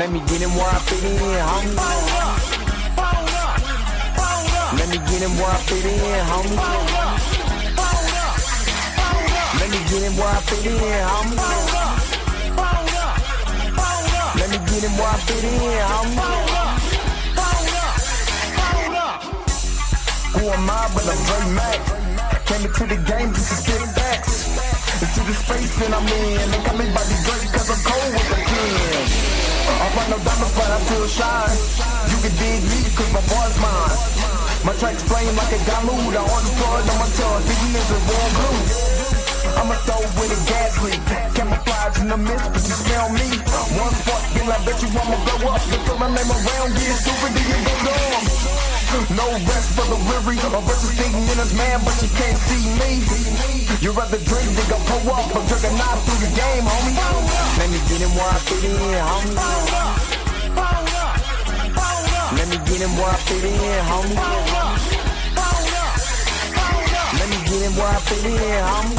Let me get him where I fit in, homie. Let me get him where I fit in, homie. Let me get him where I fit in, homie. Let me get him where I fit in, homie. Who am I but I'm Dre Mack? Came into the game just to spit facts. Into the space that I'm in. They call me Bobby Drake cause I'm cold with the pen. I run no diamonds but I still shine. You can dig me cause my boy's mine. My tracks flame like a dilute. I order blood on my tongue. Thinking it's a warm blue. I'ma throw with a gas leak. Camouflage in the mist, but you smell me. One spark, then I bet you I'ma blow up. Just throw my name around, get stupid, then you go dumb. No rest for the weary. A versus thinking in his man, but you can't see me. You rather drink than go pull up. I'm drinking knife through the game, homie. Let me get him where I fit in, homie. Let me get him where I fit in, homie. Let me get him where I fit in, homie.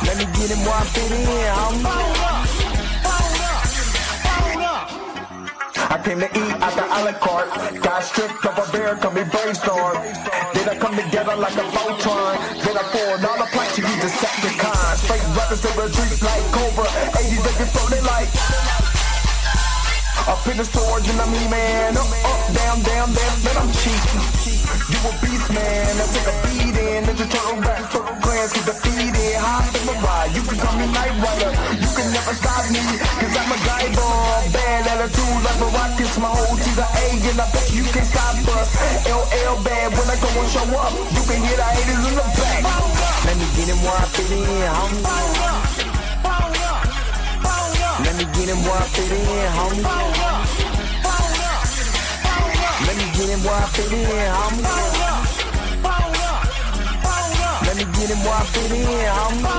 Let me get him where I fit in, homie. I came to eat at the a la carte. Got stripped of a bear, come be brainstorm. Then I come together like a Voltron. Then I poured all the planks, you Decepticons. Fake rappers to retreat like Cobra. 80s they can throw they like. Up in the storage and I'm E-man. Up, down, down, then I'm cheap. You a beast, man. I take a beating. Ninja Turtle rap, Turtle clans get defeated. Hop in my ride, you can call me Night Rider. You can never stop me, cause I'm a guy bomb. Bad attitude like a rocket, my whole team's an A, and I bet you can't stop us. LL bad, when I go and show up, you can hear the haters in the back. Let me get him where I fit in, homie. Let me get him where I fit in, homie. Let me get him where I fit in, homie. Let me get him where I fit in, homie.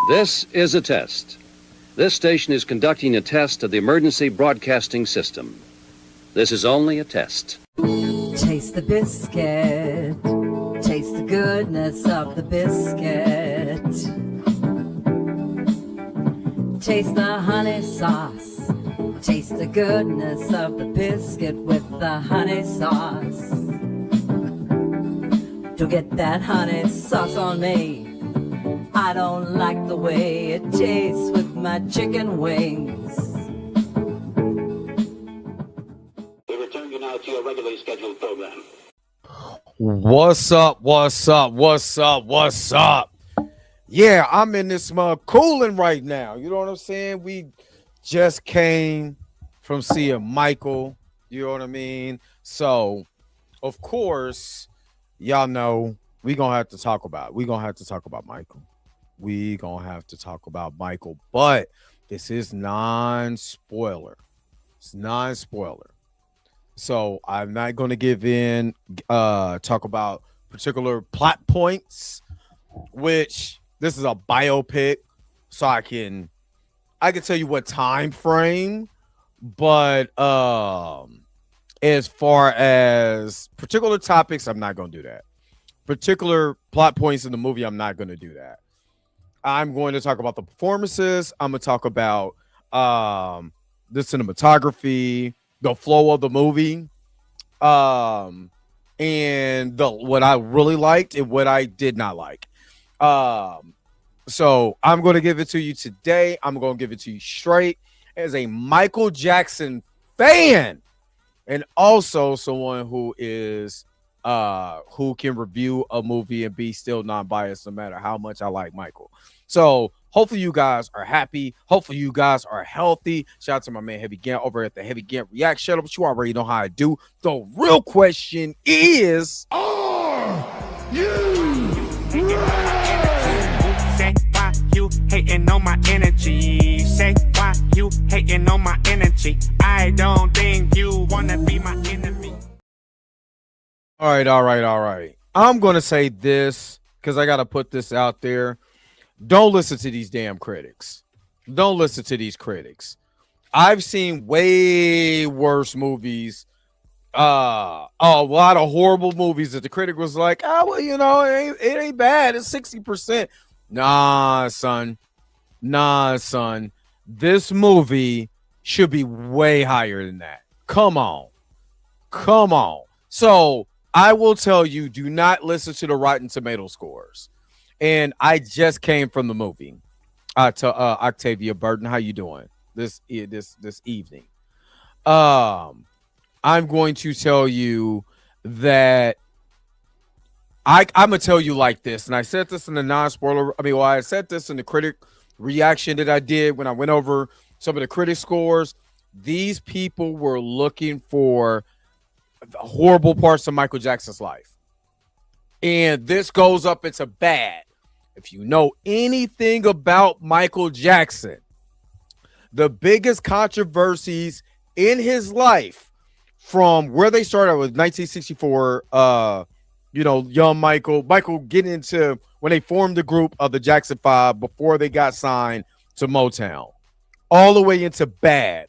This is a test. This station is conducting a test of the emergency broadcasting system. This is only a test. Taste the biscuit. Taste the goodness of the biscuit. Taste the honey sauce. Taste the goodness of the biscuit with the honey sauce. Don't get that honey sauce on me. I don't like the way it tastes with my chicken wings. We return you now to your regularly scheduled program. What's up? What's up? What's up? What's up? Yeah, I'm in this mug cooling right now. You know what I'm saying? We just came from seeing Michael. You know what I mean? So, of course, y'all know we're going to have to talk about Michael. We gonna have to talk about Michael, but this is non-spoiler. It's non-spoiler. So I'm not gonna give in talk about particular plot points, which this is a biopic, so I can tell you what time frame, but as far as particular topics, I'm not gonna do that. Particular plot points in the movie, I'm not gonna do that. I'm going to talk about the performances. I'm going to talk about the cinematography, the flow of the movie, and what I really liked and what I did not like. So I'm going to give it to you today. I'm going to give it to you straight as a Michael Jackson fan, and also someone who is who can review a movie and be still non-biased no matter how much I like Michael. So hopefully you guys are happy. Hopefully you guys are healthy. Shout out to my man Heavy Gant over at the Heavy Gant React Shuttle, but you already know how I do. The real question is, are you ready? hating on my energy? Say why you hating on my energy? I don't think you wanna be my enemy. All right. I'm going to say this because I got to put this out there. Don't listen to these damn critics. Don't listen to these critics. I've seen way worse movies. A lot of horrible movies that the critic was like, oh, well, you know, it ain't bad. It's 60%. Nah, son. This movie should be way higher than that. Come on. So I will tell you, do not listen to the Rotten Tomato scores. And I just came from the movie. To Octavia Burton, how you doing this evening? I'm going to tell you that I'm gonna tell you like this, and I said this in the non-spoiler. I said this in the critic reaction that I did when I went over some of the critic scores. These people were looking for the horrible parts of Michael Jackson's life, and this goes up into bad. If you know anything about Michael Jackson, the biggest controversies in his life from where they started with 1964, young Michael getting into when they formed the group of the Jackson 5 before they got signed to Motown, all the way into bad.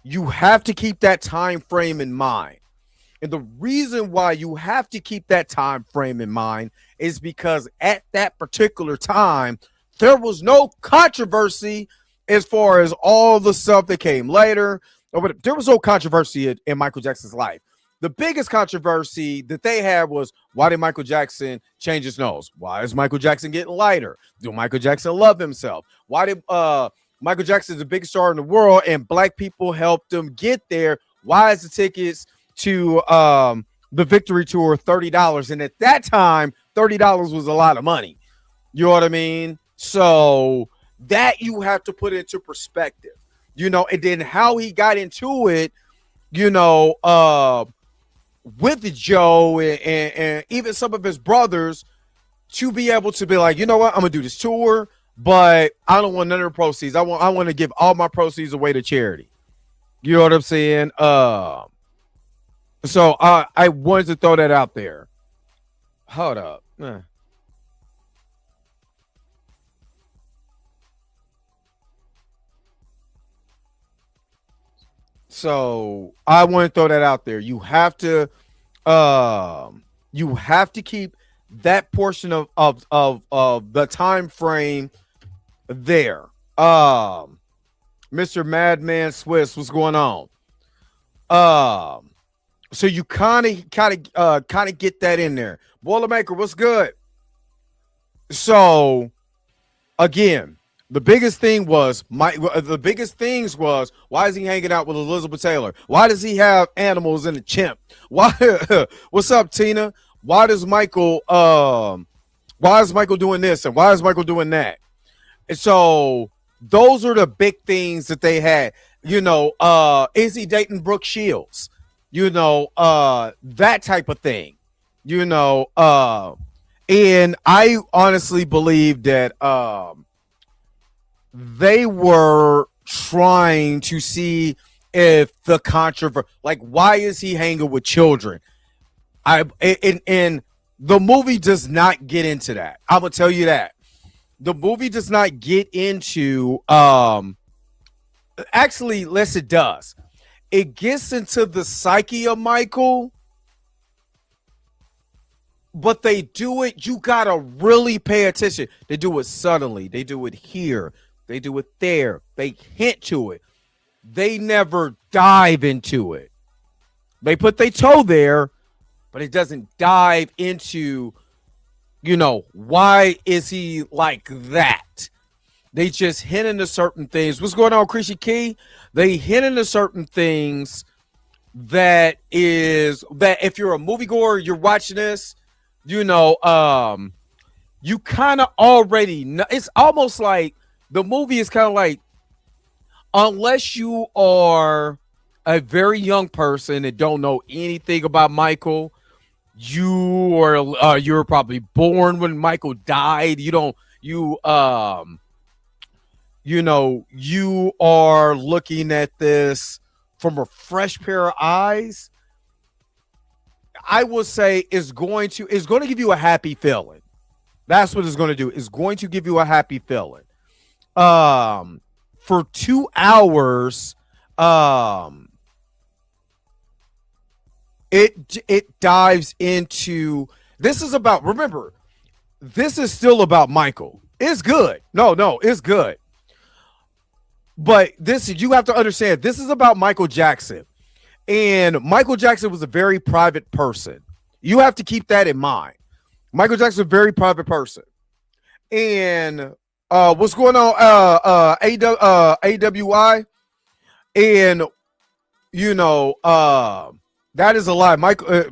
You have to keep that time frame in mind. And the reason why you have to keep that time frame in mind is because at that particular time, there was no controversy as far as all the stuff that came later. There was no controversy in Michael Jackson's life. The biggest controversy that they had was, why did Michael Jackson change his nose? Why is Michael Jackson getting lighter? Do Michael Jackson love himself? Why did Michael Jackson is the biggest star in the world and black people helped him get there? Why is the tickets to the Victory Tour $30? And at that time, $30 was a lot of money. You know what I mean? So that you have to put into perspective, and then how he got into it, with Joe and even some of his brothers to be able to be like, you know what, I'm gonna do this tour, but I don't want none of the proceeds. I want to give all my proceeds away to charity. You know what I'm saying? So I wanted to throw that out there. Hold up. So I want to throw that out there. You have to keep that portion of the time frame there. Mr. Madman Swiss, what's going on? So you kind of get that in there. Boilermaker, what's good? So again, the biggest things was why is he hanging out with Elizabeth Taylor? Why does he have animals in a chimp? Why? What's up, Tina? Why is Michael doing this and why is Michael doing that? And so those are the big things that they had. Is he dating Brooke Shields? That type of thing. And I honestly believe that they were trying to see if the controversy, like, why is he hanging with children? And the movie does not get into that. I'm gonna tell you that the movie does not get into. Actually, yes, it does. It gets into the psyche of Michael, but they do it. You gotta really pay attention. They do it subtly. They do it here. They do it there. They hint to it. They never dive into it. They put their toe there, but it doesn't dive into, why is he like that? They just hint into certain things. What's going on, Chrissy Key? They hint into certain things that if you're a moviegoer, you're watching this, you kind of already know. It's almost like the movie is kind of like, unless you are a very young person and don't know anything about Michael, you're probably born when Michael died. You you are looking at this from a fresh pair of eyes, I would say is going to give you a happy feeling. That's what it's going to do. It's going to give you a happy feeling. For 2 hours, it dives into, this is about, remember, this is still about Michael. It's good. No, it's good. But you have to understand, this is about Michael Jackson. And Michael Jackson was a very private person. You have to keep that in mind. Michael Jackson was a very private person. And what's going on? AWI. And, that is a lie.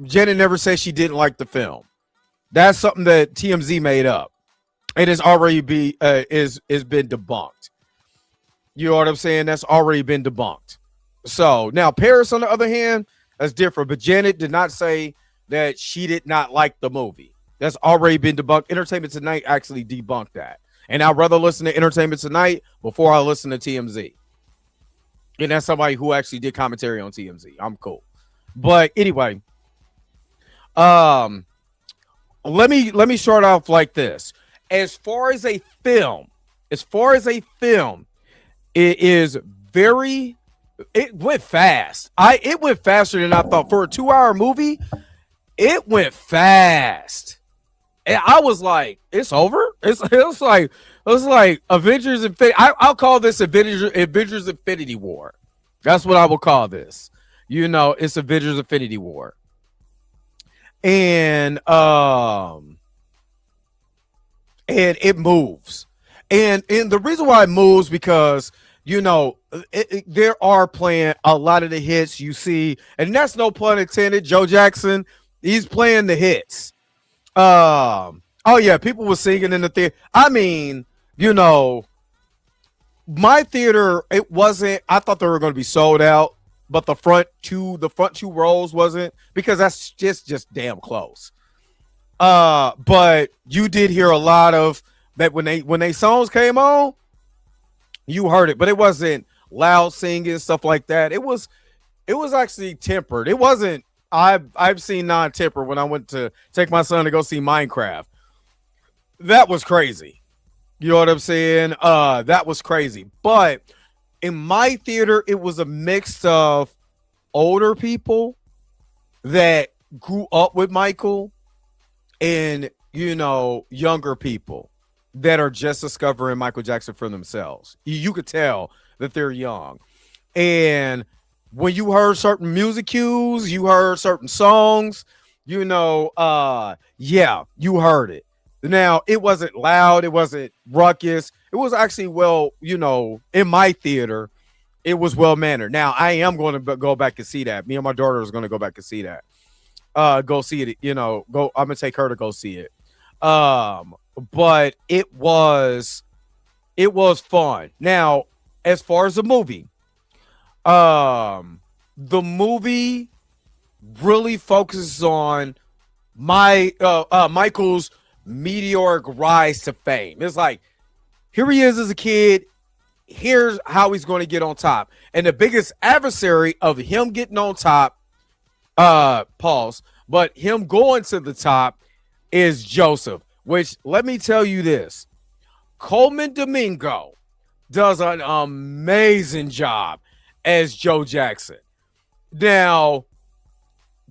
Janet never said she didn't like the film. That's something that TMZ made up. It has already been debunked. You know what I'm saying? That's already been debunked. So now Paris, on the other hand, that's different. But Janet did not say that she did not like the movie. That's already been debunked. Entertainment Tonight actually debunked that. And I'd rather listen to Entertainment Tonight before I listen to TMZ. And that's somebody who actually did commentary on TMZ. I'm cool. But anyway, let me start off like this. As far as a film, it went fast. It went faster than I thought. For a 2-hour movie, it went fast. And I was like, it's over? It was like Avengers Infinity. I'll call this Avengers Infinity War. That's what I will call this. It's Avengers Infinity War. And it moves. And the reason why it moves, because there are playing a lot of the hits you see, and that's no pun intended. Joe Jackson, he's playing the hits. Oh yeah, people were singing in the theater. I mean, my theater, it wasn't. I thought they were going to be sold out, but the front two rows wasn't, because that's just damn close. But you did hear a lot of that when they songs came on. You heard it, but it wasn't loud singing, stuff like that. It was actually tempered. It wasn't. I've seen non-tempered when I went to take my son to go see Minecraft. That was crazy. You know what I'm saying? That was crazy. But in my theater, it was a mix of older people that grew up with Michael and, younger people that are just discovering Michael Jackson for themselves. You could tell that they're young. And when you heard certain music cues, you heard certain songs, you heard it. Now, it wasn't loud. It wasn't ruckus. It was actually in my theater, it was well-mannered. Now, I am going to go back and see that. Me and my daughter is going to go back and see that. Go see it, I'm going to take her to go see it. But it was fun. Now, as far as the movie really focuses on Michael's meteoric rise to fame. It's like, here he is as a kid. Here's how he's going to get on top. And the biggest adversary of him getting on top, but him going to the top is Joseph. Which, let me tell you this, Coleman Domingo does an amazing job as Joe Jackson. Now,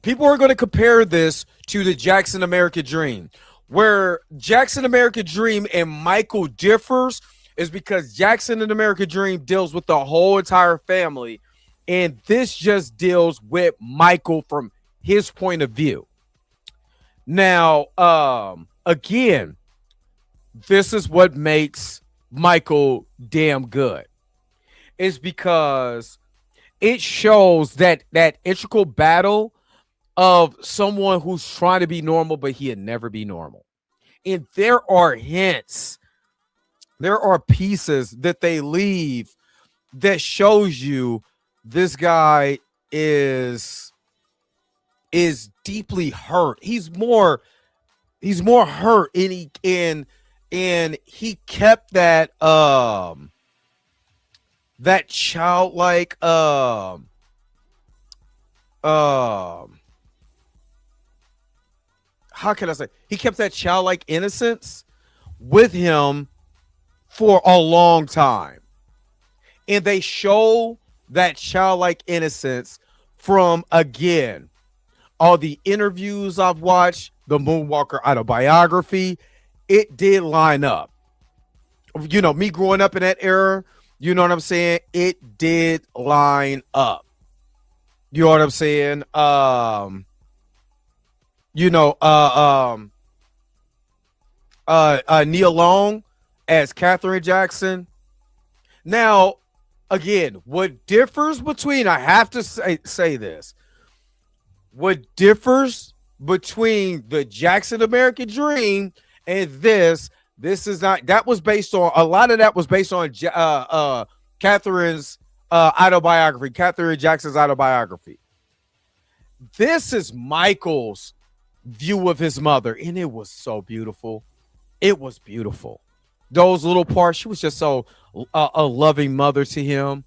people are going to compare this to the Jackson American Dream. Where Jackson American Dream and Michael differs is because Jackson and American Dream deals with the whole entire family, and this just deals with Michael from his point of view. Now, again, this is what makes Michael damn good. It's because it shows that integral battle of someone who's trying to be normal, but he'd never be normal. And there are hints, there are pieces that they leave that shows you this guy is deeply hurt. He's more hurt, and he kept that that childlike how can I say, he kept that childlike innocence with him for a long time. And they show that childlike innocence from, again, all the interviews I've watched, the Moonwalker autobiography. It did line up. You know, me growing up in that era, you know what I'm saying? It did line up. You know what I'm saying? Nia Long as Catherine Jackson. Now, again, what differs between, I have to say this, what differs between the Jackson American Dream and this is not, that was based on, a lot of that was based on Catherine's autobiography, Catherine Jackson's autobiography. This is Michael's view of his mother, and it was so beautiful. It was beautiful. Those little parts, she was just so a loving mother to him.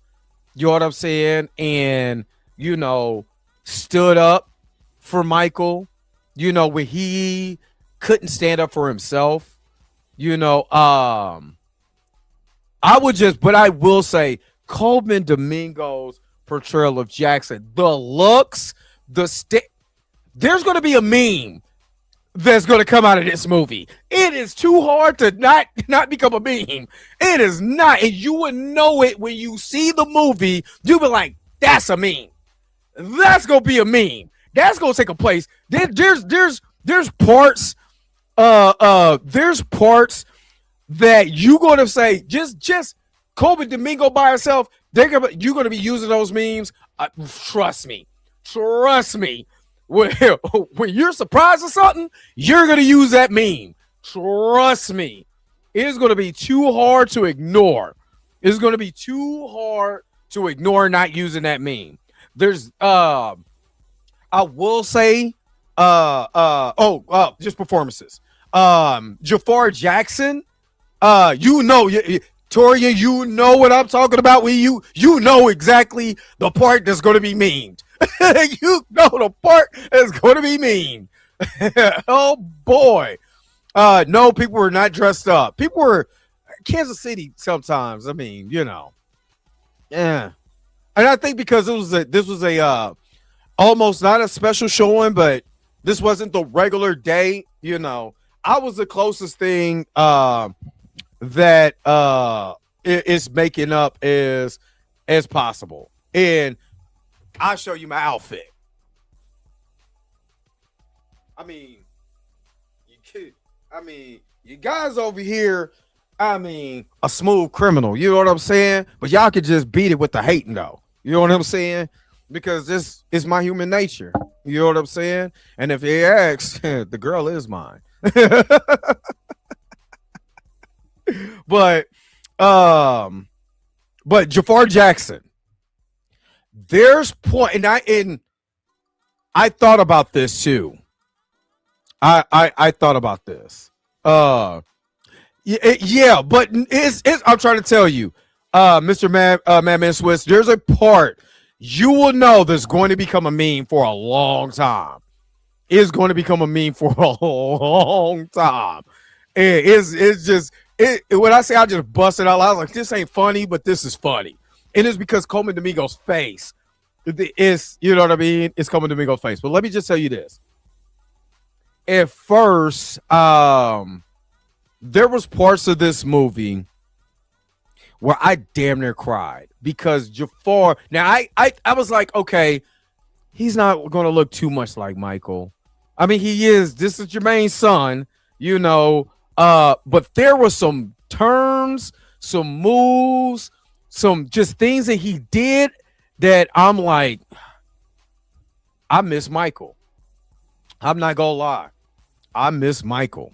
You know what I'm saying? And, you know, stood up for Michael, you know, when he couldn't stand up for himself. You know, I will say Coleman Domingo's portrayal of Jackson, the looks, there's going to be a meme that's going to come out of this movie. It is too hard to not become a meme. It is not. And you would know it when you see the movie. You'll be like, that's a meme. That's going to be a meme. That's going to take a place. There's parts, there's parts that you're going to say, just Coleman Domingo by herself, you're going to be using those memes. Trust me. When you're surprised or something, you're going to use that meme. Trust me. It is going to be too hard to ignore. It's going to be too hard to ignore not using that meme. There's, I will say, just performances. Jafar Jackson, you know, Toria, you know what I'm talking about. When you know exactly the part that's going to be memed. You know the part that's going to be mean. Oh boy. No, people were not dressed up. People were Kansas City sometimes. I mean, you know. Yeah. And I think because this was a almost not a special showing, but this wasn't the regular day, you know. I was the closest thing that is making up as possible. And I'll show you my outfit. I mean, you guys over here, a smooth criminal. You know what I'm saying? But y'all could just beat it with the hating, though. You know what I'm saying? Because this is my human nature. You know what I'm saying? And if they ask, the girl is mine. But Jafar Jackson, there's point, and I thought about this too. I thought about this. Yeah, but it's I'm trying to tell you, Mr. Madman Swiss, there's a part you will know that's going to become a meme for a long time. It's going to become a meme for a long time. It's just when I say I just busted out loud, I was like, this ain't funny, but this is funny. And it's because Coleman Domingo's face is, you know what I mean? It's Coleman Domingo's face. But let me just tell you this. At first, there was parts of this movie where I damn near cried because Jafar. Now I was like, okay, he's not going to look too much like Michael. I mean, he is. This is Jermaine's son, you know. But there were some turns, some moves, some just things that he did that I'm like, I miss Michael. I'm not gonna lie. I miss Michael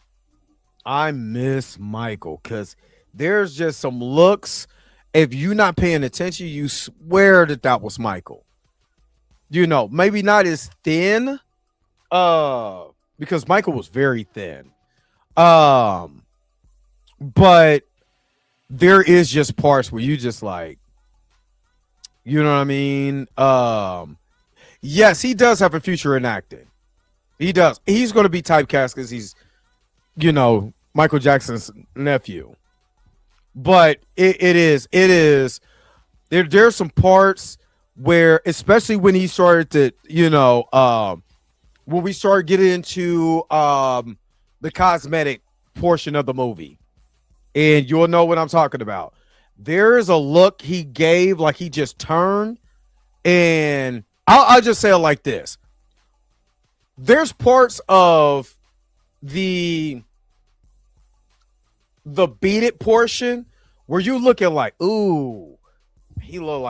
because there's just some looks. If you're not paying attention, you swear that was Michael. You know, maybe not as thin, because Michael was very thin. But there is just parts where you just like, You know what I mean? Yes, he does have a future in acting. He does. He's going to be typecast because he's, Michael Jackson's nephew. But it is. There's some parts where, especially when he started to, when we started getting into the cosmetic portion of the movie, and you'll know what I'm talking about. There is a look he gave, like he just turned, and I'll just say it like this. There's parts of the Beat It portion where you look at like, ooh, he looked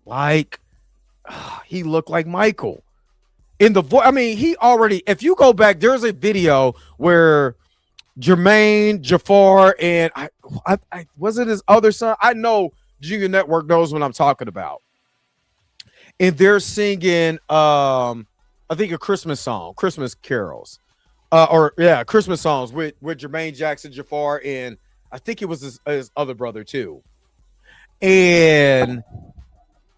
like Michael. In the voice, I mean, if you go back, there's a video where Jermaine, Jafar, and I was it his other son? I know Junior Network knows what I'm talking about. And they're singing, I think, a Christmas song, Christmas carols, Christmas songs with Jermaine Jackson, Jafar, and I think it was his other brother too. And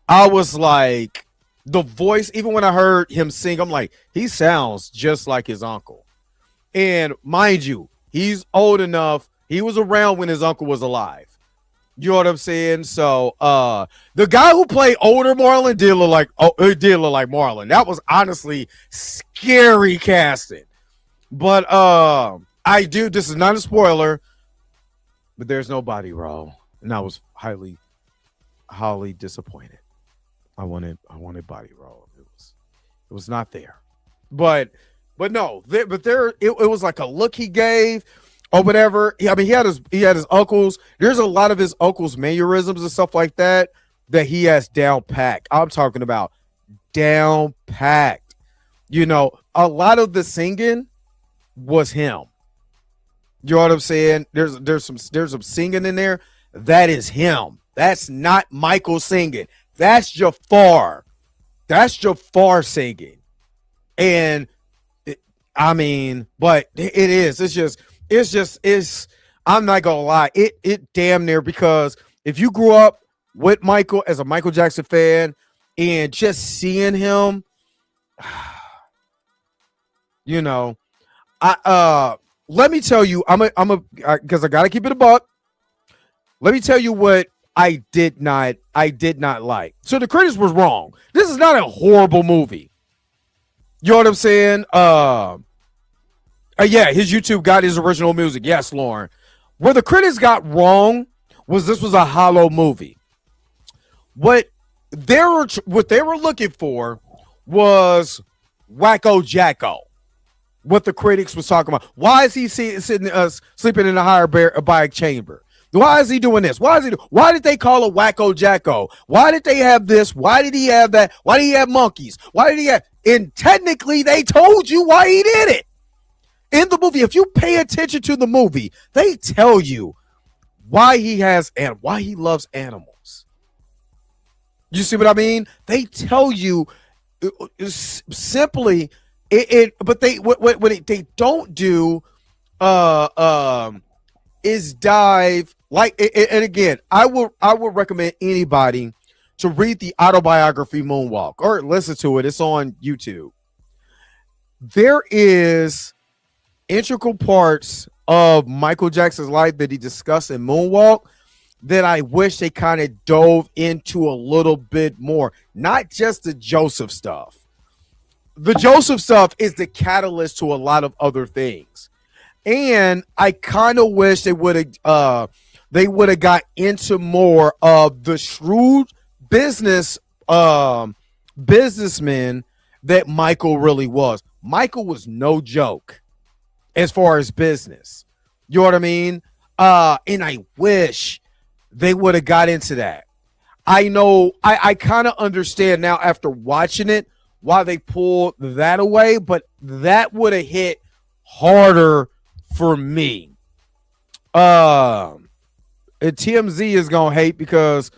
I was like, the voice, even when I heard him sing, I'm like, he sounds just like his uncle. And mind you, he's old enough. He was around when his uncle was alive. You know what I'm saying? So the guy who played older Marlon did look like Marlon. That was honestly scary casting. But this is not a spoiler, but there's no body roll. And I was highly disappointed. I wanted body roll. It was not there. But no, it was like a look he gave or whatever. I mean, he had his uncles. There's a lot of his uncles' mannerisms and stuff like that he has down packed. I'm talking about down packed. A lot of the singing was him. You know what I'm saying? There's some singing in there. That is him. That's not Michael singing. That's Jafar. That's Jafar singing. And but it is. It's I'm not gonna lie. It damn near, because if you grew up with Michael as a Michael Jackson fan and just seeing him, let me tell you, because I gotta keep it a buck. Let me tell you what I did not like. So the critics was wrong. This is not a horrible movie. You know what I'm saying? His YouTube got his original music. Yes, Lauren. Where the critics got wrong was this was a hollow movie. What they were looking for was Wacko Jacko. What the critics was talking about. Why is he sleeping in a hyperbaric chamber? Why is he doing this? Why did they call it Wacko Jacko? Why did they have this? Why did he have that? Why did he have monkeys? Why did he have? And technically, they told you why he did it. In the movie, if you pay attention to the movie, they tell you why he has and why he loves animals. You see what I mean? They tell you simply but what they don't do is dive like, and again, I would recommend anybody to read the autobiography Moonwalk or listen to it. It's on YouTube. There is integral parts of Michael Jackson's life that he discussed in Moonwalk that I wish they kind of dove into a little bit more. Not just the Joseph stuff. The Joseph stuff is the catalyst to a lot of other things. And I kind of wish they would have got into more of the shrewd businessman that Michael really was. Michael was no joke as far as business. You know what I mean? And I wish they would have got into that. I know I kind of understand now after watching it why they pulled that away, but that would have hit harder for me. TMZ is gonna hate because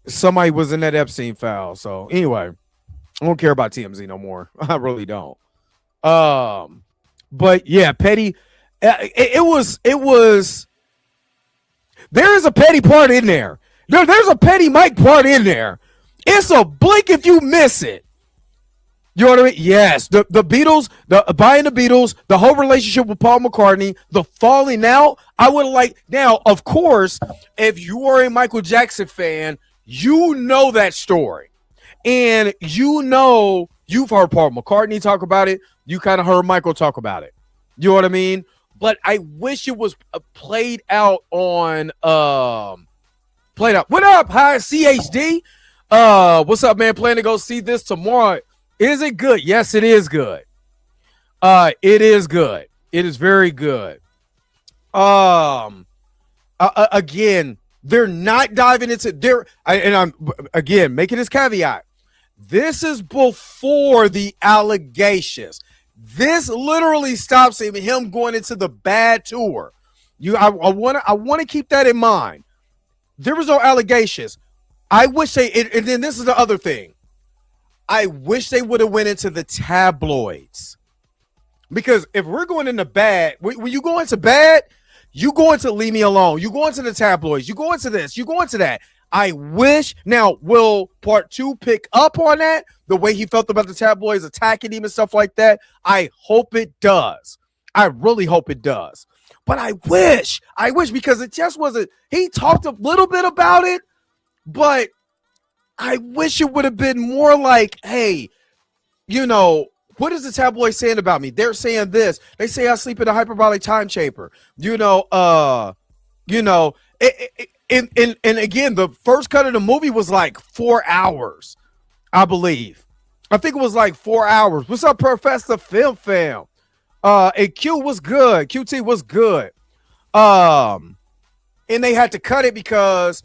somebody was in that Epstein file. So anyway, I don't care about TMZ no more. I really don't. But yeah, petty. It was. There is a petty part in there. There's a Petty Mike part in there. It's a blink if you miss it. You know what I mean? Yes. The Beatles, buying the Beatles, the whole relationship with Paul McCartney, the falling out. I would like now, of course, if you are a Michael Jackson fan, you know that story. And you know you've heard Paul McCartney talk about it. You kind of heard Michael talk about it. You know what I mean? But I wish it was played out on What up, hi CHD? What's up, man? Plan to go see this tomorrow. Is it good? Yes, it is good. It is good. It is very good. Again, they're not diving into I'm again making this caveat. This is before the allegations. This literally stops him going into the bad tour. I want to keep that in mind. There was no allegations. I wish and then this is the other thing. I wish they would have went into the tabloids. Because if we're going into bad, when you go into bad, you go into leave me alone. You go into the tabloids. You go into this. You go into that. I wish. Now, will part 2 pick up on that? The way he felt about the tabloids attacking him and stuff like that? I hope it does. I really hope it does. But I wish because it just wasn't. He talked a little bit about it, but I wish it would have been more like, hey, what is the tabloid saying about me? They're saying this. They say I sleep in a hyperbolic time chamber. And again, the first cut of the movie was like 4 hours, I believe. I think it was like 4 hours. What's up, Professor Film Fam? And Q was good. QT was good. And they had to cut it because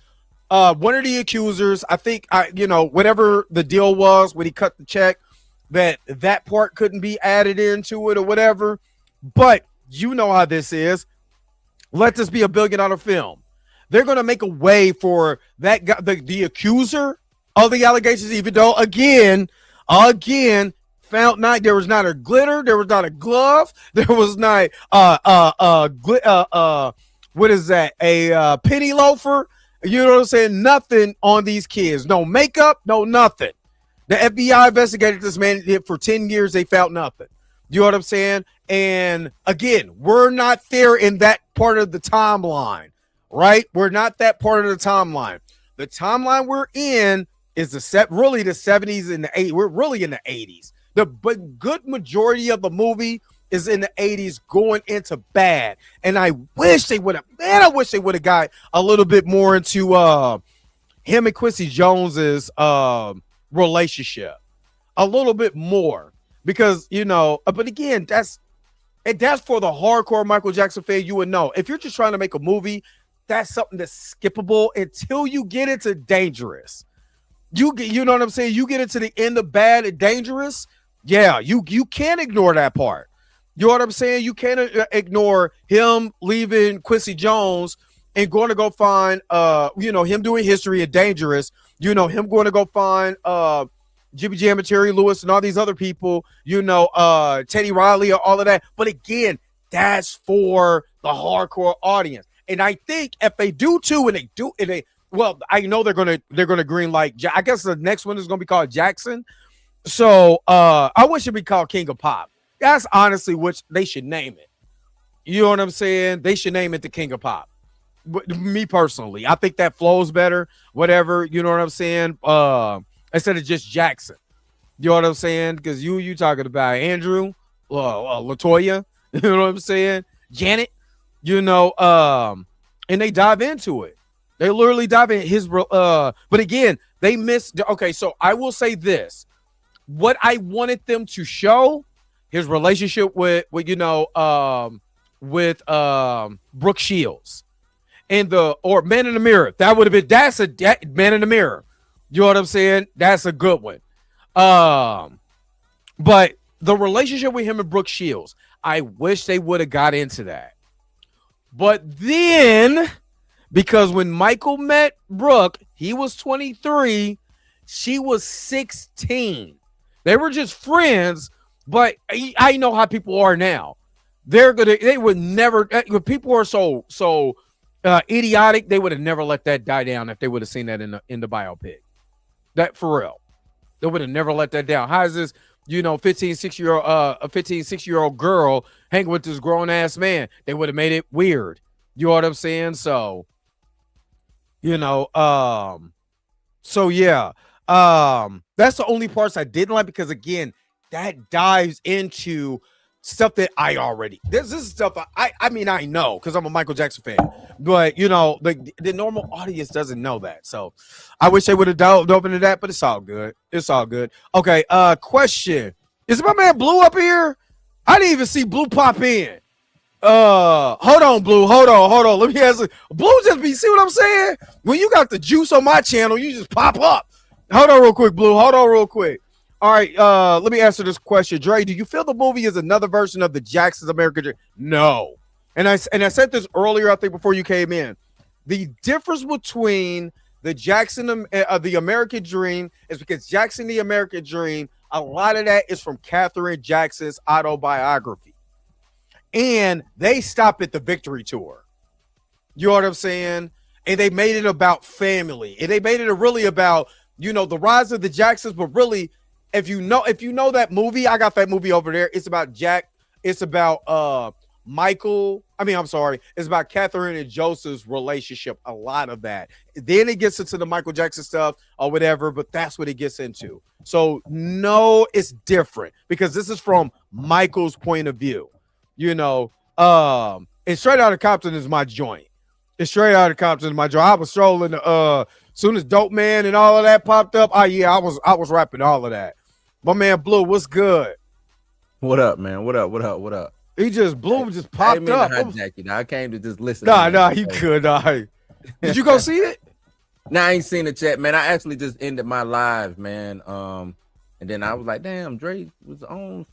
one of the accusers, I think, whatever the deal was when he cut the check, that part couldn't be added into it or whatever. But you know how this is. Let this be a $1 billion film. They're going to make a way for that guy, the accuser of the allegations, even though, again, found not, there was not a glitter, there was not a glove, there was not what is that? A penny loafer. You know what I'm saying? Nothing on these kids. No makeup, no nothing. The FBI investigated this man for 10 years. They found nothing. You know what I'm saying? And again, we're not there in that part of the timeline, right? We're not that part of the timeline. The timeline we're in is the 70s and the 80s. We're really in the 80s. But good majority of the movie is in the 80s going into bad. And I wish they would have got a little bit more into him and Quincy Jones's relationship. A little bit more. Because, but again, that's for the hardcore Michael Jackson fan. You would know. If you're just trying to make a movie, that's something that's skippable until you get into Dangerous. You know what I'm saying? You get into the end of Bad and Dangerous. Yeah, you can't ignore that part. You know what I'm saying? You can't ignore him leaving Quincy Jones and going to go find, him doing History and Dangerous. Him going to go find Jimmy Jam and Terry Lewis and all these other people, Teddy Riley, all of that. But again, that's for the hardcore audience. And I think if they do too, I know they're gonna green light. I guess the next one is gonna be called Jackson. So I wish it'd be called King of Pop. That's honestly which they should name it. You know what I'm saying? They should name it the King of Pop. Me personally, I think that flows better. Whatever, you know what I'm saying? Instead of just Jackson. You know what I'm saying? Because you talking about Andrew, Latoya, you know what I'm saying? Janet, and they dive into it. They literally dive in his but again, they missed. Okay, so I will say this. What I wanted them to show, his relationship with Brooke Shields or Man in the Mirror. That would have been Man in the Mirror. You know what I'm saying? That's a good one. But the relationship with him and Brooke Shields, I wish they would have got into that. But then, because when Michael met Brooke, he was 23, she was 16. They were just friends, but I know how people are now. They would never. People are so Idiotic, they would have never let that die down if they would have seen that in the biopic. That for real. They would have never let that down. How is this, 15, 6-year-old girl hanging with this grown ass man? They would have made it weird. You know what I'm saying? So, so yeah. That's the only parts I didn't like because again, that dives into stuff that I already. This is stuff I mean I know because I'm a Michael Jackson fan, but the normal audience doesn't know that. So I wish they would have delved into that, but it's all good. It's all good. Okay. Question: is my man Blue up here? I didn't even see Blue pop in. Hold on, Blue. Hold on. Let me ask. Blue just be. See what I'm saying? When you got the juice on my channel, you just pop up. Hold on, real quick, Blue. Hold on, real quick. All right, let me answer this question. Dre, do you feel the movie is another version of the Jackson's American Dream? No. And I said this earlier, I think, before you came in. The difference between the the American Dream is because Jackson the American Dream, a lot of that is from Katherine Jackson's autobiography. And they stop at the Victory Tour. You know what I'm saying? And they made it about family. And they made it really about, the rise of the Jacksons, but really, if you know that movie, I got that movie over there. It's about it's about Michael. It's about Catherine and Joseph's relationship. A lot of that. Then it gets into the Michael Jackson stuff or whatever, but that's what it gets into. So no, it's different because this is from Michael's point of view. And Straight Outta Compton is my joint. I was strolling soon as Dope Man and all of that popped up. I was rapping all of that. My man Blue, what's good? What up, man? What up? He just just popped up. I came to just listen. Nah, you could. Did you go see it? Nah, I ain't seen it yet, man. I actually just ended my live, man. And then I was like, damn, Dre was on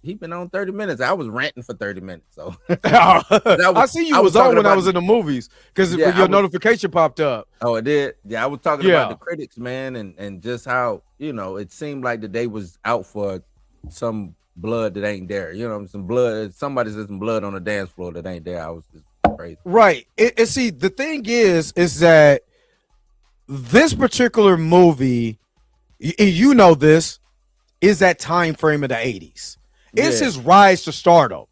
he been on 30 minutes. I was ranting for 30 minutes. So I see you was on when I was in the movies because your notification popped up. Oh, it did? Yeah, I was talking about the critics, man, and just how, it seemed like that they was out for some blood that ain't there. Some blood. Somebody said some blood on the dance floor that ain't there. I was just crazy. Right. And see, the thing is that this particular movie, this, is that time frame of the 80s. It's his rise to stardom.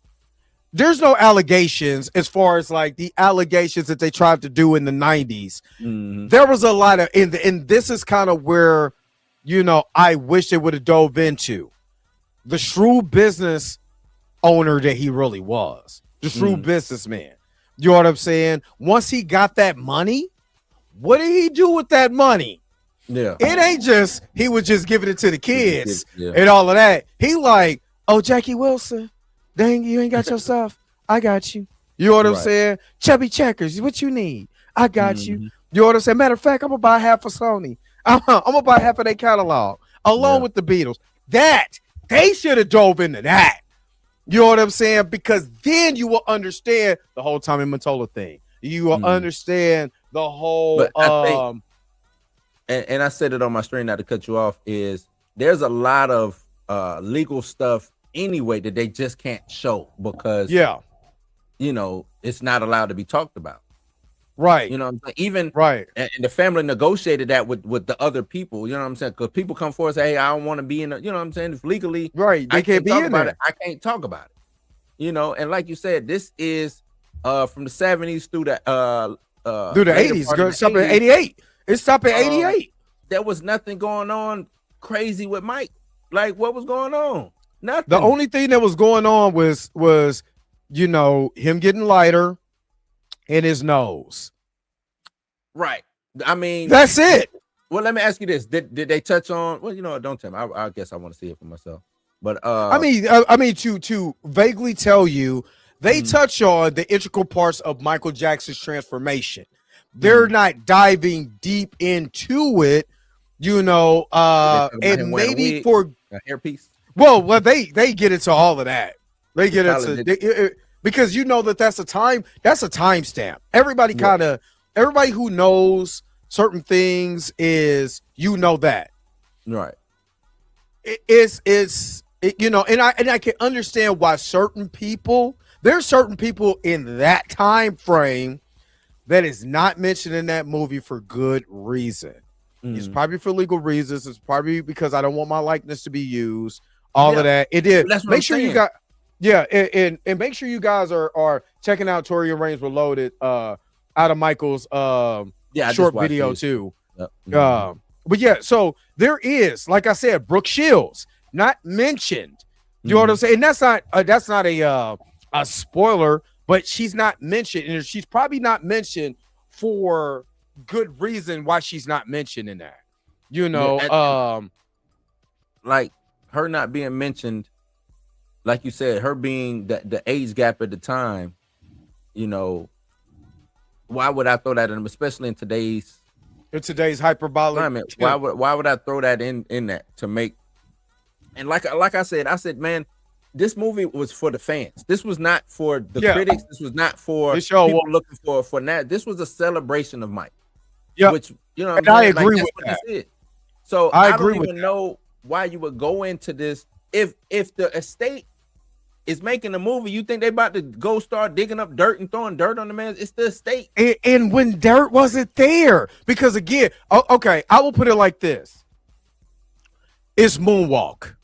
There's no allegations as far as like the allegations that they tried to do in the 90s. Mm-hmm. There was a lot of, and this is kind of where, I wish they would have dove into the shrewd business owner that he really was, the shrewd businessman. You know what I'm saying? Once he got that money, what did he do with that money? Yeah. It ain't just, he was just giving it to the kids and all of that. He like, oh, Jackie Wilson, dang, you ain't got your stuff. I got you. You know what I'm saying? Chubby Checkers, what you need? I got you. You know what I'm saying? Matter of fact, I'm going to buy half of Sony. I'm going to buy half of their catalog along with the Beatles. They should have dove into that. You know what I'm saying? Because then you will understand the whole Tommy Mottola thing. You will understand the whole. And I said it on my stream, not to cut you off, is there's a lot of legal stuff anyway that they just can't show because it's not allowed to be talked about. Right. You know what I'm saying? Even and the family negotiated that with the other people, you know what I'm saying? Because people come forward and say, hey, I don't want to be in you know what I'm saying? It's legally they can't be in there. I can't talk about it. And like you said, this is from the 70s through the 80s. Stop at 88. It stopped at 88. There was nothing going on crazy with Mike. Like, what was going on? Nothing. The only thing that was going on was him getting lighter in his nose. Right. I mean, that's it. Well, let me ask you this: Did they touch on? Well, don't tell me. I guess I want to see it for myself. But I mean, to vaguely tell you, they touch on the integral parts of Michael Jackson's transformation. They're not diving deep into it, and maybe for a hairpiece. Well, they get into all of that. They get into because that's a time stamp. Everybody everybody who knows certain things is that. Right. And I can understand why there's certain people in that time frame that is not mentioned in that movie for good reason. It's probably for legal reasons. It's probably because I don't want my likeness to be used. All of that. It did. That's what Make I'm sure saying. you got, and make sure you guys are checking out Tory and Reigns Reloaded out of Michael's short video too. Yep. But yeah, so there is, like I said, Brooke Shields not mentioned. You know what I'm saying? And that's not a spoiler, but she's not mentioned, and she's probably not mentioned for good reason why she's not mentioned in that. You know, like her not being mentioned, like you said, her being the age gap at the time, you know, why would I throw that in, especially in today's hyperbolic climate? Why would I throw that in that to make? And like I said, man, this movie was for the fans. This was not for the critics. This was not for people looking for that. This was a celebration of Mike. Yeah, which you know, I agree with that. So I don't even know why you would go into this if the estate is making a movie. You think they about to go start digging up dirt and throwing dirt on the man? It's the estate. And when dirt wasn't there, because again, okay, I will put it like this: it's Moonwalk.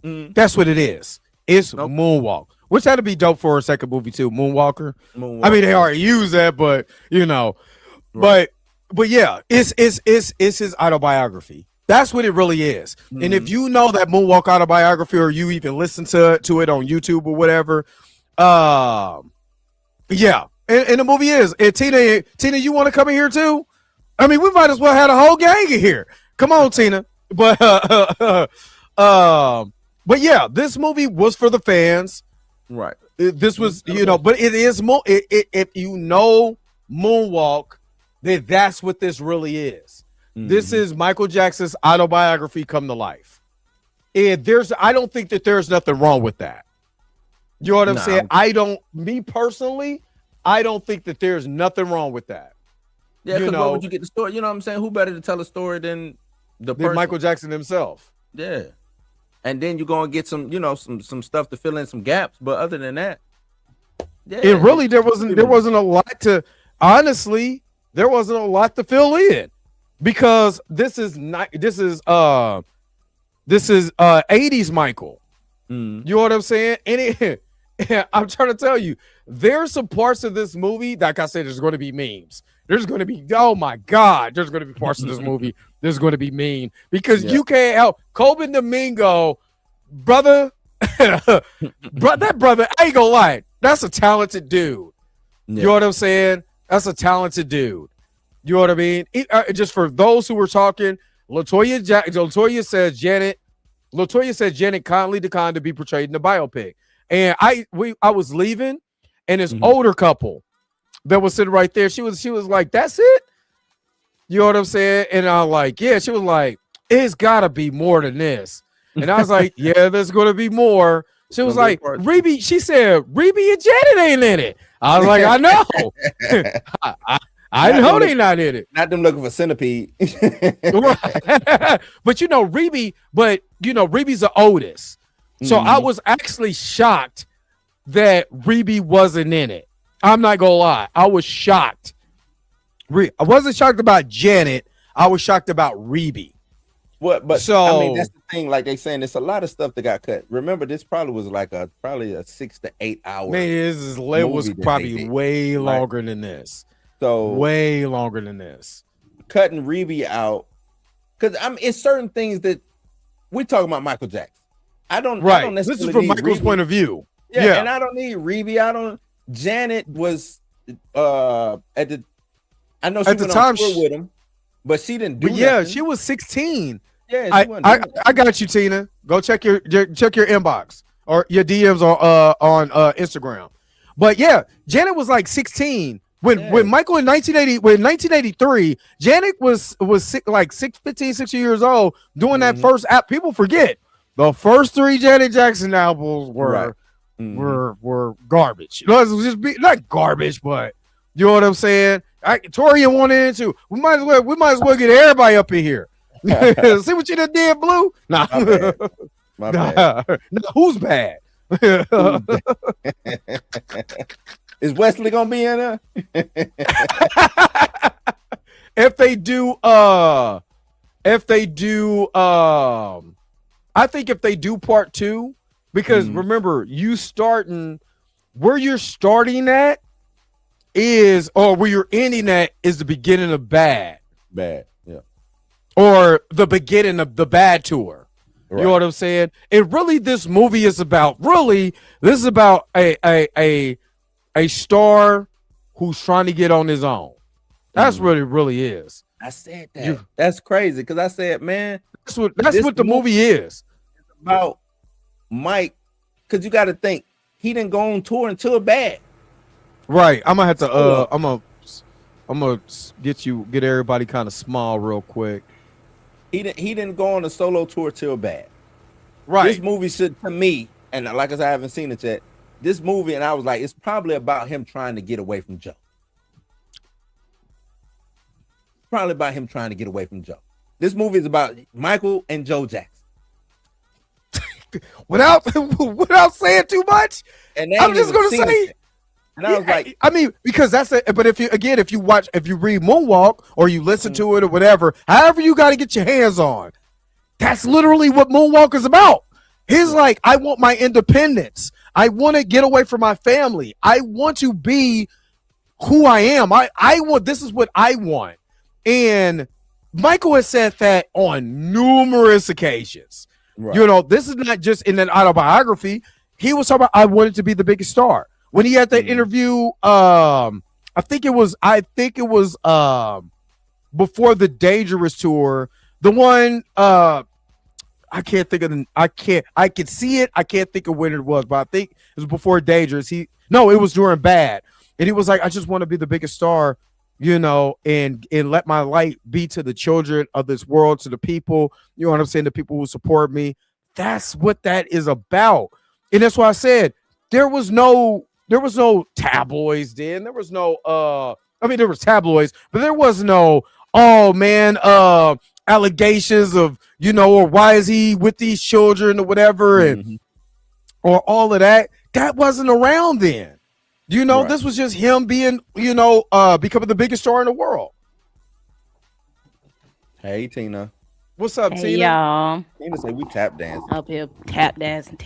That's what it is. It's Moonwalk, which had to be dope for a second movie too. Moonwalker. I mean, they already use that, but you know, but yeah, it's his autobiography. That's what it really is. And if you know that Moonwalk autobiography, or you even listen to it on YouTube or whatever, yeah. And the movie is. And Tina, you want to come in here too? I mean, we might as well have a whole gang in here. Come on, Tina. But yeah, this movie was for the fans, right? This was, you know, but it is if you know Moonwalk, then that's what this really is. This is Michael Jackson's autobiography come to life. And I don't think that there's nothing wrong with that. You know what I'm saying? Me personally, I don't think that there's nothing wrong with that. Yeah, because what would you get the story? You know what I'm saying? Who better to tell a story than Michael Jackson himself? Yeah. And then you're gonna get some, you know, some stuff to fill in some gaps. But other than that, yeah, it really there wasn't a lot to, honestly, there wasn't a lot to fill in, because this is 80s Michael. You know what I'm saying? And I'm trying to tell you, there's some parts of this movie, like I said, there's going to be memes. There's going to be, oh my God, there's going to be parts of this movie there's going to be mean, because you can't help Kobe Domingo, brother. That brother, I ain't gonna lie, that's a talented dude. You know what I'm saying? That's a talented dude. You know what I mean? Just for those who were talking, Latoya said Janet Conley declined to be portrayed in the biopic. And I was leaving, and this older couple that was sitting right there, she was like, "That's it?" You know what I'm saying? And I'm like, "Yeah." She was like, "It's gotta be more than this." And I was like, "Yeah, there's gonna be more." She was like, "Reby," she said, "Reby and Janet ain't in it." I was like, "I know." I know they not in it. Not them looking for Centipede. But you know, Reby's the oldest. So I was actually shocked that Reby wasn't in it. I'm not gonna lie. I was shocked. I wasn't shocked about Janet. I was shocked about Reby. But so I mean, that's the thing. Like they saying, there's a lot of stuff that got cut. Remember, this probably was like probably a 6 to 8 hour. Man, it was probably way longer than this. So way longer than this. Cutting Reby out, because it's certain things that we're talking about Michael Jackson. I don't necessarily. This is from Michael's point of view. Yeah, and I don't need Reby. Janet was at the. I know she went on tour with him, but she didn't do. But yeah, she was 16. Yeah, I got you, Tina. Go check your inbox or your DMs on Instagram. But yeah, Janet was like 16 when Michael in 1983. Janet was 15, 16 years old doing that first app. People forget the first 3 Janet Jackson albums were garbage. Let's just be not garbage, but you know what I'm saying. Tory and 1 and 2. We might as well get everybody up in here. See what you done did, Blue? Nah. My bad. Nah, who's bad? Is Wesley gonna be in there? If they do, I think if they do part 2, because remember, where you're starting at is, or where you're ending at is the beginning of Bad, Yeah. or the beginning of the Bad tour. Right. You know what I'm saying? And really, this movie is about a star who's trying to get on his own. That's what it really is. I said that. That's crazy because I said, man, That's what the movie is about. Mike, because you got to think he didn't go on tour until Bad. Right. I'm gonna have to. I'm gonna get everybody kind of small real quick. He didn't go on a solo tour till Bad. Right. This movie should, to me, and like I said, I haven't seen it yet. This movie, and I was like, it's probably about him trying to get away from Joe. Probably about him trying to get away from Joe. This movie is about Michael and Joe Jackson. Without saying too much, And I'm just gonna say. And I was like, I mean, because that's it. But if you read Moonwalk or you listen to it or whatever, however you got to get your hands on, that's literally what Moonwalk is about. He's like, I want my independence. I want to get away from my family. I want to be who I am. I want. This is what I want. And Michael has said that on numerous occasions. Right. You know, this is not just in an autobiography. He was talking about, I wanted to be the biggest star. When he had that interview, I think it was before the Dangerous tour. The one I can't think of I could see it. I can't think of when it was, but I think it was before Dangerous. It was during Bad. And he was like, I just want to be the biggest star, you know, and let my light be to the children of this world, to the people, you know what I'm saying, the people who support me. That's what that is about. And that's why I said there was no tabloids then. There was no there was tabloids, but there was no allegations of, you know, or why is he with these children or whatever, and or all of that. That wasn't around then. You know, This was just him being, you know, becoming the biggest star in the world. Hey, Tina. What's up, Hey, Tina? y'all. Tina said we tap dancing. Up here tap dancing,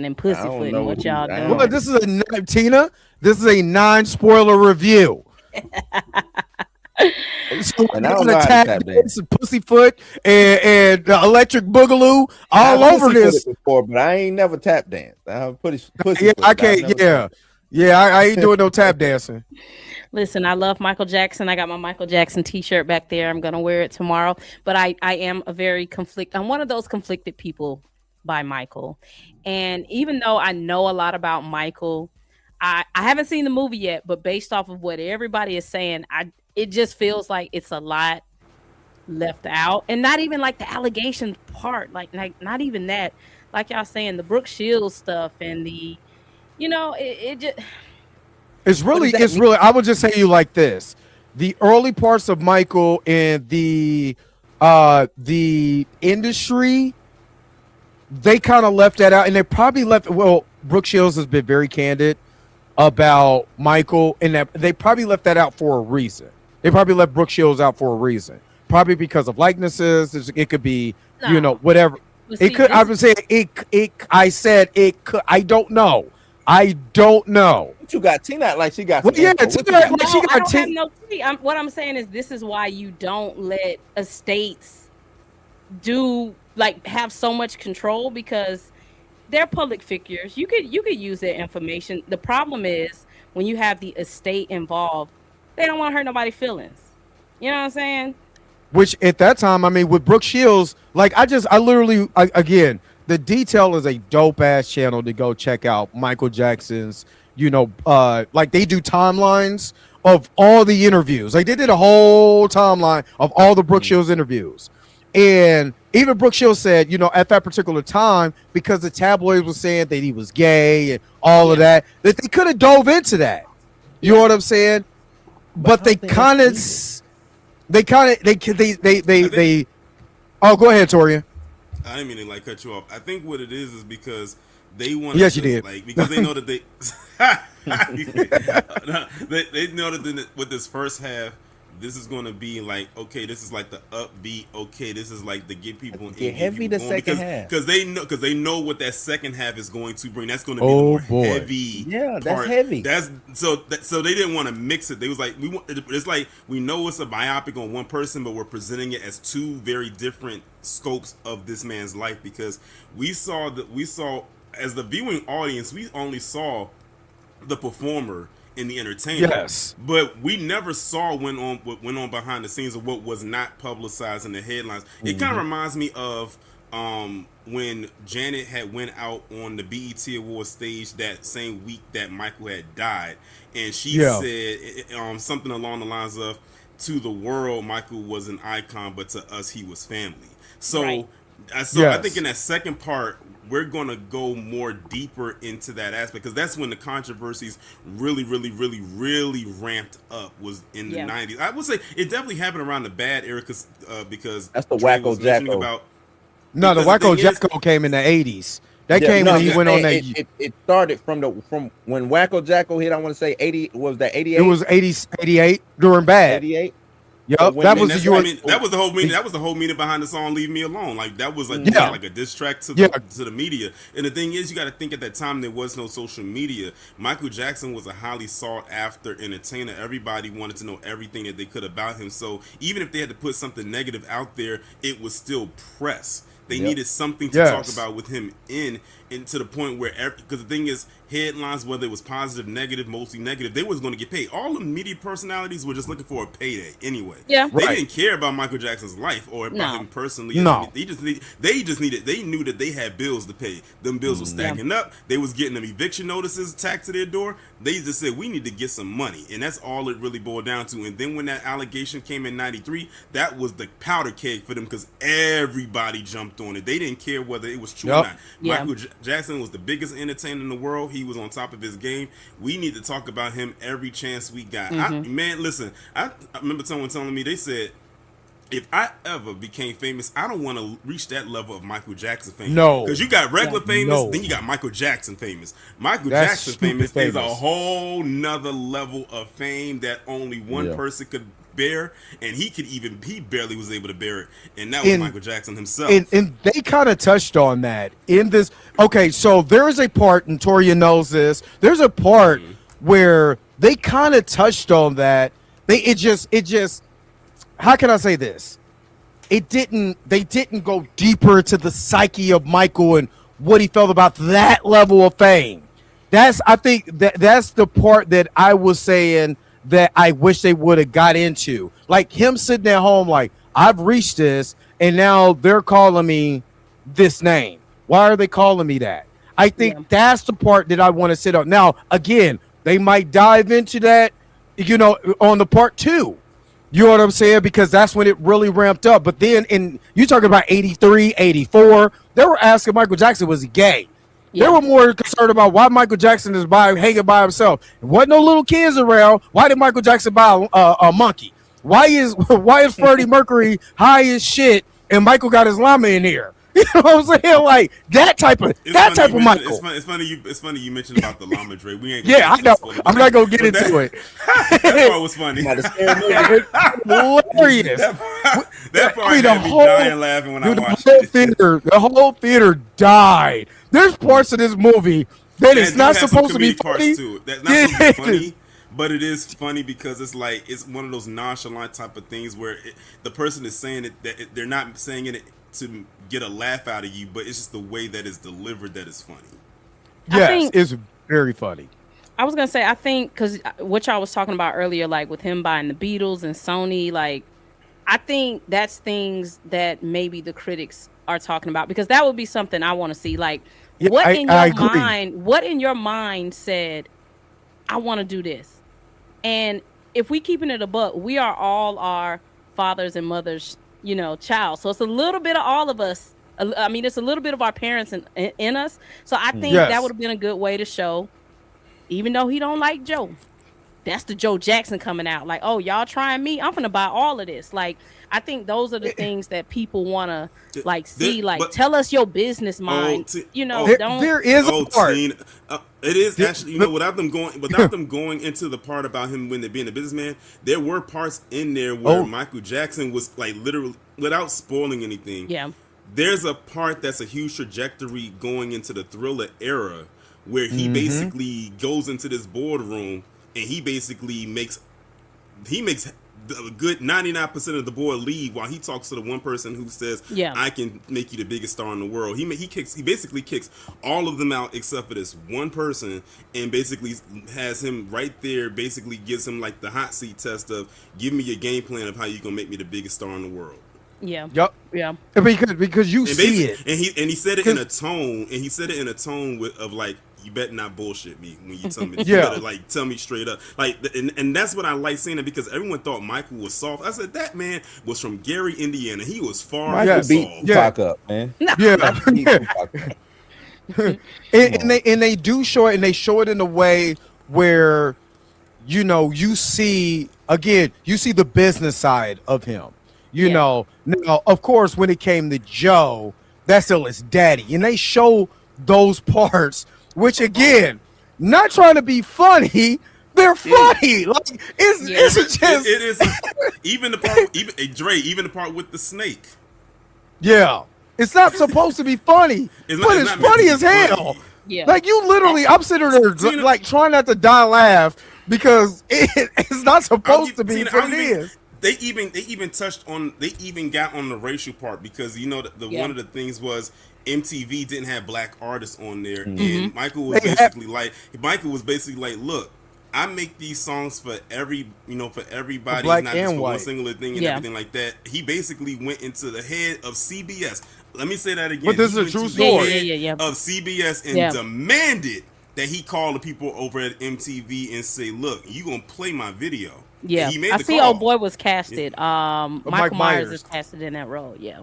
and pussyfooting. What y'all doing? Well, this is Tina. This is a non-spoiler review. So And I don't know how to tap dance. Pussyfoot and Electric Boogaloo all over this before, but I ain't never tap danced. Yeah, I can't. Yeah, I ain't doing no tap dancing. Listen, I love Michael Jackson. I got my Michael Jackson T-shirt back there. I'm gonna wear it tomorrow. But I am I'm one of those conflicted people by Michael. And even though I know a lot about Michael, I haven't seen the movie yet. But based off of what everybody is saying, it just feels like it's a lot left out, and not even like the allegations part. Like not even that. Like y'all saying, the Brooke Shields stuff and the, you know, it just. It's really. I would just say you like this: the early parts of Michael and the industry, they kind of left that out, and they probably left. Well, Brooke Shields has been very candid about Michael, and that they probably left that out for a reason. They probably left Brooke Shields out for a reason, probably because of likenesses. It could be, you know, whatever. Well, it could. I would say it. I said it could. I don't know. What you got? Tina like she got. Well, yeah, Tina I don't have no tea. What I'm saying is, this is why you don't let estates have so much control, because they're public figures. You could use their information. The problem is when you have the estate involved, they don't want to hurt nobody's feelings. You know what I'm saying? Which at that time, I mean, with Brooke Shields, again, the Detail is a dope ass channel to go check out. Michael Jackson's, you know, they do timelines of all the interviews. Like they did a whole timeline of all the Brooke Shields interviews. And even Brooke Shields said, you know, at that particular time, because the tabloids was saying that he was gay and all of that they could have dove into that. You know what I'm saying? But they kind of oh, go ahead, Torian. I didn't mean to cut you off. I think what it is because They wanted Yes, to, you did. like, because they know that they they know that with this first half, this is going to be like, okay, this is like the upbeat. Okay, this is like to get people Get heavy the second half. because they know what that second half is going to bring. That's going to be the more heavy. Yeah, that's part. heavy. That's so they didn't want to mix it. They was like, it's like we know it's a biopic on one person, but we're presenting it as two very different scopes of this man's life, because we saw as the viewing audience, we only saw the performer in the entertainment. Yes. But we never saw what went on behind the scenes of what was not publicized in the headlines. It kind of reminds me of when Janet had went out on the BET Awards stage that same week that Michael had died, and she said something along the lines of, to the world Michael was an icon, but to us he was family. So I think in that second part, we're going to go more deeper into that aspect, because that's when the controversies really ramped up, was in the 90s. I would say it definitely happened around the bad era, because that's the Trey Wacko was mentioning Jacko. No, the Wacko Jacko came in the 80s. That came when he went on that. It started from when Wacko Jacko hit. I want to say 80. Was that 88? It was 88 during Bad. 88. Yep, that was that was the whole meaning. That was the whole meaning behind the song "Leave Me Alone." Like that was like a diss track to the media. And the thing is, you got to think at that time there was no social media. Michael Jackson was a highly sought after entertainer. Everybody wanted to know everything that they could about him. So even if they had to put something negative out there, it was still press. They needed something to talk about with him and to the point where, because the thing is, headlines, whether it was positive, negative, mostly negative, they was going to get paid. All the media personalities were just looking for a payday anyway. Yeah, they didn't care about Michael Jackson's life or about him personally. No, they just needed. They knew that they had bills to pay. Them bills were stacking up. They was getting them eviction notices tacked to their door. They just said, we need to get some money, and that's all it really boiled down to. And then when that allegation came in '93, that was the powder keg for them, because everybody jumped on it. They didn't care whether it was true or not. Michael Jackson was the biggest entertainer in the world. He was on top of his game. We need to talk about him every chance we got. Man, listen, I remember someone telling me, they said, if I ever became famous, I don't want to reach that level of Michael Jackson famous. No. Because you got regular famous, then you got Michael Jackson famous. Michael Jackson famous is a whole nother level of fame that only one person could bear, and he barely was able to bear it, and that was Michael Jackson himself. And they kind of touched on that in this. Okay, so there is a part, and Toria knows this, there's a part where they kind of touched on that. It just how can I say this? They didn't go deeper to the psyche of Michael and what he felt about that level of fame. I think that's the part that I was saying that I wish they would have got into. Like him sitting at home, like, I've reached this, and now they're calling me this name. Why are they calling me that? I think that's the part that I want to sit on. Now, again, they might dive into that, on the part 2. You know what I'm saying? Because that's when it really ramped up. But then you talking about 83, 84, they were asking Michael Jackson, was he gay? They were more concerned about why Michael Jackson is hanging by himself. There wasn't no little kids around. Why did Michael Jackson buy a monkey? Why is Freddie Mercury high as shit and Michael got his llama in here? You know what I'm saying? Like that type of Michael. It's funny you mentioned about the llama, Dre. We ain't. I know. I'm not gonna get into it. That part was funny. Hilarious. That part had me dying laughing when I watched it. The whole theater died. There's parts of this movie that is not supposed to be funny. That's not supposed to be funny. But it is funny because it's one of those nonchalant type of things where the person is saying it, that they're not saying it to get a laugh out of you, but it's just the way that it's delivered that is funny. Yes, it's very funny. I was gonna say, I think, because what y'all was talking about earlier, like with him buying the Beatles and Sony, like I think that's things that maybe the critics are talking about, because that would be something I want to see. Like, what in your mind said, I want to do this? And if we keeping it a buck, we are all our fathers and mothers, child. So it's a little bit of all of us. I mean, it's a little bit of our parents in us. So I think that would have been a good way to show, even though he don't like Joe, that's the Joe Jackson coming out. Like, oh, y'all trying me? I'm gonna buy all of this. Like, I think those are the things that people wanna like see. Like, tell us your business mind. Don't. There is a part. Tina, it is actually, without them going into the part about him when they're being a businessman, there were parts in there where Michael Jackson was like literally, without spoiling anything. Yeah. There's a part that's a huge trajectory going into the Thriller era where he basically goes into this boardroom and he basically makes a good 99% of the board leave while he talks to the one person who says, I can make you the biggest star in the world. He basically kicks all of them out except for this one person, and basically has him right there, basically gives him like the hot seat test of, give me your game plan of how you gonna make me the biggest star in the world. Yeah. Yep. Yeah. Because you see it. And he said it in a tone, of like, you better not bullshit me when you tell me this. You better like tell me straight up. Like, and that's what I like saying it, because everyone thought Michael was soft. I said that man was from Gary, Indiana. He was far from soft. Fuck up, man. And they do show it, and they show it in a way where, you see the business side of him. Now, of course, when it came to Joe, that's still his daddy, and they show those parts, which again, not trying to be funny, they're funny. Like it's just it is even the part, even the part with the snake. Yeah, it's not supposed to be funny, but it's funny as hell. Yeah, like you literally, I'm sitting there like trying not to die laugh because it's not supposed to be, but it is. They even touched on, they even got on the racial part, because one of the things was MTV didn't have black artists on there, and Michael was basically like, look, I make these songs for everybody, not just for one singular thing and everything like that. He basically went into the head of CBS. Let me say that again. But this is a true story. Of CBS and demanded that he call the people over at MTV and say, look, you gonna play my video. Yeah, I see. Old boy was casted. Michael Myers is casted in that role. Yeah.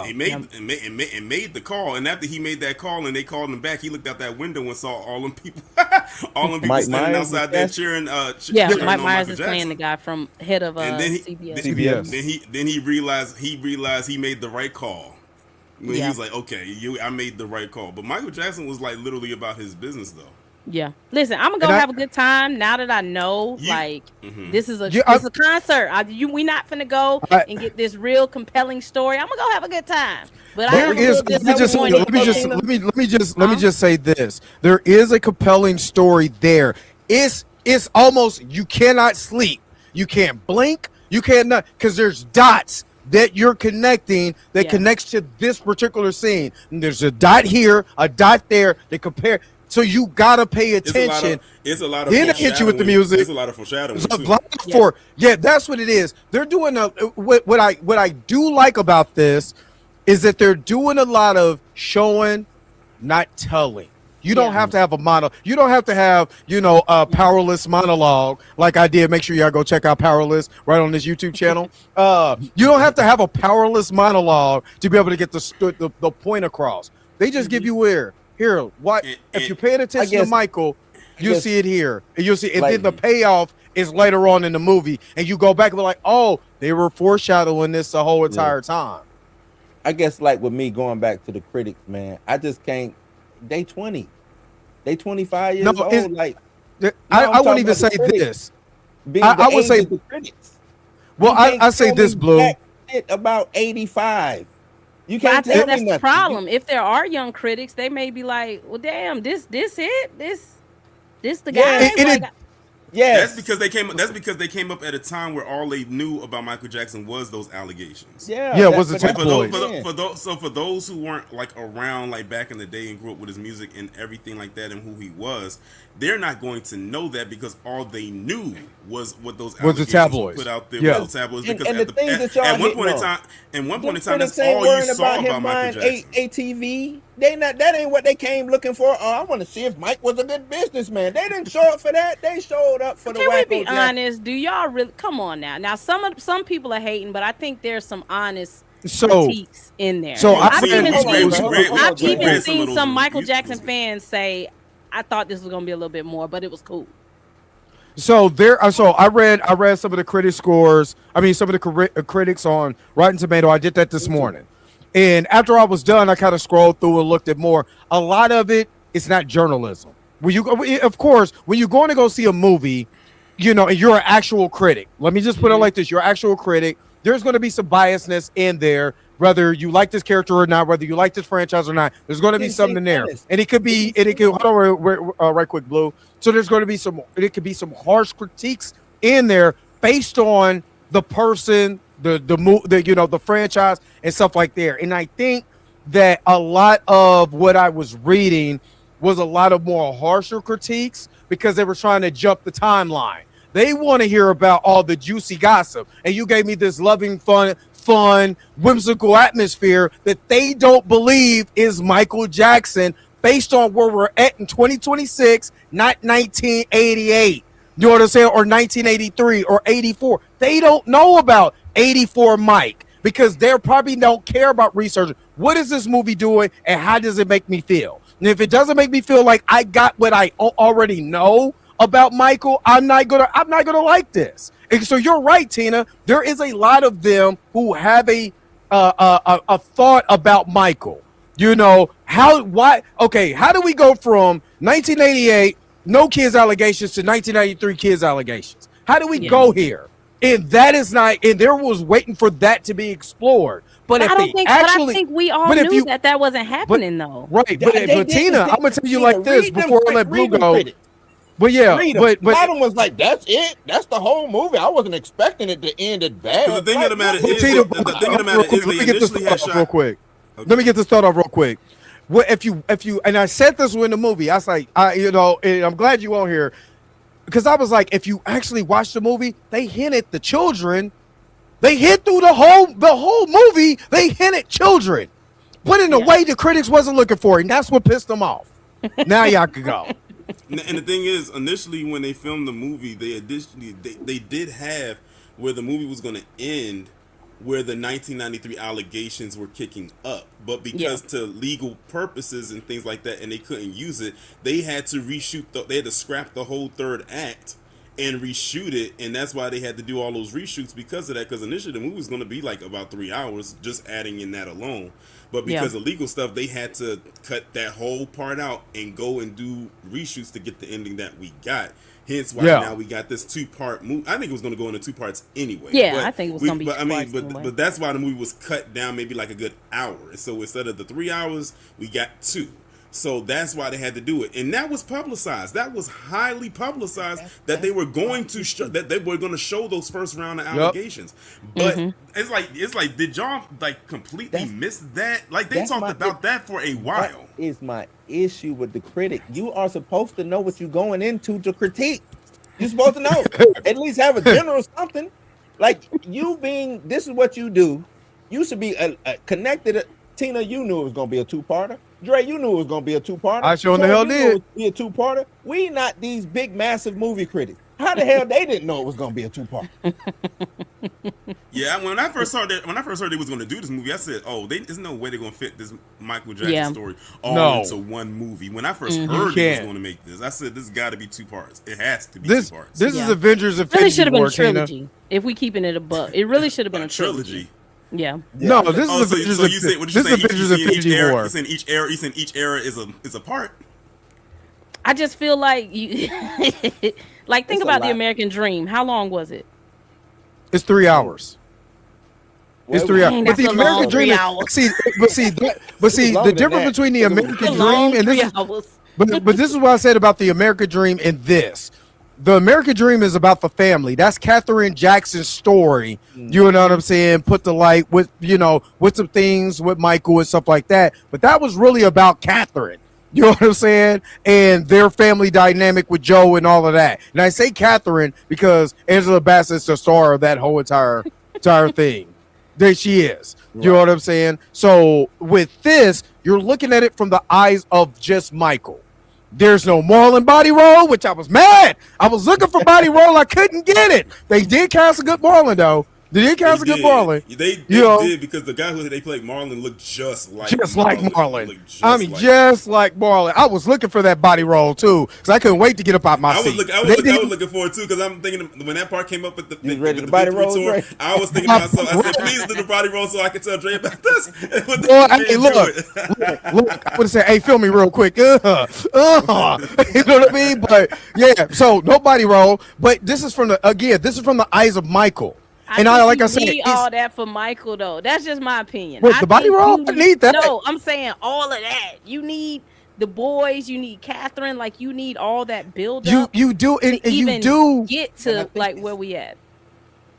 He made the call, and after he made that call and they called him back, he looked out that window and saw all them people standing outside there cheering. Mike Myers is playing the guy from head of CBS. Then he realized he made the right call. When he was like, okay, I made the right call. But Michael Jackson was like literally about his business though. Yeah. Listen, I'm gonna have a good time now that I know this is a concert. We not finna go and get this real compelling story. I'm gonna go have a good time. But let me just say this. There is a compelling story there. It's almost, you cannot sleep. You can't blink. You cannot, because there's dots that you're connecting that connects to this particular scene. And there's a dot here, a dot there. They compare. So you gotta pay attention. It's a lot of then hit you with the music. It's a lot of foreshadowing. That's what it is. They're doing what I do like about this is that they're doing a lot of showing, not telling. You don't have to have a monologue. You don't have to have, a Powerless monologue like I did. Make sure y'all go check out Powerless right on this YouTube channel. You don't have to have a Powerless monologue to be able to get the point across. They just give you here, what if you're paying attention to Michael, you'll see it here. And you'll see, and then the payoff is later on in the movie, and you go back and be like, oh, they were foreshadowing this the whole entire time. I guess like with me going back to the critics, man, I just can't. They 20, they 25 years old. Like I wouldn't even say this. I would say the critics. Well, I say this, Blue. About 85. You can't tell me that's nothing. The problem. If there are young critics, they may be like, "Well, damn, this the guy." That's because they came up at a time where all they knew about Michael Jackson was those allegations. It was the tabloids. For those who weren't like around like back in the day and grew up with his music and everything like that and who he was, they're not going to know that because all they knew was what those allegations put out there. Yeah. With the tabloids. Because at one point in time, that's all you saw about Michael Jackson. ATV. That ain't what they came looking for. Oh, I want to see if Mike was a good businessman. They didn't show up for that. They showed up for the wacko. Can we be honest? Do y'all really come on now? Now some people are hating, but I think there's some honest critiques in there. So I've even seen some Michael Jackson fans say, I thought this was gonna be a little bit more, but it was cool. So I read some of the critic scores. I mean, some of the critics on Rotten Tomato. I did that this morning, and after I was done, I kind of scrolled through and looked at more. A lot of it is not journalism. Of course, when you're going to go see a movie, and you're an actual critic. Let me just put it like this: you're an actual critic. There's going to be some biasness in there, whether you like this character or not, whether you like this franchise or not. There's going to be something in there, and it could be. Hold on, right quick, Blue. So there's going to be some. It could be some harsh critiques in there based on the person, the franchise and stuff like that. And I think that a lot of what I was reading was a lot of more harsher critiques because they were trying to jump the timeline. They want to hear about all the juicy gossip. And you gave me this loving, fun, whimsical atmosphere that they don't believe is Michael Jackson based on where we're at in 2026, not 1988. You know what I'm saying? Or 1983 or 84. They don't know about 84 Mike because they probably don't care about research. What is this movie doing and how does it make me feel? And if it doesn't make me feel like I got what I already know about Michael, I'm not gonna like this. And so you're right, Tina. There is a lot of them who have a thought about Michael. How do we go from 1988 no kids allegations to 1993 kids allegations? How do we go here? And that is not. And there was waiting for that to be explored. But I think we all knew that wasn't happening, though. Right, but Tina, I'm gonna tell you like this before I let Blue go. But Adam was like, "That's it. That's the whole movie. I wasn't expecting it to end it bad." The thing of the matter is, let me get this thought off real quick. Let me get this thought off real quick. Well, if you, and I said this in the movie, I was like, and I'm glad you on here because I was like, if you actually watch the movie, they hinted the children. They hit through the whole movie. They hinted children, but in a way the critics wasn't looking for it, and that's what pissed them off. Now y'all can go. And the thing is, initially when they filmed the movie, they did have where the movie was going to end, where the 1993 allegations were kicking up, but because to legal purposes and things like that, and they couldn't use it, they had to reshoot. They had to scrap the whole third act and reshoot it, and that's why they had to do all those reshoots because of that. Because initially the movie was going to be like about 3 hours, just adding in that alone. But because of legal stuff, they had to cut that whole part out and go and do reshoots to get the ending that we got. Hence why now we got this 2-part movie. I think it was going to go into 2 parts anyway. Yeah, but I think it was going to be. But that's why the movie was cut down maybe like a good hour. So instead of the 3 hours, we got 2. So that's why they had to do it, and that was publicized. That was highly publicized that they were going to show those first round of allegations. But it's like, did y'all like completely miss that? Like they talked about that for a while. That is my issue with the critic. You are supposed to know what you're going into to critique. You're supposed to know. At least have a general something. Like this is what you do. You should be connected. Tina, you knew it was going to be a 2-parter. Dre, you knew it was going to be a 2-parter. I sure in the hell did. Be a 2-parter. We not these big, massive movie critics. How the hell they didn't know it was going to be a 2-parter? Yeah, when I first heard they was going to do this movie, I said, "Oh, there's no way they're going to fit this Michael Jackson story all into one movie." When I first heard they was going to make this, I said, "This got to be 2 parts. It has to be 2 parts." This is Avengers Infinity War. Really should have been a trilogy. If we keeping it above, it really should have been a trilogy. Yeah. No, this is Avengers. So you say what you say? Avengers Infinity War. You saying each era is a part. I just feel like you like think about the American Dream. How long was it? It's 3 hours. It's 3 hours. But the American Dream, the difference between the American Dream and this, but this is what I said about the American Dream and this. The American Dream is about the family. That's Katherine Jackson's story. You know what I'm saying? Put the light with, with some things with Michael and stuff like that. But that was really about Katherine. You know what I'm saying? And their family dynamic with Joe and all of that. And I say Katherine because Angela Bassett's the star of that whole entire thing. There she is. You know what I'm saying? So with this, you're looking at it from the eyes of just Michael. There's no Marlon body roll, which I was mad. I was looking for body roll. I couldn't get it. They did cast a good Marlon, though. Did he cast a good Marlon? They You know? did, because the guy who they played Marlon looked just like Marlon. Looked just I mean, like just like Marlon. I was looking for that body roll too, because I couldn't wait to get up out my I was, seat. I was looking forward too, because I'm thinking when that part came up with the, ready with to body roll, tour, Dre? I was thinking to myself, I said, please do the body roll so I can tell Dre about this. Boy, hey, look, I would have said, hey, film me real quick. You know what I mean? But yeah, so no body roll. But this is from the eyes of Michael. And like I said, need all that for Michael though. That's just my opinion. What, the body roll? I need that. No, I'm saying all of that. You need the boys. You need Catherine. Like you need all that build up. You do, and you do get to like where we at.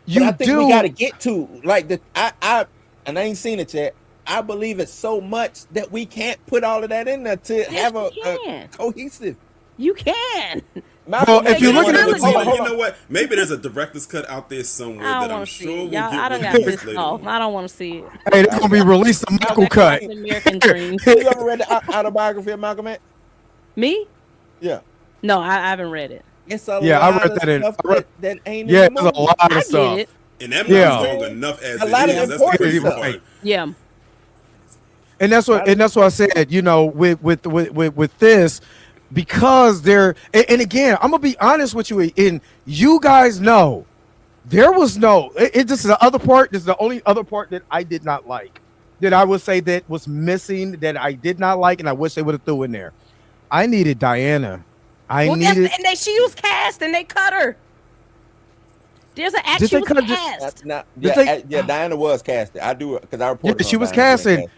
I think we got to get to like the I ain't seen it yet. I believe it so much that we can't put all of that in there to have a cohesive. You can. Well, if you look at it, you know what? Maybe there's a director's cut out there somewhere that I'm sure will get I don't got released this later. off. I don't want to see it. Hey, they're gonna be released the Michael cut. American Dream. You ever read the autobiography of Malcolm X? Me? Yeah. No, I haven't read it. It's a Yeah, lot I read of that in. stuff that ain't. Yeah, in the there's a movie. lot of stuff. And that movie's long enough as A lot of it is. That's the important crazy stuff. part. Yeah. And that's what I said. You know, with this, because there, and again, I'm gonna be honest with you, and you guys know there was no. This is the other part. This is the only other part that I did not like. That I would say that was missing. That I did not like, and I wish they would have threw in there. I needed Diana. She was cast and they cut her. There's an act she was cast. Diana was casted. I do because I reported. Yeah, she was Diana casted. being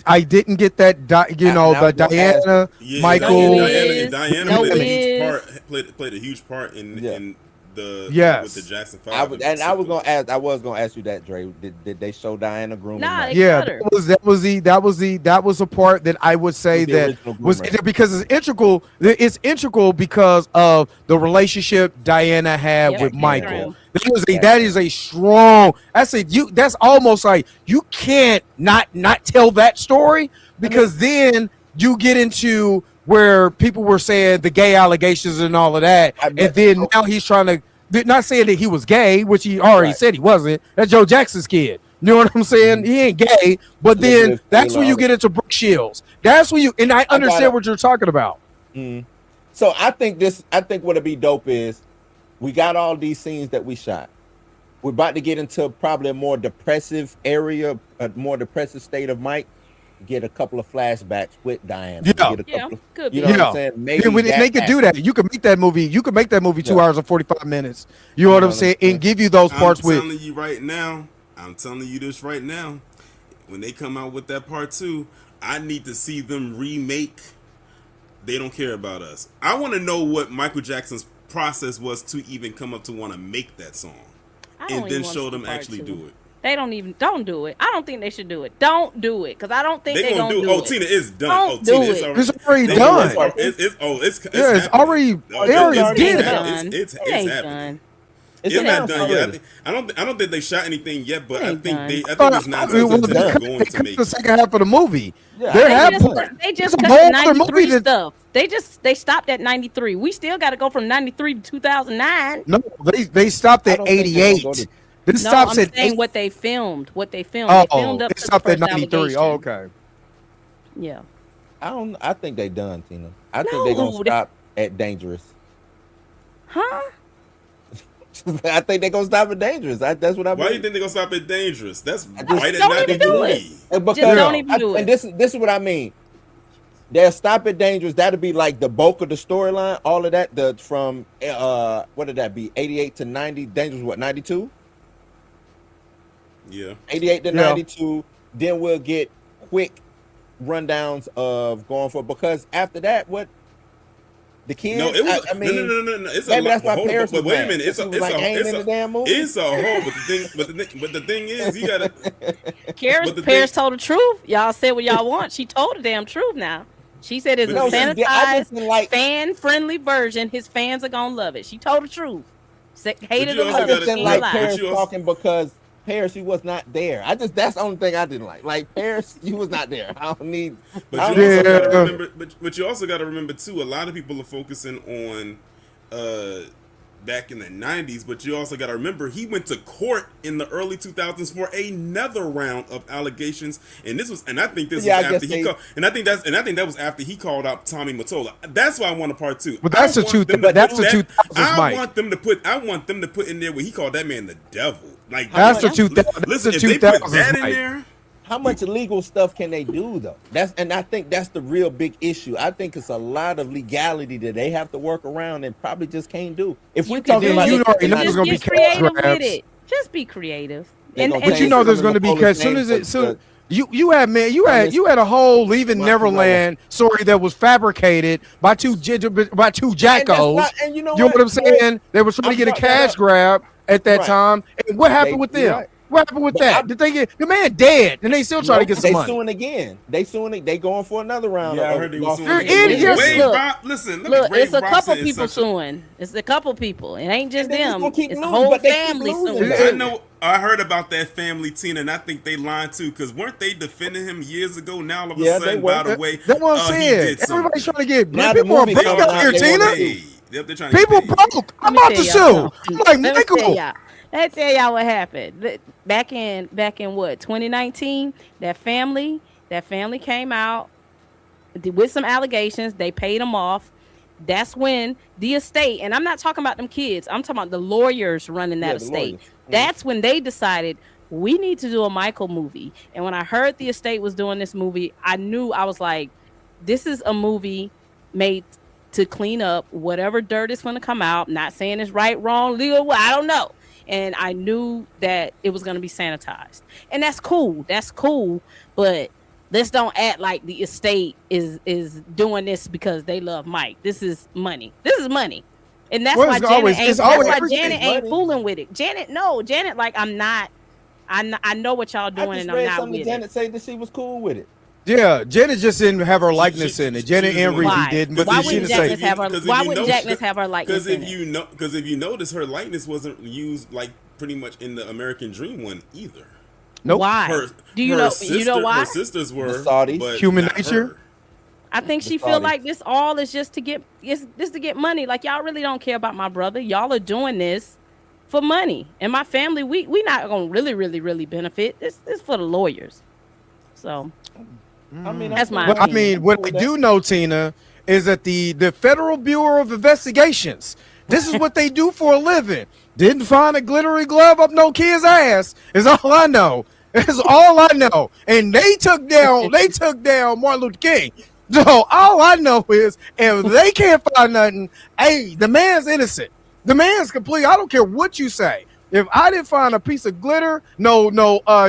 I didn't get that. The Diana, Michael. Diana played a huge part in the with the Jackson 5. I was gonna ask you that, Dre. Did they show Diana grooming? Nah, Yeah, that was a part that I would say that was because it's integral. It's integral because of the relationship Diana had with Michael. That is a strong. That's almost like you can't not tell that story, because then you get into where people were saying the gay allegations and all of that, and then now he's trying to not saying that he was gay, which he already said he wasn't. That's Joe Jackson's kid. You know what I'm saying? He ain't gay, but then that's when you get into Brooke Shields. That's when and I understand what you're talking about. So I think what'll be dope is we got all these scenes that we shot. We're about to get into probably a more depressive area, a more depressive state of Mike. Get a couple of flashbacks with Diana. Good. You know what I'm saying? Maybe they could do that. You could make that movie. You could make that movie 2 hours and 45 minutes. You know what I'm saying? And give you those parts with. I'm telling you this right now. When they come out with that part 2, I need to see them remake They Don't Care About Us. I want to know what Michael Jackson's process was to even come up to want to make that song, and then show them actually do it. They don't do it. I don't think they should do it. Don't do it, because I don't think they're gonna do it. Tina, it's done. Don't do it. It's already done. It's already. They already did it. It's happening. It's not done yet. I don't think they shot anything yet, but I think it's not going to make the second half of the movie. They just cut the 93 stuff. They stopped at 93. We still got to go from 93 to 2009. No, they stopped at 88. This stops at saying what they filmed. Oh, they filmed up it to stopped the at first 93. allegation. Oh, okay. Yeah. I think they done, Tina. I think they're gonna stop at Dangerous. Huh? I think they're gonna stop at Dangerous. That's what I. Why do you think they're gonna stop at Dangerous? That's right at 93. Because don't even do it. And this is what I mean. They'll stop at Dangerous. That'll be like the bulk of the storyline. All of that, from what did that be? 88 to 90. Dangerous, what, 92? Yeah. 88 to 92. Then we'll get quick rundowns of going for, because after that, what the kids? No, it was. I mean, no. It's maybe that's why whole. Paris But was wait a mad. minute. It's a damn movie. It's a whole. But the thing is, you gotta. Paris told the truth. Y'all said what y'all want. She told the damn truth now. She said it's a sanitized, fan-friendly version. His fans are gonna love it. She told the truth. Hated or I loved just it. didn't like Paris talking because Paris, he was not there. That's the only thing I didn't like. Like, Paris, he was not there. I don't need. But you also got to remember. But you also got to remember too. A lot of people are focusing on back in the 90s, but you also got to remember he went to court in the early 2000s for another round of allegations, and I think this was after he called, and I think that was after he called out Tommy Mottola. That's why I want a part 2. But that's the truth. That's the 2000s, Mike. I want them to put in there where he called that man the devil. Like that's the 2000s. Listen, if they put that in there. How much illegal stuff can they do though? And I think that's the real big issue. I think it's a lot of legality that they have to work around and probably just can't do. If we're talking about, you already know there's gonna be creative with it. Just be creative. But you know there's gonna be as soon as it you had a whole Leaving Neverland story that was fabricated by two jackos. And you know what I'm saying? They were trying to get a cash grab at that time. And what happened with them? What happened with that? Did they get the man dead? And they still trying to get some money. They suing again. They going for another round. Yeah, I heard they were suing. Listen, it's a couple people suing. It's a couple people. It ain't just them. It's the whole family suing. I know. I heard about that family, Tina, and I think they lied too. Because weren't they defending him years ago? Now all of a sudden, by the way, that's what I'm saying. Everybody's trying to get people are broke out here, Tina. People broke. I'm about to sue. I'm like Michael. Let me tell y'all what happened. Back in what 2019, that family came out with some allegations. They paid them off. That's when the estate, and I'm not talking about them kids. I'm talking about the lawyers running that estate. That's when they decided we need to do a Michael movie. And when I heard the estate was doing this movie, I was like, this is a movie made to clean up whatever dirt is going to come out. Not saying it's right, wrong, legal. I don't know. And I knew that it was going to be sanitized. And that's cool. That's cool. But let's don't act like the estate is doing this because they love Mike. This is money. This is money. And that's why Janet ain't fooling with it. Janet, like, I know what y'all doing and I'm not with it. Janet said that she was cool with it. Yeah, Janet just didn't have her likeness in it. Janet Enrique didn't, but why wouldn't Jackness have her likeness in it? Because if you notice, her likeness wasn't used like pretty much in the American Dream one either. Nope. Why? You know why? Her sisters were Saudis. Human Nature. I think she feel like this all is just to get money. Like, y'all really don't care about my brother. Y'all are doing this for money. And my family, we not gonna really benefit. This is for the lawyers. So that's my opinion. I mean, what I do know, Tina, is that the Federal Bureau of Investigations, this is what they do for a living. Didn't find a glittery glove up no kid's ass. Is all I know. That's all I know. And they took down Martin Luther King. So all I know is if they can't find nothing, hey, the man's innocent. The man's complete. I don't care what you say. If I didn't find a piece of glitter, no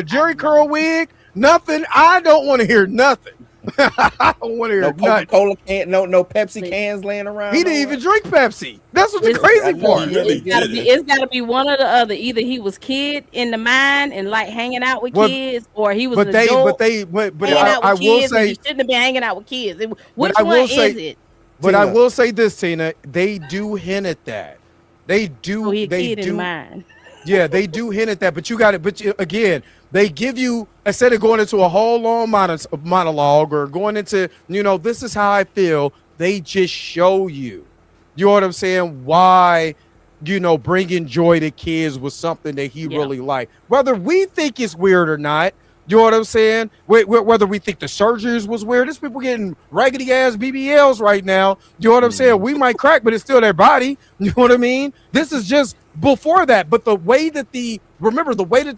Jerry curl wig, nothing, I don't want to hear nothing. I don't want to hear nothing. Coca-Cola can, no Pepsi cans laying around. He didn't even drink Pepsi. That's what the crazy part. It's got to be one or the other. Either he was kid in the mine and like hanging out with kids, or he was an adult. I will say he shouldn't have been hanging out with kids. Which one is it? But I will say this, Tina, they do hint at that. They do. They do. In mine. Yeah, they do hint at that. But you got it. But again, they give you, instead of going into a whole long monologue or going into, this is how I feel, they just show you. You know what I'm saying? Why, bringing joy to kids was something that he really liked. Whether we think it's weird or not, you know what I'm saying? Whether we think the surgeries was weird, there's people getting raggedy ass BBLs right now. You know what I'm saying? We might crack, but it's still their body. You know what I mean? This is just before that. But the way that the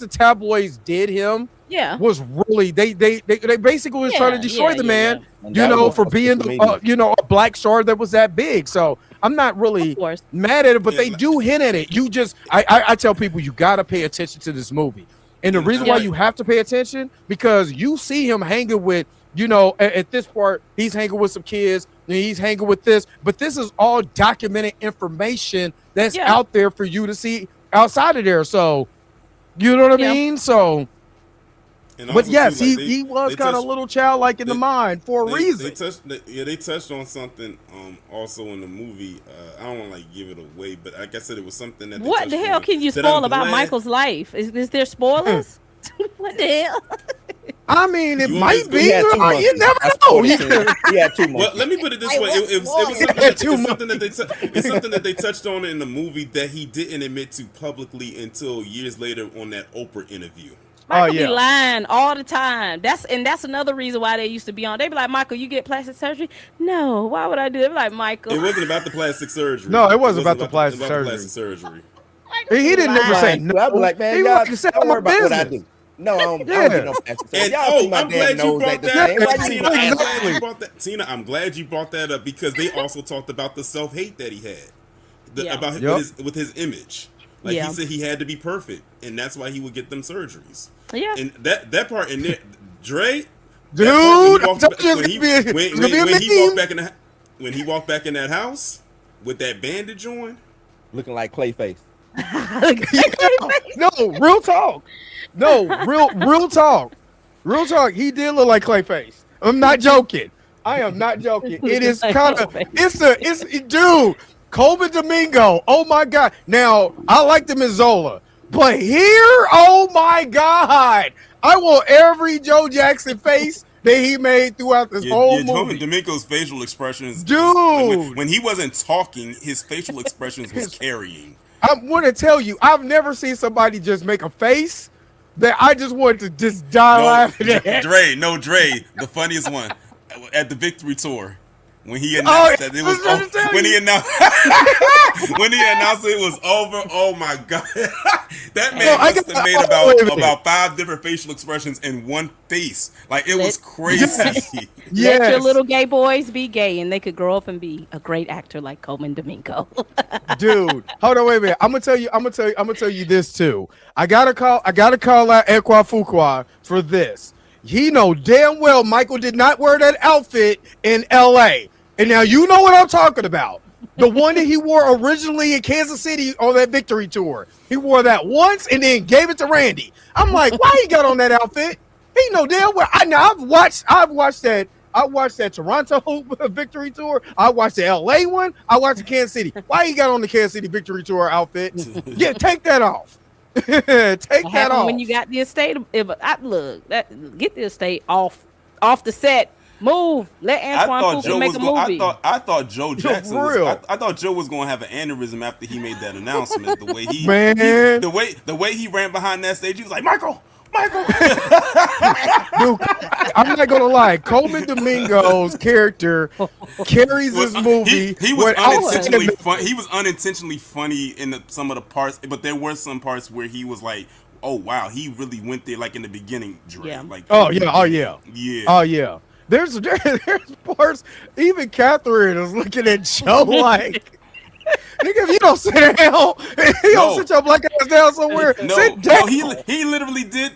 tabloids did him was really, they basically was trying to destroy the man, for being a black star that was that big. So I'm not really mad at it, but they do hint at it. I tell people, you got to pay attention to this movie. And the reason why you have to pay attention, because you see him hanging with, at this part, he's hanging with some kids, and he's hanging with this. But this is all documented information that's out there for you to see outside of there. So, you know what I mean? So, but yes, he was kind of a little childlike in the mind for a reason. They touched on something also in the movie. I don't want to give it away, but like I said, it was something that. What the hell can you spoil about Michael's life? Is there spoilers? What the hell? I mean, it You might always be. He had 2 months. You never I know. spoiled it to him. He had 2 months. Well, let me put it this way: it was something that they touched on in the movie that he didn't admit to publicly until years later on that Oprah interview. Michael be lying all the time. That's another reason why they used to be on. They be like, Michael, you get plastic surgery? No, why would I do it? They be like, Michael. It wasn't about the plastic surgery. No, it wasn't about the plastic surgery. He didn't never say no. I'd be like, man, He y'all said, don't I'm worry a about what I business. do. No, I don't Yeah. get no plastic surgery. And Y'all see my I'm damn glad you nose brought ain't the that. same. Why you Tina, be I'm asking? glad you brought that. Tina, I'm glad you brought that up because they also talked about the self-hate that he had, about with his image. Like he said, he had to be perfect, and that's why he would get them surgeries. Yeah, and that part in there, Dre, dude, when he walked back in that house with that bandage on, looking like Clayface. No, real talk. No, real talk. Real talk. He did look like Clayface. I'm not joking. I am not joking. It is kind of dude. Coleman Domingo. Oh my God. Now I liked him in Zola, but here, oh my God, I want every Joe Jackson face that he made throughout this whole movie. Coleman Domingo's facial expressions, dude. When he wasn't talking, his facial expressions was carrying. I'm going to tell you, I've never seen somebody just make a face that I just wanted to just die laughing at. Dre, the funniest one at the Victory Tour. When he announced that it was over, when he announced it was over, oh my God, that man must have made about 5 different facial expressions in one face. Like it was crazy. Let your little gay boys be gay, and they could grow up and be a great actor like Coleman Domingo. Dude, hold on, wait a minute. I'm gonna tell you this too. I gotta call out Ekwa Fuqua for this. He know damn well Michael did not wear that outfit in LA. And now you know what I'm talking about. The one that he wore originally in Kansas City on that Victory Tour. He wore that once and then gave it to Randy. I'm like, why he got on that outfit? He know damn well. I've watched that. I watched that Toronto Victory Tour. I watched the LA one. I watched the Kansas City. Why he got on the Kansas City Victory Tour outfit? Yeah, take that off. Take that off. When you got the estate, get the estate off the set. Move. Let Antoine Fuqua make a movie. I thought Joe Jackson. I thought Joe was going to have an aneurysm after he made that announcement. The way he ran behind that stage, he was like, Michael. Dude, I'm not gonna lie. Coleman Domingo's character carries this movie. He was unintentionally funny. He was unintentionally funny in some of the parts, but there were some parts where he was like, "Oh wow, he really went there." Like in the beginning, Dre. Yeah. Like, oh yeah. There's parts. Even Catherine is looking at Joe like. Nigga, if you don't sit down, you don't sit your black ass down somewhere. Sit down. He literally did.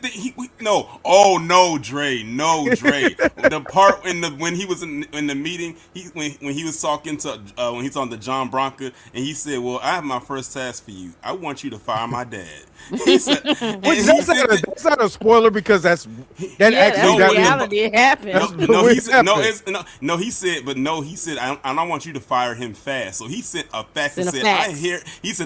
Oh no, Dre. The part when he was in the meeting, when he was talking to when he's on the John Bronca, and he said, "Well, I have my first task for you. I want you to fire my dad." He said, that's not a spoiler because that reality happened. He said, I want you to fire him fast. So he sent a fax and said,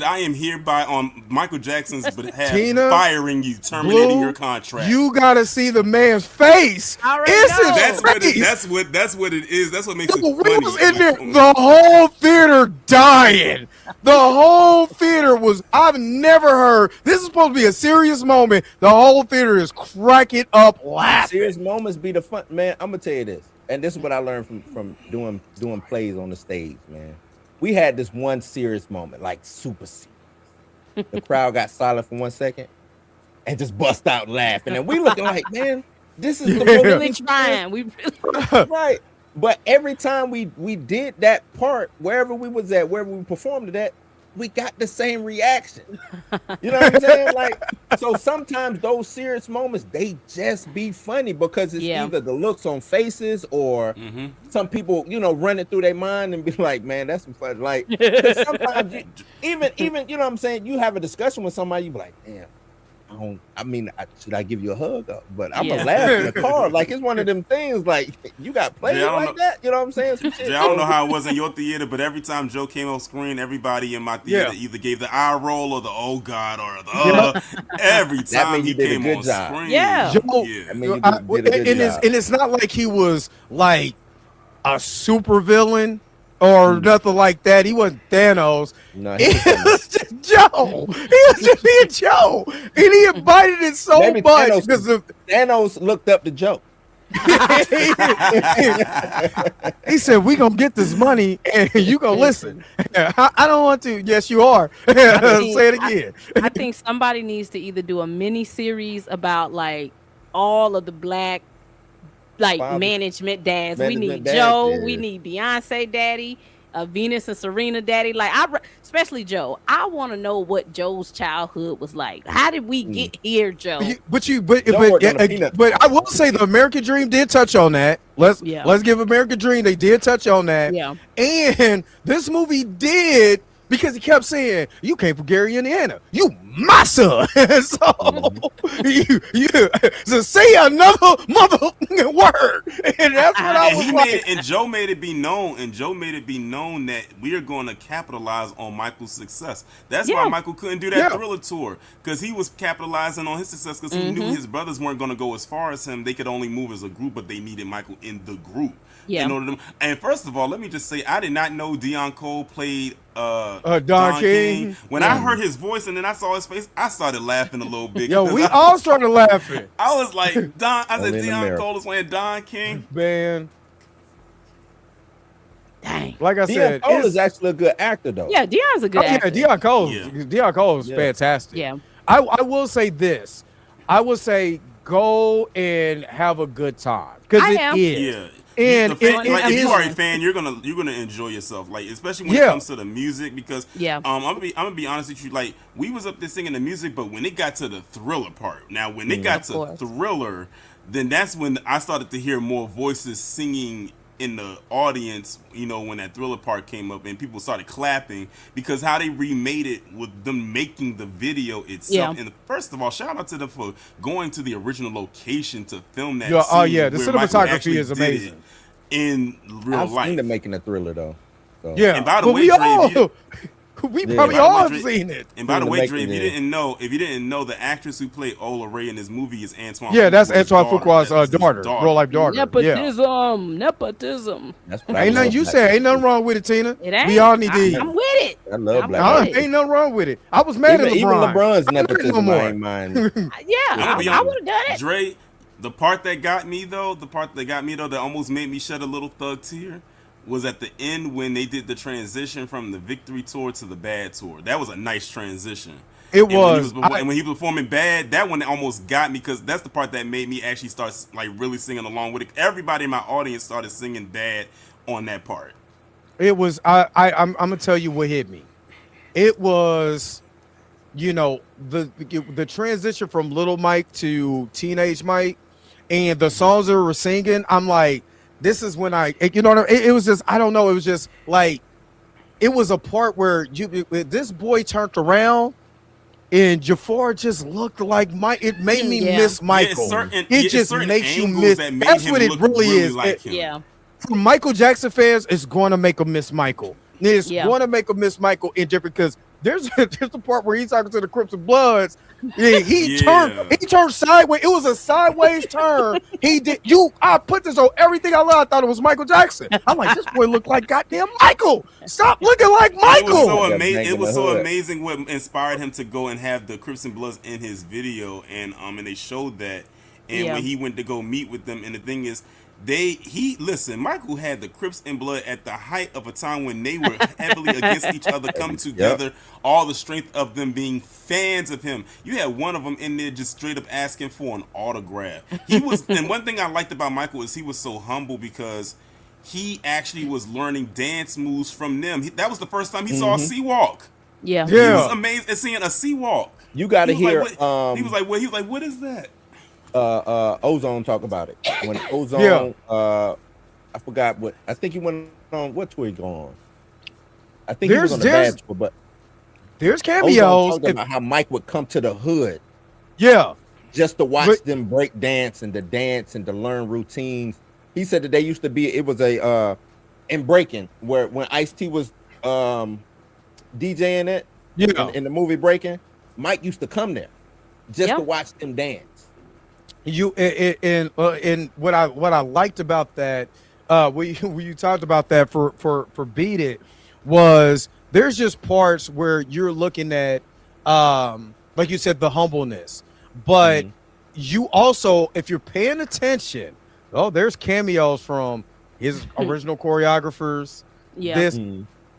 I am hereby on Michael Jackson's behalf firing you, terminating your contract. You gotta see the man's face. That's what it is. That's what makes it funny. Was in there, the whole theater dying. The whole theater was. I've never heard. This is supposed to be a serious moment. The whole theater is cracking up laughing. Serious moments be the fun, man. I'm gonna tell you this, and this is what I learned from doing plays on the stage, man. We had this one serious moment, like super serious. The crowd got silent for 1 second and just bust out laughing, and we looking like, man, this is really trying. We really right. But every time we did that part, wherever we was at, wherever we performed it at, we got the same reaction. You know what I'm saying? Like, so sometimes those serious moments, they just be funny because it's either the looks on faces or some people, run it through their mind and be like, man, that's some fun. Like, sometimes even, you know what I'm saying? You have a discussion with somebody, you be like, damn, I mean, should I give you a hug? But I'm gonna laugh in the car. Like it's one of them things. Like you got played like that. You know what I'm saying? Some shit. Jay, I don't know how it was in your theater, but every time Joe came off screen, everybody in my theater either gave the eye roll or the oh god or the every time he came on screen. Yeah, Joe, and it's not like he was like a super villain or nothing like that. He wasn't Thanos. No, he was just Joe. He was just being Joe, and he invited it so much because Thanos looked up to Joe. He said, "We gonna get this money, and you gonna listen." I don't want to. Yes, you are. Say it again. I think somebody needs to either do a mini series about like all of the black management dads. We need Joe. We need Beyonce daddy. Venus and Serena daddy. Like especially Joe. I want to know what Joe's childhood was like. How did we get here, Joe? But I will say the American Dream did touch on that. Let's give American Dream. They did touch on that. Yeah. And this movie did, because he kept saying, "You came from Gary, Indiana. You my son." So so say another motherfucking word, and that's what I was like. And Joe made it be known. And Joe made it be known that we are going to capitalize on Michael's success. That's why Michael couldn't do that Thriller tour, because he was capitalizing on his success because he knew his brothers weren't going to go as far as him. They could only move as a group, but they needed Michael in the group. Yeah. In order to, and first of all, let me just say, I did not know Dion Cole played Don King. When I heard his voice and then I saw his face, I started laughing a little bit. Yo, we all started laughing. I was like, I said, Dion Cole is playing Don King. Man. Dang. Like I said, Dion Cole is actually a good actor, though. Yeah, Dion's a good actor. Yeah, Dion Cole is fantastic. Yeah. I will say this. I will say go and have a good time, because it is. Yeah. And if you are a fan, you're gonna enjoy yourself, like especially when it comes to the music, because I'm gonna be honest with you, like we was up there singing the music, but when it got to the Thriller part, now when it got to Thriller, then that's when I started to hear more voices singing in the audience, you know, when that Thriller part came up and people started clapping, because how they remade it with them making the video itself. And first of all, shout out to them for going to the original location to film that scene. The cinematography is amazing in real life. I've seen them making a Thriller though. So. Yeah, and by the way, we probably all have seen it. And by the way, Dre, if you didn't know, the actress who played Ola Ray in this movie is Antoine. Yeah, that's Antoine Fuqua's daughter, real life daughter. Nepotism. That's ain't nothing you say. Ain't nothing wrong with it, Tina. It ain't. We all need to eat. I'm with it. I love Black. Ain't nothing wrong with it. I was mad at LeBron. Even LeBron's nepotism ain't mine. I would have done it. Dre, the part that got me though, that almost made me shed a little thug tear, was at the end when they did the transition from the Victory Tour to the Bad Tour. That was a nice transition. And when he was performing Bad, that one almost got me, because that's the part that made me actually start like really singing along with it. Everybody in my audience started singing Bad on that part. It was I'm gonna tell you what hit me. It was, you know, the transition from Little Mike to Teenage Mike, and the songs they were singing. I'm like, this is when you know what I mean? It was just, I don't know. It was just like, it was a part where this boy turned around and Jafar just looked like Mike. It made me miss Michael. It just makes you miss. That's what it really is. Like for Michael Jackson fans, it's going to make them miss Michael. It's going to make them miss Michael in different, because there's the part where he's talking to the Crips and Bloods. Yeah, he turned sideways. It was a sideways turn. I put this on everything I love. I thought it was Michael Jackson. I'm like, this boy looked like goddamn Michael. Stop looking like Michael. It was so amazing what inspired him to go and have the Crips and Bloods in his video, and they showed that. And when he went to go meet with them, and the thing is, Michael had the Crips and Blood at the height of a time when they were heavily against each other, come together, all the strength of them being fans of him. You had one of them in there just straight up asking for an autograph. And one thing I liked about Michael is he was so humble, because he actually was learning dance moves from them. That was the first time he saw a sea walk. Yeah. He was amazed at seeing a sea walk. You got to hear. He was like, what is that? Ozone talk about it. When Ozone, I forgot what. I think he went on. What tour he go on? I think he was on the Bad Tour, but there's cameos. Ozone talked about how Mike would come to the hood Yeah. Just to watch them break dance and to learn routines. He said that they used to be, it was a in Breaking, where when Ice-T was DJing it in the movie Breaking, Mike used to come there just to watch them dance. You and what I liked about that, when you talked about that for Beat It, was there's just parts where you're looking at, like you said, the humbleness, but you also, if you're paying attention, there's cameos from his original choreographers.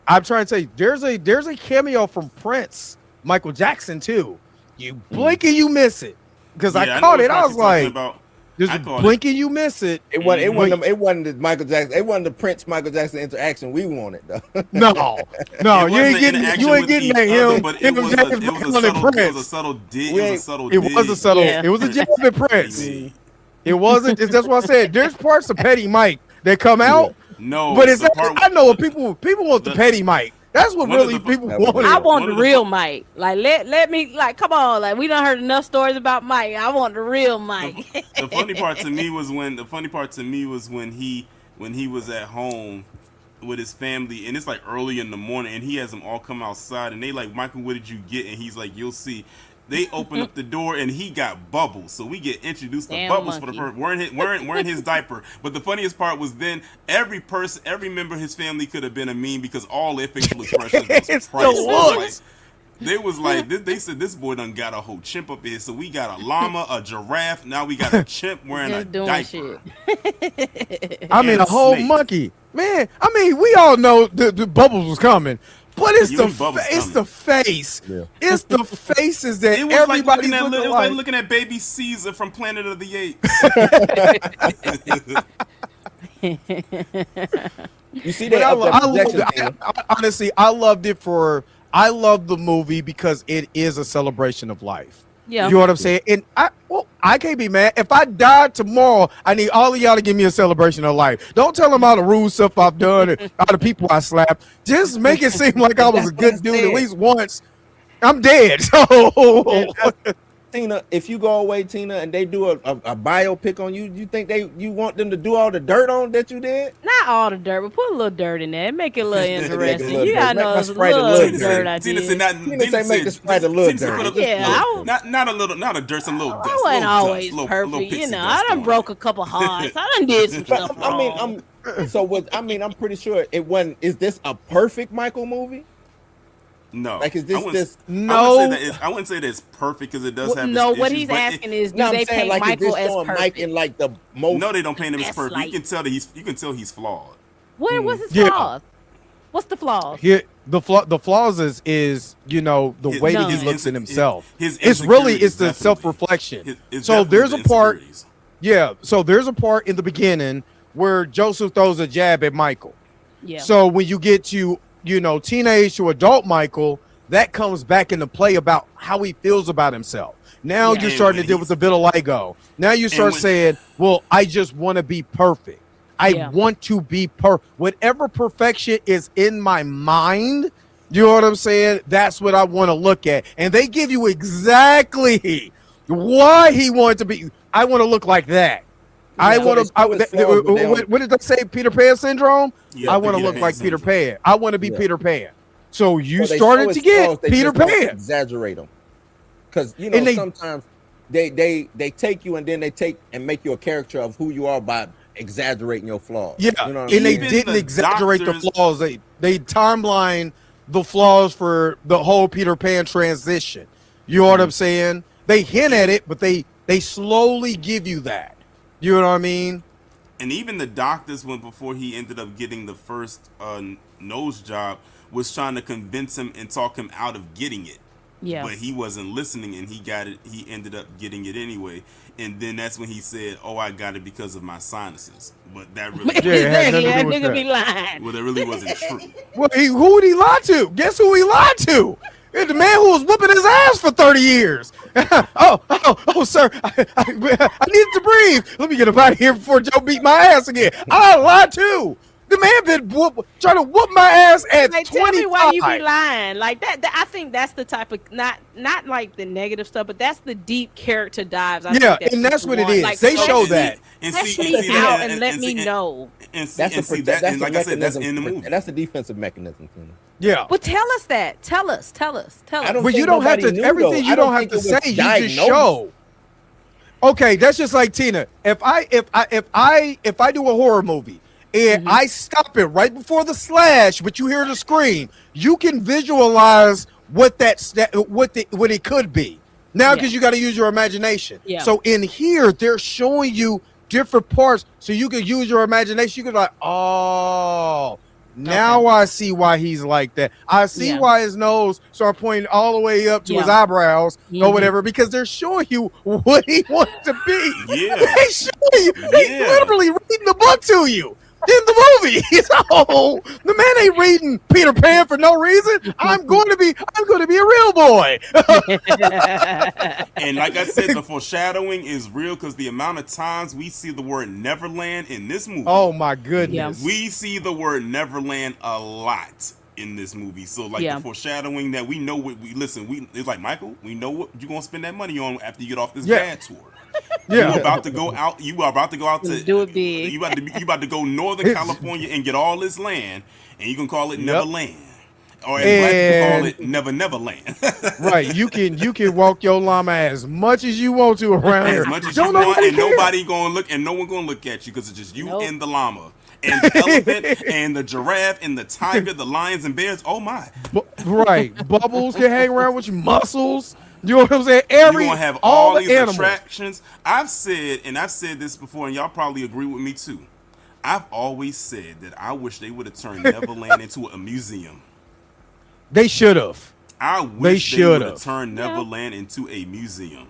I'm trying to say there's a cameo from Prince, Michael Jackson too. You blink and you miss it, because I caught it. I was like, there's a blink and you miss it. It wasn't the Michael Jackson. It wasn't the Prince Michael Jackson interaction we wanted though. No, you ain't getting that. Him. It was a subtle dig. It was a jab at Prince. It wasn't. That's what I said. There's parts of Petty Mike that come out. No, but it's I know what people want the Petty Mike. That's what really people want. I want the real Mike. Like let me, like, come on, like we done heard enough stories about Mike. I want the real Mike. The funny part to me was when he was at home with his family, and it's like early in the morning, and he has them all come outside, and they like, Michael, what did you get? And he's like, you'll see. They open up the door and he got Bubbles, so we get introduced to Bubbles for the first. Wearing his diaper. But the funniest part was then every member of his family could have been a meme, because all their facial expressions was priceless. They was like, they said this boy done got a whole chimp up here, so we got a llama, a giraffe, now we got a chimp wearing a diaper. I mean, a whole monkey, man. I mean, we all know the Bubbles was coming. But it's the face. Yeah. It's the faces that everybody's looking at. It was like looking at baby Caesar from Planet of the Apes. You see that? Honestly, I loved it I love the movie because it is a celebration of life. Yeah. You know what I'm saying? And I can't be mad. If I died tomorrow, I need all of y'all to give me a celebration of life. Don't tell them all the rude stuff I've done and all the people I slapped. Just make it seem like I was a good dude at least once. I'm dead. So Tina, if you go away, Tina, and they do a biopic on you, you think you want them to do all the dirt on that you did? Not all the dirt, but put a little dirt in there. Make it a little interesting. You gotta know it's a little dirt I did. Tina say make the Sprite a little dirt. Yeah, not a dirt, some little dust. I wasn't always perfect, you know. I done broke a couple hearts. I done did some stuff wrong. I'm pretty sure it wasn't. Is this a perfect Michael movie? No, like is this no? I wouldn't say that it's perfect, because it does have. No, what he's asking is, do they paint like, Michael as perfect? Mike in like the most. No, they don't paint him as perfect. Like, you can tell he's flawed. What's his flaws? What's the flaws? The flaws is you know the way that he looks at himself. It's the self-reflection. So there's a part. Yeah. So there's a part in the beginning where Joseph throws a jab at Michael. Yeah. So when you get to teenage to adult Michael, that comes back into play about how he feels about himself. Now you're starting to deal with the vitiligo. Now you start saying, well, I just want to be perfect. I want to be perfect. Whatever perfection is in my mind, you know what I'm saying? That's what I want to look at. And they give you exactly why he wanted to be. I want to look like that. I want to. What did they say? Peter Pan syndrome. Yeah, I want to look like Peter Pan. I want to be Peter Pan. So you started to get Peter Pan. Exaggerate them, because sometimes they take you and then they take and make you a character of who you are by exaggerating your flaws. Yeah, and they didn't exaggerate the flaws. They timeline the flaws for the whole Peter Pan transition. You know what I'm saying? They hint at it, but they slowly give you that. You know what I mean? And even the doctors, before he ended up getting the first nose job, was trying to convince him and talk him out of getting it. Yeah. But he wasn't listening, and he got it. He ended up getting it anyway. And then that's when he said, "Oh, I got it because of my sinuses." But that really, that nigga be lying. Well, that really wasn't true. Well, who would he lie to? Guess who he lied to? The man who was whooping his ass for 30 years. oh, sir, I needed to breathe. Let me get him out of here before Joe beat my ass again. I lied too. The man been trying to whoop my ass at Like, 25. tell me why you be lying like that. I think that's the type of not like the negative stuff, but that's the deep character dives. I Yeah, think and that's what it want. is. Like, they flesh show me- that. flesh me out and let me know. And see, That's and see that, and like I said, that's in the movie. That's a defensive mechanism, Tina. Yeah. But tell us that. Tell us. I don't But think you don't have nobody to. knew, Everything though. you I don't have think to it was say. You just diagnosed. show. Okay, that's just like Tina. If I do a horror movie and I stop it right before the slash, but you hear the scream, you can visualize what what it could be. Now, because you got to use your imagination. Yeah. So in here, they're showing you different parts, so you can use your imagination. You can be like, oh. Now I see why he's like that. I see why his nose start pointing all the way up to his eyebrows or whatever, because they're showing you what he wants to be. Yeah. They showing you. He's literally reading the book to you in the movie. So the man ain't reading Peter Pan for no reason. I'm going to be a real boy. And like I said, the foreshadowing is real because the amount of times we see the word Neverland in this movie. Oh my goodness. We see the word Neverland a lot in this movie. So like the foreshadowing that we know what it's like, Michael, we know what you're gonna spend that money on after you get off this bad tour. Yeah. You about to go out. You are about to go out to do it big. You about to go Northern California and get all this land, and you can call it Neverland, or as black people call it Neverland. Right. You can walk your llama as much as you want to around here. As much as you want, and nobody gonna look, and no one gonna look at you because it's just you and the llama. And the elephant and the giraffe and the tiger, the lions and bears. Oh my! Right, Bubbles can hang around with you. Muscles. You know what I'm saying? You're gonna have all the these animals. attractions. I've said this before, and y'all probably agree with me too. I've always said that I wish they would have turned Neverland into a museum. They should have. I wish they would have turned Neverland into a museum.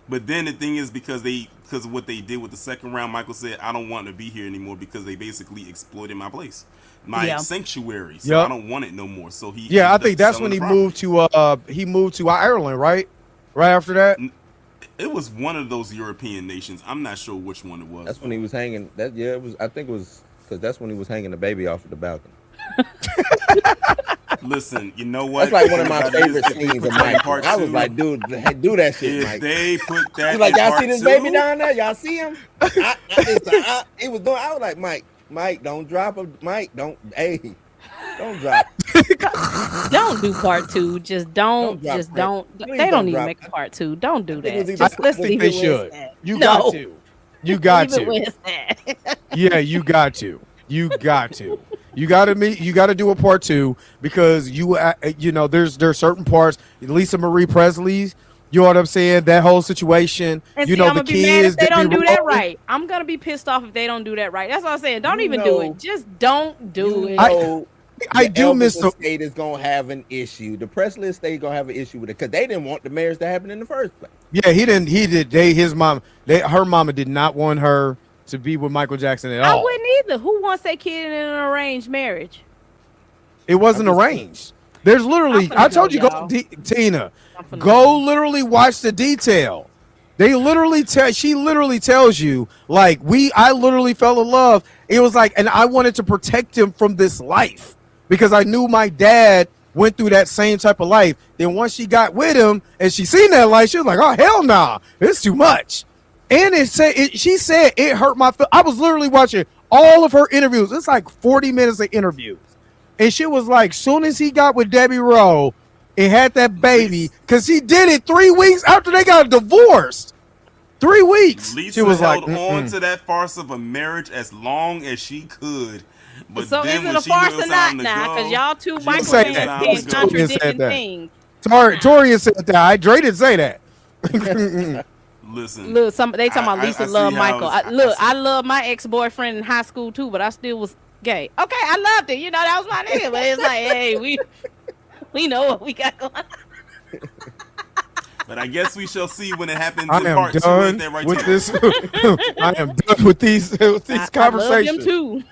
But then the thing is, because of what they did with the second round, Michael said, I don't want to be here anymore because they basically exploited my place, my sanctuary. So I don't want it no more. So I think that's when he moved to Ireland, right? Right after that. It was one of those European nations. I'm not sure which one it was. That's when he was hanging. It was. I think it was because that's when he was hanging the baby off of the balcony. Listen, you know what? That's like one of my favorite scenes of Mike. I was like, dude, do that shit, if Mike. They put that. He's like, y'all see this baby two? down there? Y'all see him? He was doing. I was like, Mike, don't drop him. Mike, don't drop. Don't do part 2. Just don't. They don't even make a part 2. Don't do that. Just let's leave it with that. You got to. You got Leave it to. with that. Yeah, you got to. You got to. You got to do a part 2 because there's certain parts. Lisa Marie Presley's, you know what I'm saying? That whole situation. And you see, know, I'm the gonna be mad kids if they don't do that wrong. right. I'm gonna be pissed off if they don't do that right. That's what I'm saying. Don't even do it. Just don't do it. I do miss the estate is gonna have an issue. The Presley estate gonna have an issue with it because they didn't want the marriage to happen in the first place. Yeah, he didn't. He did. Her mama did not want her to be with Michael Jackson at all. I wouldn't either. Who wants their kid in an arranged marriage? It wasn't arranged. There's literally. I told you, Tina, go literally watch the detail. They literally she literally tells you, like, I literally fell in love. It was like, and I wanted to protect him from this life because I knew my dad went through that same type of life. Then once she got with him and she seen that life, she was like, oh, hell nah, it's too much. And she said it hurt my I was literally watching all of her interviews. It's like 40 minutes of interviews. And she was like, soon as he got with Debbie Rowe and had that baby, because he did it 3 weeks after they got divorced. 3 weeks. Lisa she was held like, on to that farce of a marriage as long as she could. But so then is it a farce or not now? Because y'all two microphone contradicting things. Torian said that. Dre didn't say that. Listen, look, they talking about Lisa love Michael. I love my ex-boyfriend in high school too, but I still was gay. Okay, I loved it. You know, that was my nigga. But it's like, hey, we know what we got going on. But I guess we shall see when it happens I in am part 2. done That right with there. this. I am done with these conversations. I love him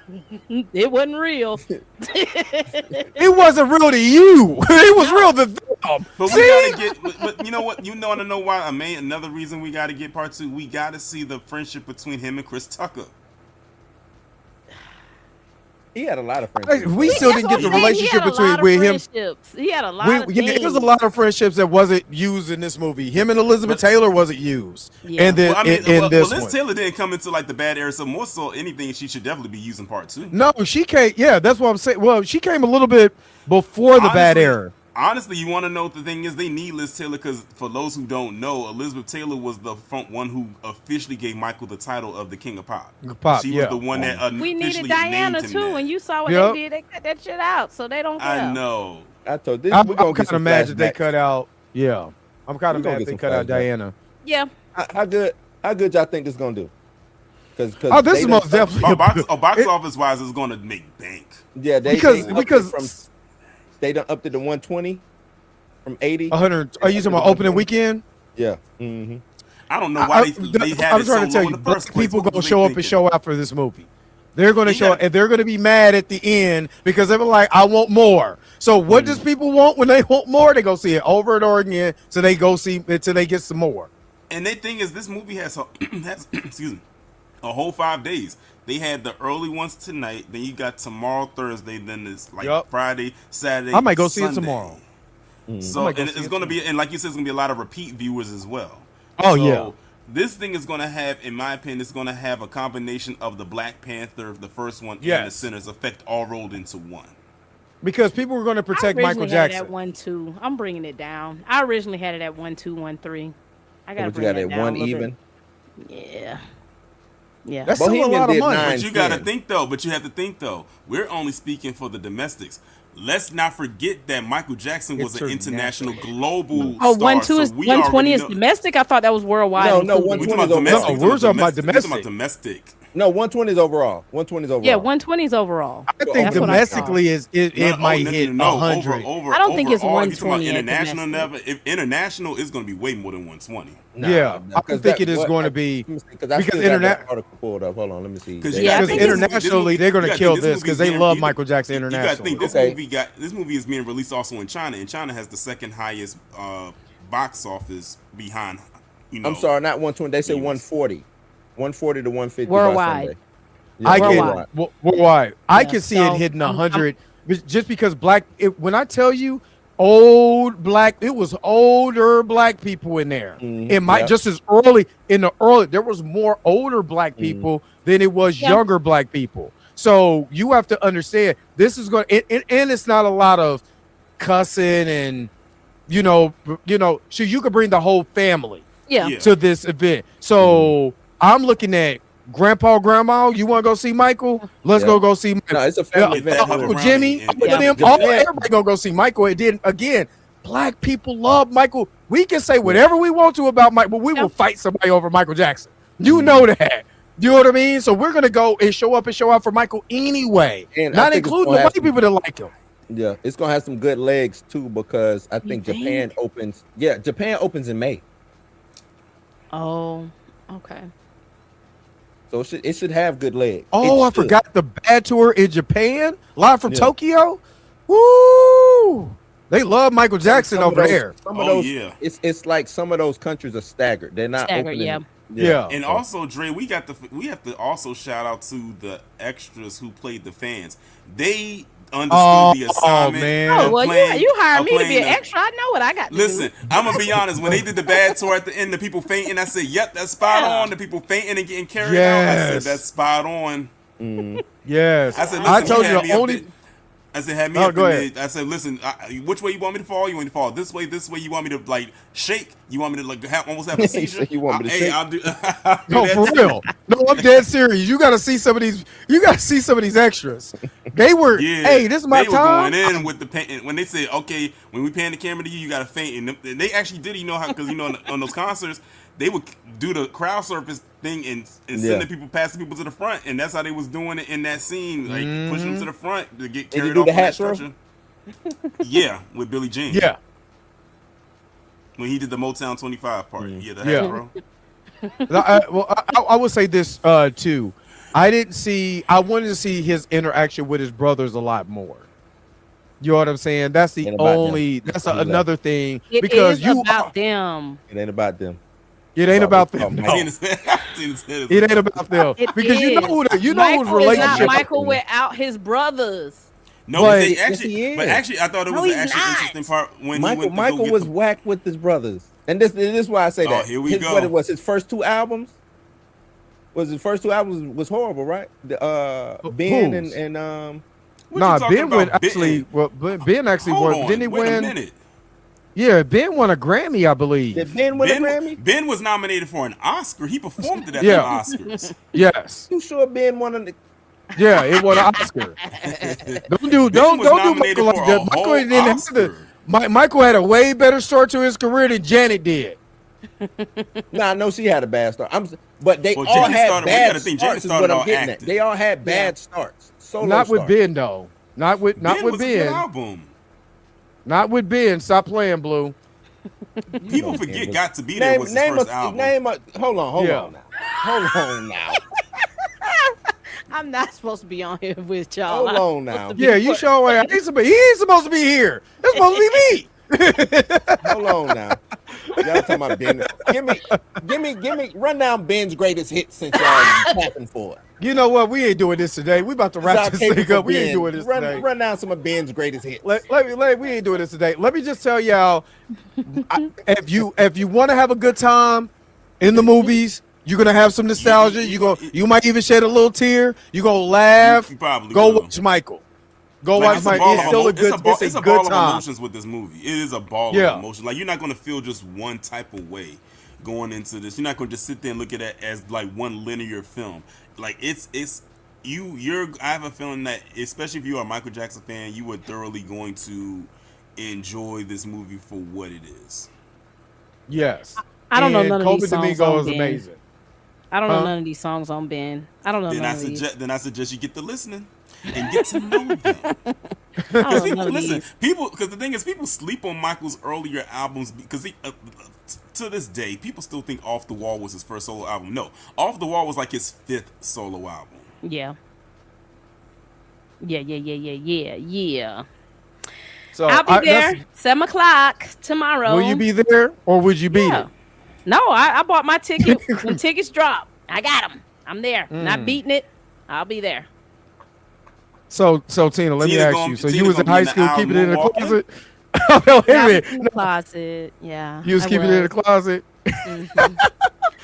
too. It wasn't real. It wasn't real to you. It was real to them. But see? we gotta get. But you know what? You want to know why? Another reason we got to get part 2. We got to see the friendship between him and Chris Tucker. He had a lot of friendships. We still didn't get the relationship between him. He had a lot of Yeah, there's a lot of friendships that wasn't used in this movie. Him and Elizabeth Taylor wasn't used. Yeah. And then Well, I mean, in this Liz one. Taylor didn't come into like the bad era, so more so anything, she should definitely be using part 2. No, she came. Yeah, that's what I'm saying. Well, she came a little bit before the bad era. Honestly, you want to know what the thing is? They need Liz Taylor because, for those who don't know, Elizabeth Taylor was the front one who officially gave Michael the title of the King of Pop. She was the one that we needed officially Diana named him too, that. and you saw what they did. They cut that shit out, so they don't care. I know. I told this. I'm We're gonna kind get of some mad that they flashbacks. cut out. Yeah, I'm kind of We gonna mad get they some cut out flashbacks. Diana. Yeah. How good y'all think it's gonna do? Because Oh, this is most definitely box office wise, it's going to make bank. Yeah, because they done upped it to 120 from 80. 100. Are you talking about opening weekend? Yeah. Mm-hmm. I don't know why they had I'm it trying to so tell low you, in the first place. people What gonna was they show up and thinking? show out for this movie. They're gonna show up, and they're gonna be mad at the end because they were like, "I want more." So what does people want when they want more? They go see it over and over again, so they go see until they get some more. And the thing is, this movie has excuse me, a whole 5 days. They had the early ones tonight. Then you got tomorrow, Thursday. Then it's like Friday, Saturday. I might go see it Sunday. tomorrow. So and it's going to be, and like you said, it's going to be a lot of repeat viewers as well. Oh, so, yeah. This thing is going to have, in my opinion, it's going to have a combination of the Black Panther, the first one, and the Yes. Sinner's Effect all rolled into one. Because people were going to protect Michael Jackson. At 1-2. I'm bringing it down. I originally had it at 1-2, 1-3. I got to bring got it at down one a little even. bit. Yeah. Yeah. That's still a lot of money. But you got to think though. But you have to think though. We're only speaking for the domestics. Let's not forget that Michael Jackson was an international, global Oh, star. 1-2 is so we 120 already is know. domestic. I thought that was worldwide. No, included. We talking about domestic. No, we're talking about We talking about domestic. domestic. No, 120 is overall. 120 is overall. Yeah, 120 is overall. I think That's what I thought. domestically it might hit 100. I don't think it's overall, if you're talking 120 at international. domestic. Never. If international is going to be way more than 120. Yeah, I think it is going to be because internet. Article pulled up. Hold on, let me see. Because internationally they're going to kill this because they love Michael Jackson internationally. You got to think this movie is being released also in China, and China has the second highest box office behind. I'm sorry, not 120. They said 140. 140 to 150 worldwide. I worldwide. can worldwide. I Yeah, can see so it hitting 100 just because when I tell you it was older black people in there. It might just as early there was more older black people than it was younger black people. So you have to understand this is going and it's not a lot of cussing and so you could bring the whole family to this event. So I'm looking at grandma, you want to go see Michael? Let's go see Michael. No, it's a family event. Uncle Jimmy, everybody gonna go see Michael. And then again, black people love Michael. We can say whatever we want to about Michael, but we will fight somebody over Michael Jackson. You know that. You know what I mean? So we're gonna go and show up and show out for Michael anyway, And not including the white people that like him. Yeah, it's gonna have some good legs too because I think Japan opens. Yeah, Japan opens in May. Oh, okay. So it should have good legs. Oh, I forgot the bad tour in Japan, live from Tokyo. Woo! They love Michael Jackson over there. Some of those, it's like some of those countries are staggered. They're not Staggered, opening. Yeah. And also, Dre, we have to also shout out to the extras who played the fans. They understood the assignment. Man. Oh, well, you hired me to be playing an extra. I know what I got to Listen, do. I'm gonna be honest. When they did the bad tour at the end, the people fainting, I said, "Yep, that's spot on." The people fainting and getting carried out, I said, "That's spot on." Yes. I said, "Listen, I told you had me the up only. there." I said, "Had me Oh, up go in ahead. there." I said, "Listen, which way you want me to fall? You want me to fall this way? This way? You want me to like shake? You want me to like almost have a seizure? You want me to hey, shake? I'll do." No, for real. No, I'm dead serious. You got to see some of these. You got to see some of these extras. They were. Yeah, Hey, this is my they time. were going in with the paint when they said, "Okay, when we pan the camera to you, you got to faint." And they actually did. You know how? Because on those concerts, they would do the crowd surface thing and sending people past people to the front, and that's how they was doing it in that scene, like pushing them to the front to get Did you carried do off the on that hat throw? stretcher. Yeah, with Billie Jean. Yeah. When he did the Motown 25 part. Yeah, the Yeah. hat throw. I would say this too. I wanted to see his interaction with his brothers a lot more. You know what I'm saying? That's the Ain't about only. them. That's Ain't another thing It because is you. about them. It ain't about them. It ain't about About them. Michael. No. It ain't about them because you know who whose Michael relationship. is not Michael without his brothers. No, But- they Yes, actually, he but is. actually, I thought it No, was he's actually not. interesting part when he went to Michael go get was the, whack with his brothers, and this is why I say that. here we go. What it was his first 2 albums. Was his first 2 albums was horrible, right? Ben Whose? and What Nah, you talking Ben went about? actually. Well, Ben actually Hold won. on, Didn't he wait a win? minute. Yeah, Ben won a Grammy, I believe. did Ben win a Grammy? Ben was nominated for an Oscar. He performed it at Yeah. the Oscars. Yes. You sure Ben won a? Yeah, it won an Oscar. Don't was do nominated Michael like for a that. Michael whole didn't have Oscar. Michael had a way better start to his career than Janet did. Nah, I know she had a bad start. But they Well, all Janet had started- we bad gotta think Janet starts. Is started what I'm all getting at. acting. They all had bad starts. Solo Not with starts. Ben though. Not with Ben was a good Ben. album. Not with Ben. Stop playing, Blue. People forget "Got to Be There" was his first album. Hold on Yeah. now. Hold on now. I'm not supposed to be on here with y'all. Hold on now. Yeah, you show he ain't supposed to be here. It's supposed to be me. Hold on now. Y'all talking about Ben. Give me run down Ben's greatest hit since y'all tapping for it. You know what? We ain't doing this today. We about to wrap this thing up. We ain't doing this today. Run down some of Ben's greatest hits. We ain't doing this today. Let me just tell y'all, if you want to have a good time in the movies, you're gonna have some nostalgia. You might even shed a little tear. You gonna laugh. You probably Go will. watch Michael. Go Like, watch Michael. It's still a good. It's a good ball of time. emotions with this movie. It is a ball Yeah. of emotions. Like, you're not gonna feel just one type of way going into this. You're not gonna just sit there and look at it as like one linear film. Like you're. I have a feeling that, especially if you are a Michael Jackson fan, you are thoroughly going to enjoy this movie for what it is. Yes. I don't know And none of Kobe these songs Domingo on is Ben. amazing. I don't know none of these songs on Ben. I don't know Then none of these. Then I suggest you get to listening and get to know them. I don't Because know people none of listen, these. because the thing is, people sleep on Michael's earlier albums because to this day, people still think "Off the Wall" was his first solo album. No, "Off the Wall" was like his 5th solo album. Yeah. So I'll be there 7 o'clock tomorrow. Will you be there or would you beat it? No, I bought my ticket when tickets drop. I got them. I'm there. Not beating it. I'll be there. So Tina, let me Tina ask gonna- you. So Tina you was in gonna be in high the school aisle keeping it in the moonwalking? closet? Oh, Yeah, I wait a was in the minute. closet. Yeah. You was keeping it in the closet?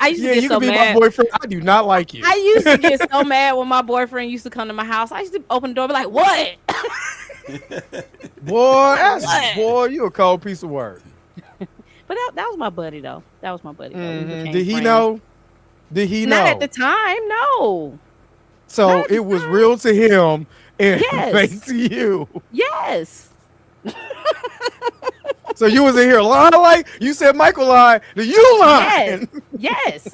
I used to Yeah, get you so can be mad. my boyfriend. I do not like you. I used to get so mad when my boyfriend used to come to my house. I used to open the door and be like, what? Boy, you a cold piece of work. But that was my buddy, though. That was my buddy. Though. We became Did he friends. know? Did he know? Not at the time, no. So not at the it was real to him and Yes. fake to you. Yes. So you was in here lying like you said Michael lied. Then you lying. Yes.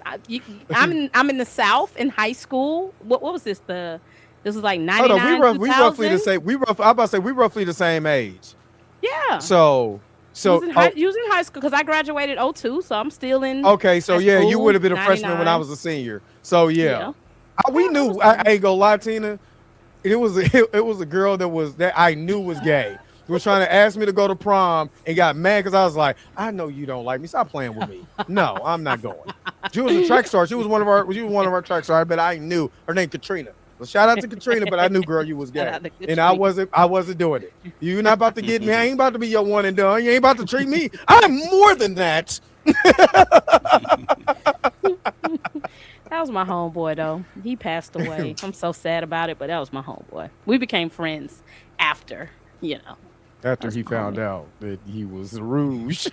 I'm in the South in high school. What was this? This was like 99, Hold on, we roughly the 2000? same. I'm about to say we roughly the same age. Yeah. So you was in high school because I graduated 02, so I'm still in. okay, so high yeah, you school, would have been a freshman when I 99. was a senior. So yeah, we Yeah, knew. I ain't gonna lie, Tina. It was a girl that I knew was gay. Who was trying to ask me to go to prom and got mad because I was like, I know you don't like me. Stop playing with me. No, I'm not going. She was a track star. She was one of our track stars, but I knew her name Katrina. So shout out to Katrina, but I knew, girl, you was Shout gay, out to and I wasn't doing it. You not about to get me. I ain't about to be your one and done. You ain't about to treat me. I'm more than that. That was my homeboy, though. He passed away. I'm so sad about it, but that was my homeboy. We became friends after, After he found out that he was a rouge.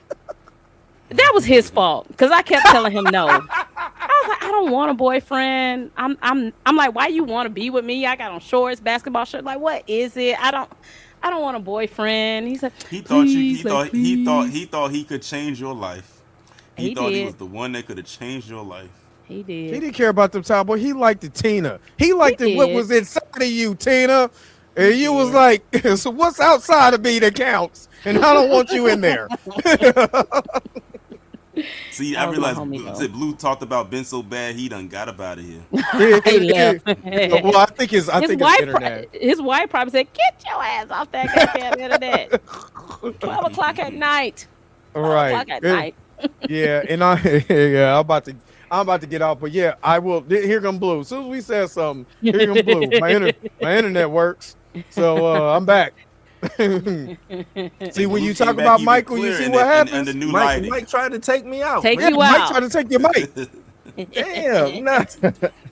That was his fault because I kept telling him no. I was like, I don't want a boyfriend. I'm like, why you want to be with me? I got on shorts, basketball shirt. Like, what is it? I don't want a boyfriend. He's like, He thought please. he could change your life. He thought he was the one that could have changed your life. He He did. didn't care about the top boy. He liked the Tina. He liked what did. was inside of you, Tina. And you was like, so what's outside of me that counts? And I don't want you in there. See, That I was my realized homie, though. Blue talked about Ben so bad he done got up out of here. He left. Well, I think it's internet. His wife probably said, "Get your ass off that goddamn internet." 12 o'clock at night. 12 Right. o'clock at night. Yeah, and I'm about to get out, but yeah, I will. Here come Blue. As soon as we said something, here come Blue. My internet works, so I'm back. See, when you talk about Michael, you see what happens. And the new Mike, lighting. Mike tried to take me out. Take man. you Mike out. tried to take your mic. Damn, nah.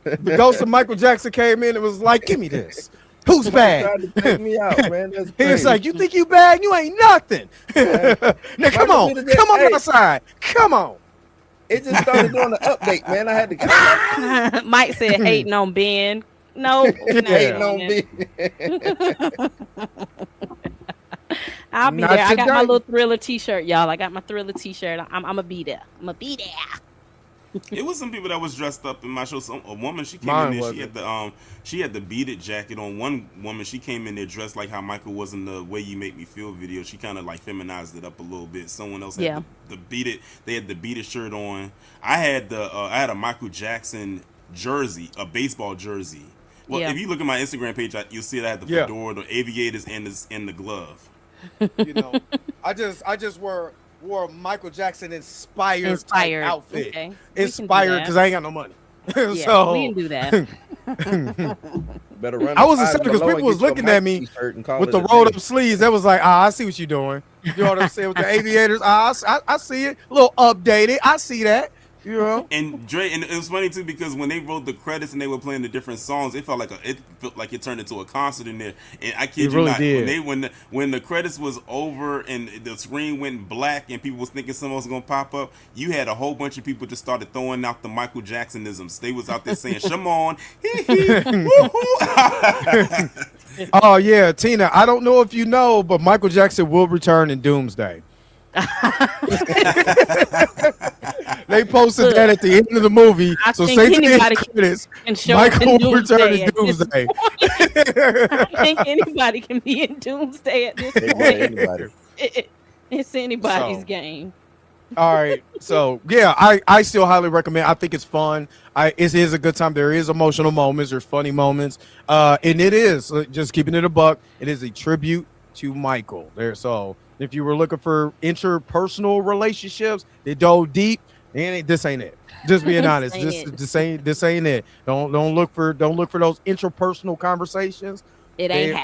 The ghost of Michael Jackson came in and was like, "Give me this. Who's Mike bad?" tried to take me out, man. That's He crazy. was like, "You think you bad? You ain't nothing." Now come on, Hey. outside. Come on. It just started doing the update, man. I had to Mike said hating on Ben. No, not hating on on me. I'll be Not there. I got my today. little Thriller T-shirt, y'all. I got my Thriller T-shirt. I'm gonna be there. I'm gonna be there. It was some people that was dressed up in my show. A woman, she came Mine in there. She wasn't. had the beat it jacket on. One woman, she came in there dressed like how Michael was in the Way You Make Me Feel video. She kind of like feminized it up a little bit. Someone else had the beat it. They had the beat it shirt on. I had a Michael Jackson jersey, a baseball jersey. Well, if you look at my Instagram page, you'll see that I had the fedora, the aviators, and the glove. You know, I just wore a Michael Jackson inspired type outfit. Okay. Inspired because I ain't got no money. Yeah, So we can do that. Better run. I was upset because people was looking at me with the rolled up sleeves. That was like, I see what you're doing. You know what I'm saying? With the aviators, I see it. A little updated. I see that. You know. And Dre, and it was funny too because when they wrote the credits and they were playing the different songs, it felt like it turned into a concert in there. And I kid It you really not, did. when the credits was over and the screen went black and people was thinking someone was gonna pop up, you had a whole bunch of people just started throwing out the Michael Jacksonisms. They was out there saying "Shimon," Oh yeah, Tina. I don't know if you know, but Michael Jackson will return in Doomsday. They posted that at the end of the movie. I So think say to anybody the credits, can show up Michael in will return Doomsday in at this Doomsday. I think anybody can be in Doomsday at this point. Anybody. It's anybody's So- game. All right. So yeah, I still highly recommend. I think it's fun. It is a good time. There is emotional moments. There's funny moments. And it is just keeping it a buck. It is a tribute to Michael. So if you were looking for interpersonal relationships that dove deep, this ain't it. Just being honest. This ain't it. Don't look for those interpersonal conversations. It ain't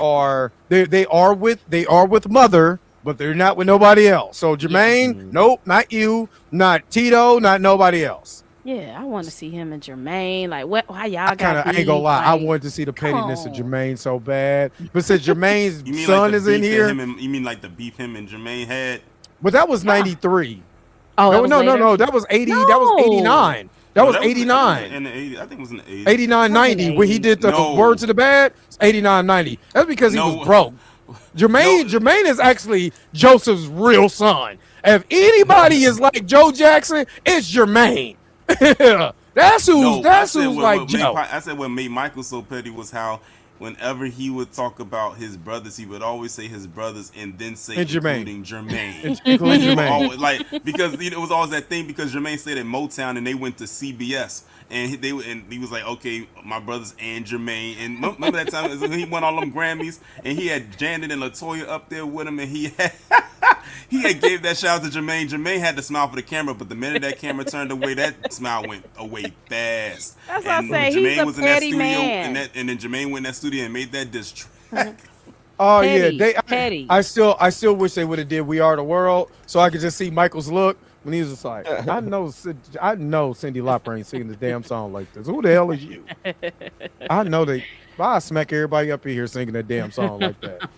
They are with Mother, but they're not with nobody else. So Jermaine, nope, not you, not Tito, not nobody else. Yeah, I want to see him and Jermaine. Like, what? Why y'all got? I ain't gonna lie, I like, wanted to see the pettiness of on. Jermaine so bad. But since Jermaine's You mean son like the is in beef that here, you mean like the beef him and Jermaine had? but that was 93. Oh, that was no, later? that was 80. That was 89. That No, was 89. In the 80s. I think it was in the 80s. 89, 90 when he did the No. Word to the Bad. It's 89, 90. That's because he No. was broke. Jermaine is actually Joseph's real son. If anybody is like Joe Jackson, it's Jermaine. That's who's like Joe. I said what made Michael so petty was how whenever he would talk about his brothers, he would always say his brothers and then say And Jermaine. including Jermaine. Including He would Jermaine. always- like because it was always that thing because Jermaine stayed at Motown and they went to CBS and he was like, okay, my brothers and Jermaine. And remember that time he won all them Grammys and he had Janet and Latoya up there with him and he had gave that shout out to Jermaine. Jermaine had to smile for the camera, but the minute that camera turned away, that smile went away fast. That's what I And say. Jermaine He's a was in that petty studio, man. and then Jermaine went in that studio and made that diss track. Oh Petty, yeah, petty. I still wish they would have did "We Are the World" so I could just see Michael's look when he was just like, I know Cyndi Lauper ain't singing this damn song like this. Who the hell is you? I know they. I smack everybody up in here singing that damn song like that.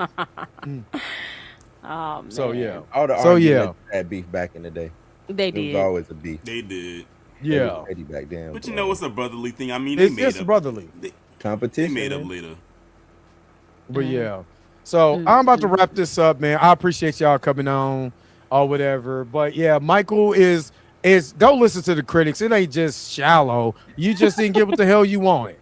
Oh man. So yeah, All the So, arguments had beef back in the day. They It was did. always a beef. They did. They yeah. was petty back then. But you bro. know, it's a brotherly thing. I mean, It's they just made up. brotherly. They competition. made up man. later. But yeah. So I'm about to wrap this up, man. I appreciate y'all coming on or whatever. But yeah, Michael is don't listen to the critics. It ain't just shallow. You just didn't get what the hell you wanted.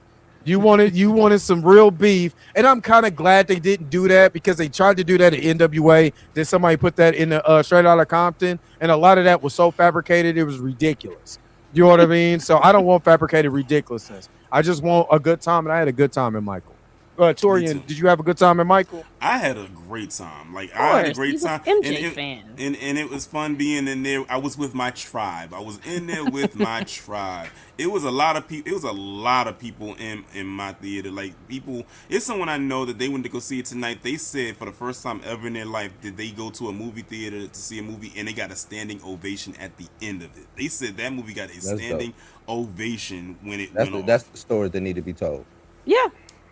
You wanted some real beef. And I'm kind of glad they didn't do that because they tried to do that at NWA. Then somebody put that in the Straight Outta Compton. And a lot of that was so fabricated, it was ridiculous. You know what I mean? So I don't want fabricated ridiculousness. I just want a good time, and I had a good time in Michael. Torian, did you have a good time at Michael? I had a great time. Like I had a great time. MJ fan. And it was fun being in there. I was with my tribe. I was in there with my tribe. It was a lot of people. It was a lot of people in my theater. Like people, it's someone I know that they went to go see it tonight. They said for the first time ever in their life did they go to a movie theater to see a movie and they got a standing ovation at the end of it. They said that movie got a standing ovation when it went off. That's the story that need to be told. Yeah.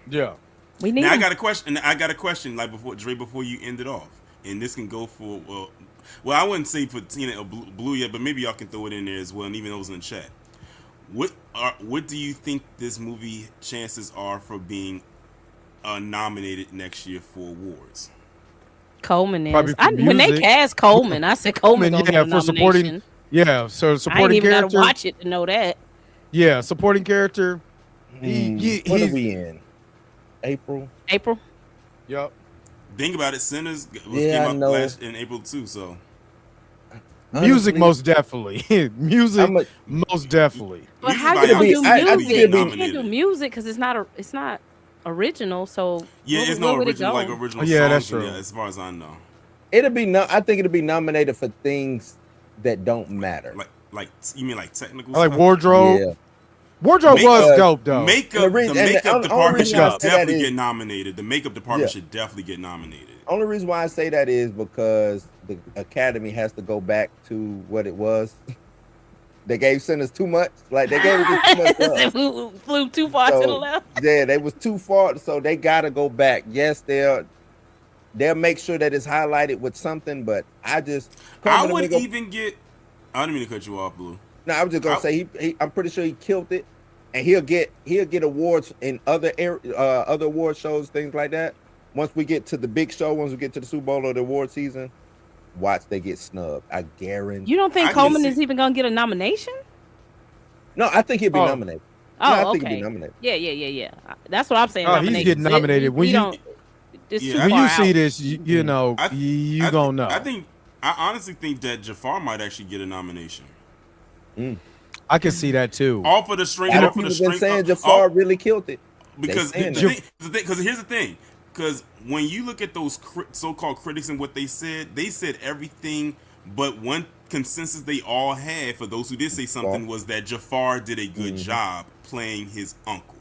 Yeah. We need. Now I got a question. Like before you end it off, and this can go for well, I wouldn't say for Tina or Blue yet, but maybe y'all can throw it in there as well, and even those in the chat. What do you think this movie chances are for being nominated next year for awards? Coleman is. When they cast Coleman, I said Coleman gonna get a nomination. Supporting. Yeah, so supporting I ain't even character. gotta watch it to know that. Yeah, supporting character. What are we in? April. Yep. Think about it. Sinners Yeah, came up last in April too. So music, most definitely. Music, most definitely. But how you gonna do music? You can't do music because it's not original. So yeah, it's no original original. Yeah, songs, that's true. Yeah, as far as I know, I think it'll be nominated for things that don't matter. Like you mean like technical? Like stuff? wardrobe. Yeah. Wardrobe was dope though. The makeup department should definitely get nominated. The makeup department Yeah. should definitely get nominated. Only reason why I say that is because the Academy has to go back to what it was. They gave Sinners too much. Like they gave it too much. flew too far to the left. Yeah, they was too far, so they gotta go back. Yes, they'll make sure that it's highlighted with something, but I wouldn't even get. I didn't mean to cut you off, Blue. No, I was just gonna say he I'm pretty sure he killed it, and he'll get awards in other award shows, things like that. Once we get to the big show, once we get to the Super Bowl or the award season, watch they get snubbed. I guarantee. You don't think Coleman is even gonna get a nomination? No, I think he'll be nominated. Oh, I okay. think he'll be nominated. Yeah. That's what I'm saying. Oh, he's getting nominated. When you see this, you know, you gonna know. I honestly think that Jafar might actually get a nomination. I can see that too. All for the strength. People been saying Jafar really killed it. Because here's the thing. Because when you look at those so-called critics and what they said everything, but one consensus they all had, for those who did say something, was that Jafar did a good job playing his uncle.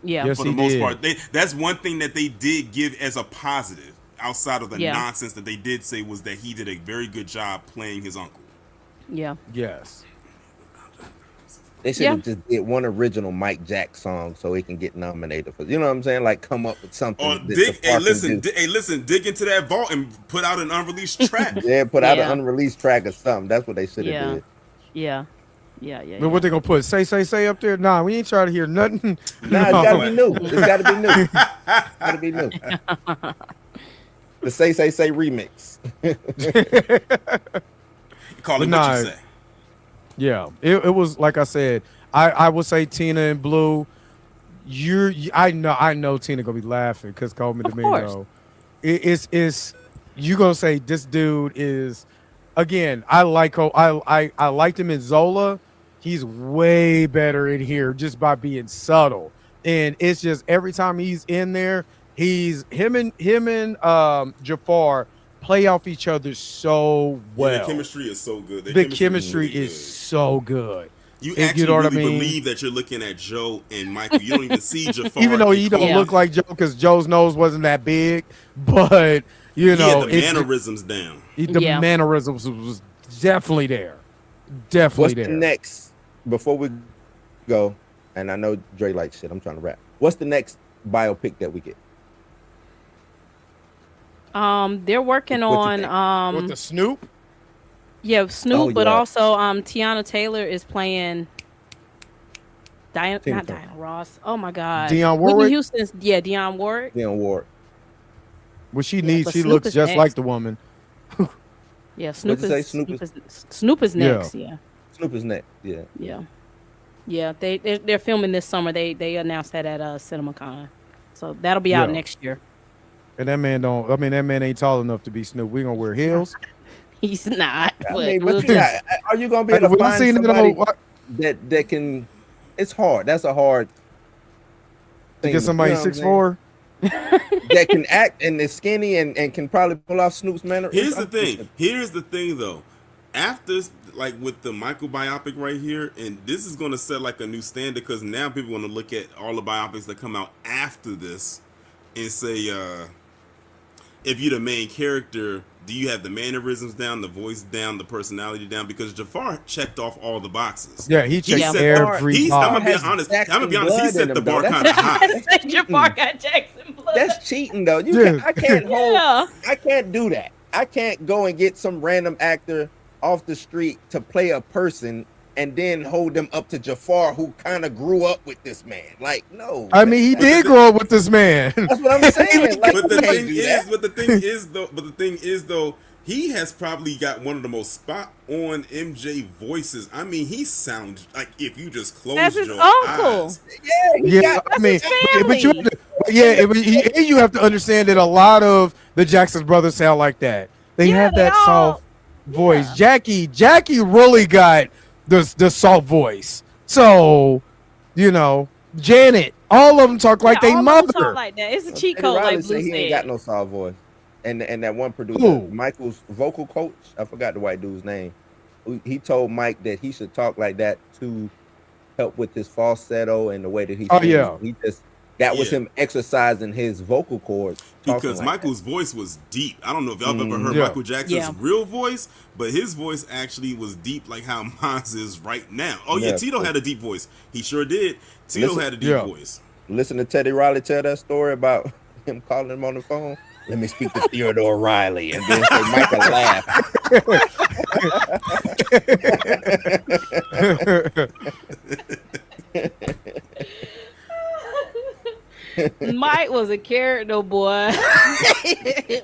Yeah, yes, for the most part, that's one thing that they did give as a positive, outside of the nonsense that they did say, was that he did a very good job playing his uncle. Yeah. Yes. They should have just did one original Mike Jack song so he can get nominated for. You know what I'm saying? Like come up with something. Or listen, dig into that vault and put out an unreleased track. Yeah, put out an unreleased track or something. That's what they should have did. Yeah. But what they gonna put? Say up there? Nah, we ain't trying to hear nothing. Nah, it's gotta be new. It's gotta be new. Gotta be new. The Say remix. Call it what you say. Yeah, it was like I said. I would say Tina and Blue. I know Tina gonna be laughing because Coleman Domingo. It's you gonna say this dude is. Again, I liked him in Zola. He's way better in here just by being subtle, and it's just every time he's in there, him and Jafar play off each other so well. Yeah, the chemistry is so good. The chemistry is so good. You actually believe that you're looking at Joe and Michael. You don't even see Jafar. Even though he don't look like Joe because Joe's nose wasn't that big, but you know, the mannerisms down. The mannerisms was definitely there. What's the next, before we go, and I know Dre likes shit, I'm trying to rap. What's the next biopic that we get? They're working on with the Snoop. Yeah, Snoop, but also Tiana Taylor is playing not Diana Ross. Oh my God, Dionne Warwick. Whitney Houston's Dionne Warwick. Dionne Warwick. Well, she looks just like the woman. Yeah, Snoop is next. Yeah. Snoop is next. Yeah. Yeah. They're filming this summer. They announced that at CinemaCon, so that'll be out next year. And that man ain't tall enough to be Snoop. We gonna wear heels. He's not. Are you gonna be able to find somebody that can? It's hard. That's a hard thing. To get somebody 6'4". that can act and is skinny and can probably pull off Snoop's manner. Here's the thing though. After, like, with the Michael biopic right here, and this is going to set like a new standard, because now people want to look at all the biopics that come out after this and say, if you're the main character, do you have the mannerisms down, the voice down, the personality down? Because Jafar checked off all the boxes. Yeah, he checked every box. I'm gonna be honest. He set the bar kind of high. Jafar got Jackson blood. That's cheating, though. I can't do that. I can't go and get some random actor off the street to play a person and then hold them up to Jafar, who kind of grew up with this man. Like, no. I mean, he did grow up with this man. That's what I'm saying. Like, but the thing is though, he has probably got one of the most spot on MJ voices. I mean, he sounds like if you just close your eyes. Yeah, I mean, but you have to understand that a lot of the Jackson brothers sound like that. They have that soft voice. Jackie really got the soft voice. So, Janet, all of them talk like they mother. Talk like that. It's a cheat code, like Blue said. He ain't got no soft voice. And that one producer, Michael's vocal coach, I forgot the white dude's name. He told Mike that he should talk like that to help with his falsetto and the way that he sings. That was him exercising his vocal cords. Because Michael's voice was deep. I don't know if y'all ever heard Michael Jackson's real voice, but his voice actually was deep like how mine's is right now. Oh, yeah, Tito had a deep voice. He sure did. Tito had a deep voice. Listen to Teddy Riley tell that story about him calling him on the phone. Let me speak to Theodore Riley. And then say Michael laugh. Mike was a character, boy.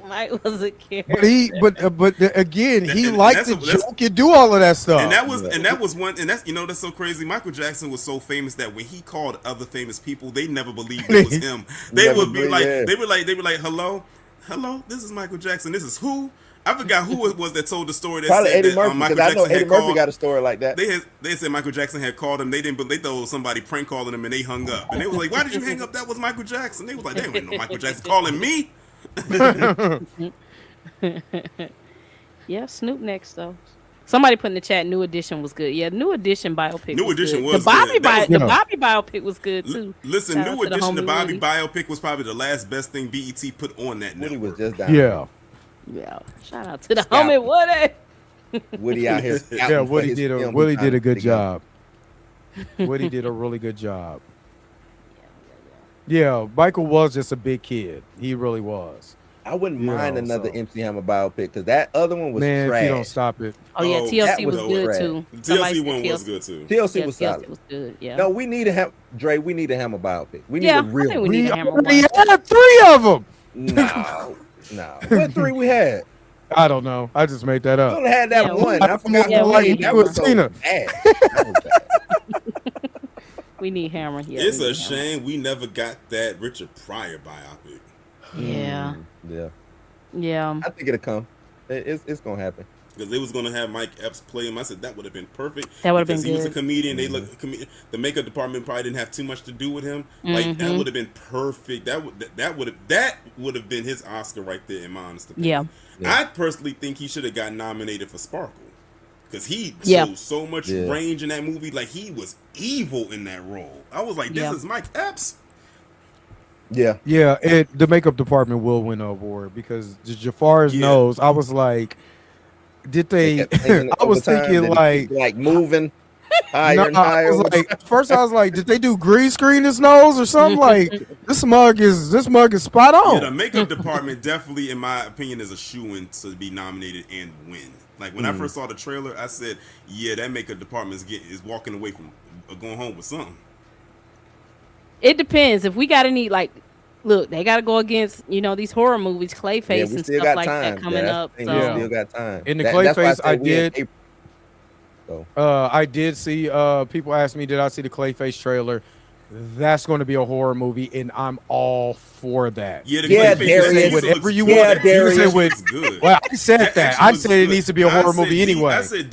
Mike was a character. But again, he liked to joke and do all of that stuff. And that's so crazy. Michael Jackson was so famous that when he called other famous people, they never believed it was him. They would be like, they were like, hello, this is Michael Jackson. This is who? I forgot who it was that told the story that probably said Eddie Murphy, Michael Jackson Eddie Murphy got a story like that. They said Michael Jackson had called him. They didn't, but they thought somebody prank calling him, and they hung up. And they was like, "Why did you hang up? That was Michael Jackson." They was like, "They ain't no Michael Jackson calling me." Yeah, Snoop next though. Somebody put in the chat, New Edition was good. Yeah, New Edition biopic. New Edition was the Bobby good. The Bobby biopic was good too. Listen, New Edition, the Bobby biopic was probably the last best thing BET put on that network. Was just down. Yeah. Shout out to the homie Woody. Woody out here. Yeah, Woody did a good job. Woody did a really good job. Yeah, Michael was just a big kid. He really was. I wouldn't mind another MC Hammer biopic because that other one was trash. If you don't stop it. Oh yeah, TLC was good too. TLC one was good too. TLC was solid. TLC was good. Yeah. No, we need a Dre. We need a Hammer biopic. We need a real. I think we need a Hammer one. We had 3 of them. No. What 3 we had? I don't know. I just made that up. We only had that one. I forgot that was so bad. We need Hammer here. It's a shame we never got that Richard Pryor biopic. Yeah. Yeah. I think it'll come. It's gonna happen. Because they was gonna have Mike Epps play him. I said that would have been perfect. That would have been good. He was a comedian. They look the makeup department probably didn't have too much to do with him. Like that would have been perfect. That would have been his Oscar right there in my honest opinion. Yeah. I personally think he should have got nominated for Sparkle. Because he showed so much range in that movie. Like he was evil in that role. I was like, this is Mike Epps. Yeah. The makeup department will win an award because Jafar's nose. I was like, did they? I was thinking like moving higher and higher. First I was like, did they do green screen his nose or something? Like this mug is spot on. Yeah, the makeup department definitely, in my opinion, is a shoo-in to be nominated and win. Like when I first saw the trailer, I said, "Yeah, that makeup department is walking away from going home with something." It depends. If we got any look, they got to go against these horror movies, Clayface and stuff like that coming up. So. Still got time. In the Clayface, I did see people ask me, did I see the Clayface trailer? that's going to be a horror movie, and I'm all for that. Yeah, the Yeah, Clayface Darius. teaser Whatever looks you good. want. That You can teaser say with- looks good. Well, I said that. actually I looks said it good. needs to be a I horror said movie anyway. I said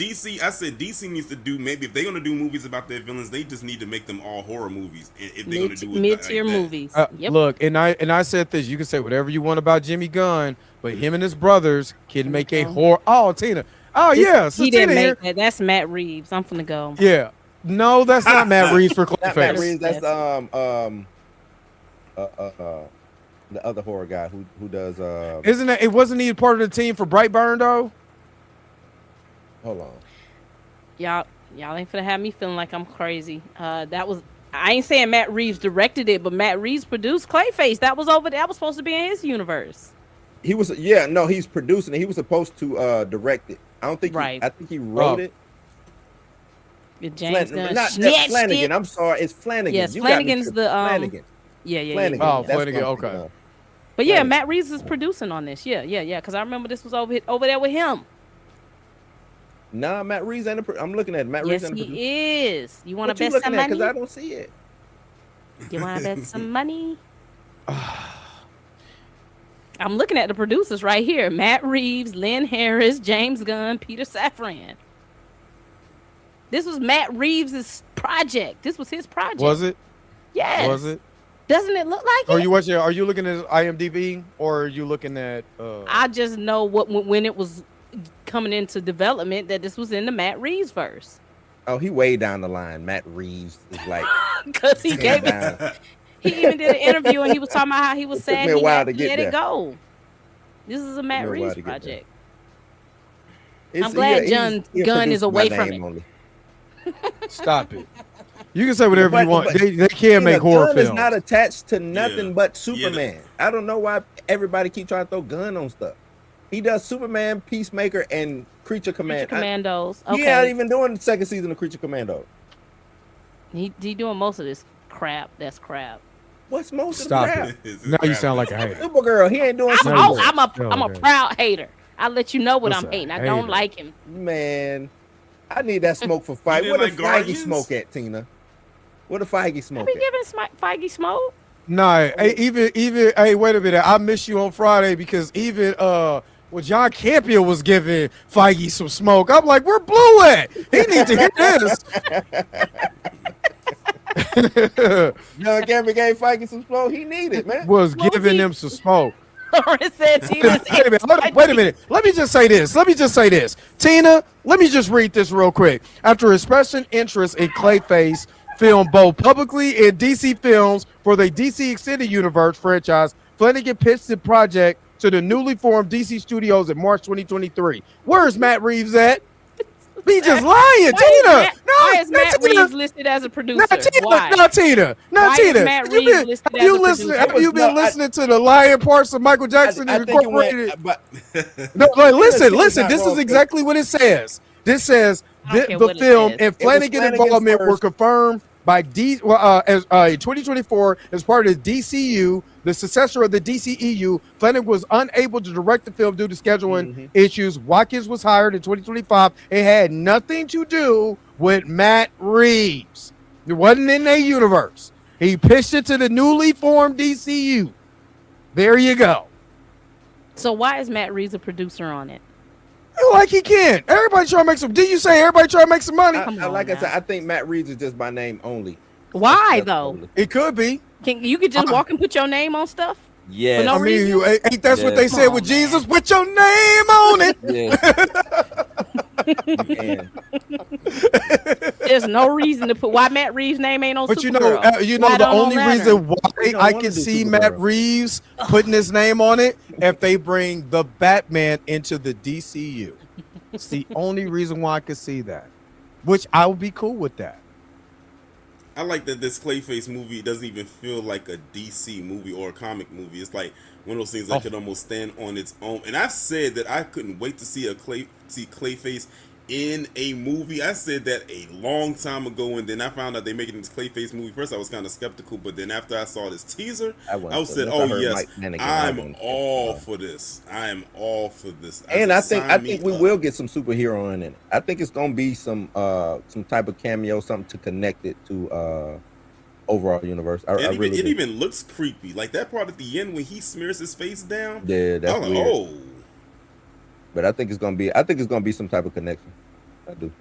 DC needs to do, maybe if they're gonna do movies about their villains, they just need to make them all horror movies. If they're gonna do it Mid-tier like that. movies. Yep. Look, and I said this. You can say whatever you want about Jimmy Gunn, but him and his brothers can make a horror. Oh, Tina. Oh yeah, so He Tina didn't here. make that. That's Matt Reeves. I'm finna go. Yeah. No, that's not Matt Reeves for Not Matt Clayface. Reeves. That's the other horror guy who does. Isn't it? It wasn't he part of the team for Brightburn though? Hold on. Y'all ain't finna have me feeling like I'm crazy. That was. I ain't saying Matt Reeves directed it, but Matt Reeves produced Clayface. That was supposed to be in his universe. He was he's producing it. He was supposed to direct it. I don't think Right. I think he wrote it. With James Gunn. Not snatched Flanagan. it. I'm sorry, it's Flanagan. Yes, You got me Flanagan's tripped. the Flanagan. Yeah. Flanagan. Oh, That's Flanagan, what I'm thinking okay. of. But yeah, Flanagan. Matt Reeves is producing on this. Yeah. Because I remember this was over there with him. Nah, Matt Reeves ain't I'm looking at it. Matt Yes, Reeves ain't a producer. he is. You want to What you bet some looking at? money? Because I don't see it. You want to bet some money? I'm looking at the producers right here: Matt Reeves, Lynn Harris, James Gunn, Peter Safran. This was Matt Reeves' project. This was his project. Was it? Yes. Was it? Doesn't it look like Are it? you watching? Are you looking at IMDb or are you looking at? I just know when it was coming into development that this was in the Matt Reeves verse. Oh, he way down the line. Matt Reeves is like Because he gave it. down. He even did an interview and he was talking about how he was It took sad me a he while had to to get let there. it go. This is a Matt Took me a while Reeves to get there. project. It's- I'm glad he's Gunn is producing away by from name it. only. Stop it. You can say whatever But- you want. but- They can make horror Gunn films. is not attached to nothing Yeah. but Yeah, Superman. I don't know why everybody keep trying to throw Gunn on stuff. He does Superman, Peacemaker, and Creature Command. Creature Commandos. He not Okay. even doing the second season of Creature Commando. He doing most of this crap. That's crap. What's most Stop of the crap? it. Now you sound like a hater. Supergirl, he ain't doing I'm Supergirl. a proud hater. I'll let you know what What's I'm a hating. I don't hater? like him. Man, I need that smoke for fight. You What didn't if like Feige Guardians? smoke at, Tina? What if Feige I smoke be at? giving Feige smoke. No, hey, even hey, wait a minute. I missed you on Friday because even John Campbell was giving Feige some smoke. I'm like, where Blue at? He needs to hear this. John Campbell gave Feige some smoke. He needed, man. Was Well, giving he- them some smoke. Lauren said Tina's Wait a minute. Wait a minute. Let me just say this. Tina, let me just read this real quick. After expressing interest in Clayface film both publicly in DC Films for the DC Extended Universe franchise, Flanagan pitched the project to the newly formed DC Studios in March 2023. Where's Matt Reeves at? He just lying, Tina. Why is Matt Tina. Reeves listed as a producer? Not Tina. Why? Not Tina. Not Why is Tina. Matt You Reeves been- listed have as you a listening? producer? Have you been listening to the lying parts of Michael Jackson I think it went, Incorporated? but No, like, listen. Tina's not This is wrong. exactly what it says. This says I don't care the what it film says. and Flanagan Flanagan's involvement were first. confirmed by as in 2024 as part of the DCU, the successor of the DCEU. Flanagan was unable to direct the film due to scheduling issues. Watkins was hired in 2025. It had nothing to do with Matt Reeves. It wasn't in their universe. He pitched it to the newly formed DCU. There you go. So why is Matt Reeves a producer on it? Like he can. Everybody trying to make some. Did you say everybody trying to make some money? Come on like I now. said, I think Matt Reeves is just by name only. Why That's though? only. It could be. You could just walk and put your name on stuff? Yeah. No I mean, reason? ain't that's what Yeah. they said Come with on, Jesus? Put your name on it. Yeah. Man, There's no reason to put why Matt Reeves' name ain't on But Supergirl. you know Why the don't only matter? reason why They don't I wanna can do see Supergirl. Matt Reeves putting his name on it if they bring the Batman into the DCU. It's the only reason why I could see that, which I would be cool with that. I like that this Clayface movie doesn't even feel like a DC movie or a comic movie. It's like one of those things that could almost stand on its own. And I've said that I couldn't wait to see Clayface in a movie. I said that a long time ago, and then I found out they making this Clayface movie. First, I was kind of skeptical, but then after I saw this teaser, I I wasn't said, for this. I "Oh heard yes, Mike Flanagan. I I'm wasn't all for for this. I am all for this." and said, I "Sign think me we up." will get some superhero in it. I think it's gonna be some type of cameo, something to connect it to overall universe. I It really do. even looks creepy. Like that part at the end when he smears his face down. Yeah, that's I'm like, weird. oh. But I think it's gonna be some type of connection. I do.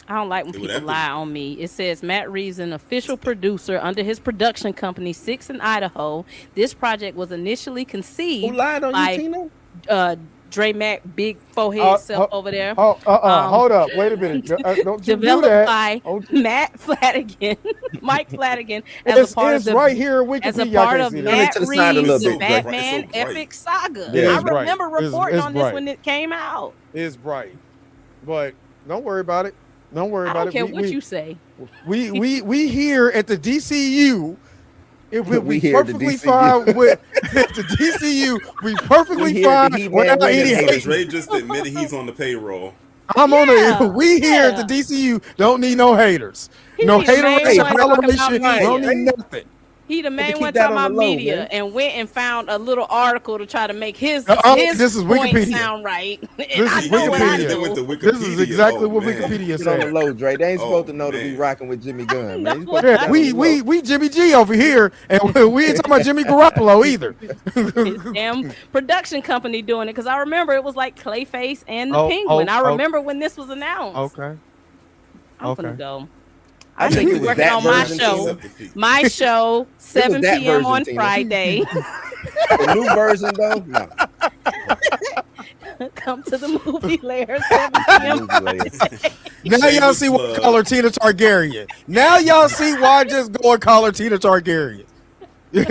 I don't like when people lie on me. It says Matt Reeves, an official producer under his production company Six in Idaho. This project was initially conceived Who lied on by you, Tina? Dre Mack, big forehead self over there. Hold up, wait a minute. Don't you do Developed that. by Matt Flanagan, Mike Flanagan, It's right here. as a Wikipedia. part I of can see Matt To the side a little Reeves' bit, Dre. Batman It's so bright. epic saga. Yeah, I it's bright. remember It's- reporting it's on this bright. when it came out. It's bright, but don't worry about it. Don't worry I about don't it. care what you say. We here at the DCU. It will We be here at the perfectly DCU. fine with at the DCU. We perfectly We here at the fine He-Man without Raiders. any So hate. Dre just admitted he's on the payroll. I'm on Yeah, the. We here at yeah. the DCU don't need no haters. He No need a main haters. one talking about We don't media. need nothing. He the main keep one that talking on about the low, media man. and went and found a little article to try to make his This is point Wikipedia. sound right. And This I is know what I Wikipedia. do. Went to Wikipedia. This is exactly Oh, what man. Wikipedia Get on the said. low, Dre. They ain't supposed to Oh, know to be man. rocking with Jimmy Gunn, man. You know supposed to Yeah, get on we the low. we Jimmy G over here, and we ain't talking about Jimmy Garoppolo either. His damn production company doing it because I remember it was like Clayface and the Oh, Penguin. oh, I oh. remember when this was announced. Okay. I'm okay. gonna go. I I think should it be was working that on my version, show. Tina. My show, 7 that p.m. version, on Tina. Friday. The new version though, no. Come to the movie layer, 7 p.m. Now y'all see why I Shameless call her Tina Targaryen. Now y'all see why I just go and call her Tina Targaryen. All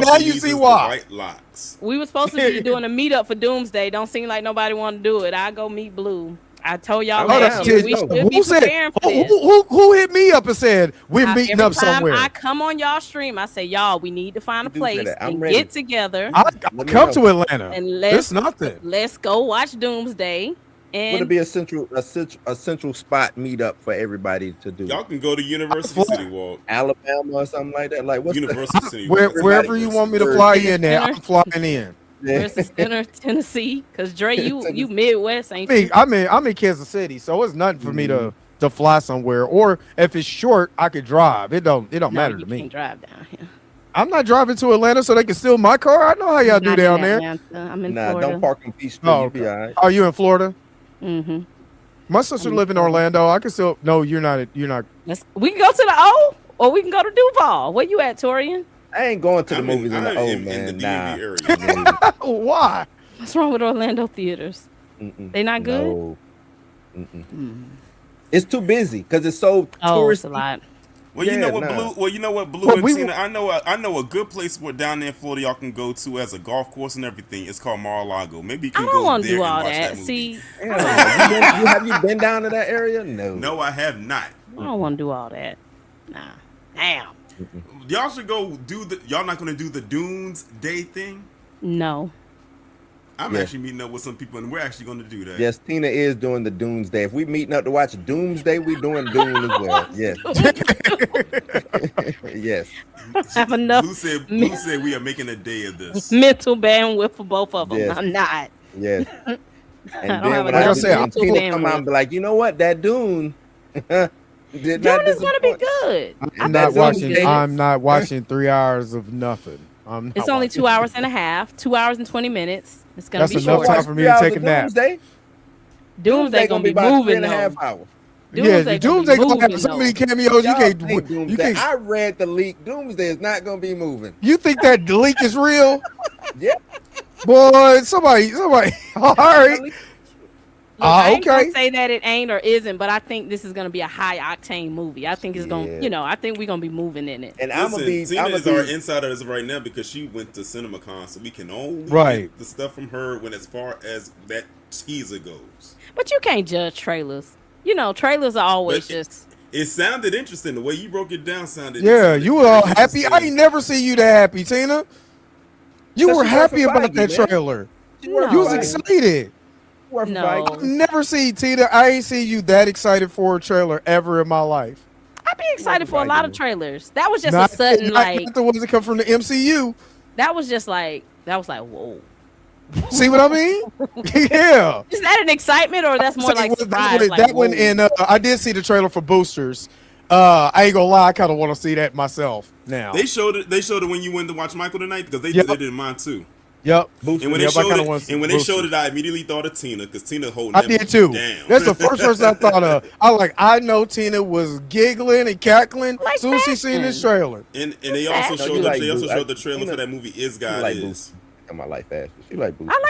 Now she you needs see is the why. white locks. We were supposed to be doing a meetup for Doomsday. Don't seem like nobody want to do it. I go meet Blue. I told y'all Hold last on, year kid, we yo. should be Who said? preparing for this. Who hit me up and said we're meeting Every up time somewhere? I come on y'all stream, I say, y'all, we need to find a You do say place that. I'm and ready. get together I'll me come know. to Atlanta. and It's nothing. let's go watch Doomsday. Would And it be a central spot meetup for everybody to do? Y'all can go to University City Walk. Alabama or something like that. Like what's University City Walk. Wherever you want me to fly in there, I'm flying in. where's the center, Tennessee? Because Dre, you Midwest, ain't I you? mean, I'm in Kansas City, so it's nothing for me to fly somewhere. Or if it's short, I could drive. It don't No, matter you to me. can't drive down here. I'm not driving to Atlanta so they can steal my car. I know how y'all do Not down in there. Atlanta. I'm in Nah, Florida. don't park on Peach Street. Oh, You'll be all right. Are you in Florida? Mm-hmm. My sister live in Orlando. I can still. No, you're not. You're not. We can go to the O, or we can go to Duval. Where you at, Torian? I ain't going to the I'm movies in the I'm old in man. the Nah. DMV area. Why? What's wrong with Orlando theaters? They not good? No. It's too busy because it's so Oh, it's touristy. a lot. Well, you Yeah, know what, nah. Blue. Well, you know what, Blue Well, and we- Tina. I know a good place where down there in Florida y'all can go to as a golf course and everything. It's called Mar-a-Lago. Maybe you I can don't go want to there do and all watch that. movie. See, Yeah, have you been down to that area? No. No, I have not. I don't want to do all that. Nah. Damn. Y'all should go do the. Y'all not gonna do the Dunes Day thing? No. I'm Yeah. actually meeting up with some people, and we're actually gonna do that. Yes, Tina is doing the Doomsday. If we meeting up to watch Doomsday, we doing Dune as well. Yes. Yes. I have enough Blue said we are making a day of this. mental bandwidth for both of them. Yes. I'm not. Yes. I And don't then have when enough I was mental doing Tina bandwidth. come out and be like, you know what? That Dune did not Dune is gonna be disappoint. good. I'm That's not watching. Doomsday. I'm not watching 3 hours of nothing. I'm not It's only watching. 2 hours and a half, 2 hours and 20 minutes. It's gonna That's be enough short. time for me to 3 hours take a of nap. Doomsday. Doomsday gonna be about moving 3.5 though. hours. Yeah, Doomsday Doomsday gonna moving, have so though. many cameos. You Y'all can't. think You Doomsday. can't. I read the leak. Doomsday is not gonna be moving. You think that leak is real? Yeah. Boy, somebody. All right. Look, I ain't okay. gonna say that it ain't or isn't, but I think this is gonna be a high octane movie. I think it's gonna, I think we're gonna be moving in it. And Listen, Tina is our insider as of right now because she went to CinemaCon, so we can only get the stuff from her when as far as that teaser goes. But you can't judge trailers. Trailers are always just. It sounded interesting. The way you broke it down sounded. Yeah, you were all happy. I ain't never seen you that happy, Tina. You were happy about that trailer. You was excited. No. I've never seen Tina. I ain't seen you that excited for a trailer ever in my life. I'd be excited for a lot of trailers. That was just Not- a sudden not the ones that come from the MCU. That was like whoa. See what I mean? Yeah. Is that an excitement or that's more like surprise? that like, one whoa. and I did see the trailer for Boosters. I ain't gonna lie, I kind of want to see that myself now. They showed it when you went to watch Michael tonight because they Yep. did it in mine too. Yep. And when they showed it, I immediately thought of Tina because Tina holding I that did movie too. down. That's the first person I thought of. I know Tina was giggling and cackling Like as soon as she seen this trailer. And they also No, showed you like Boo. the trailer for that movie Is God like Is. I like fashion. She like Boosie. I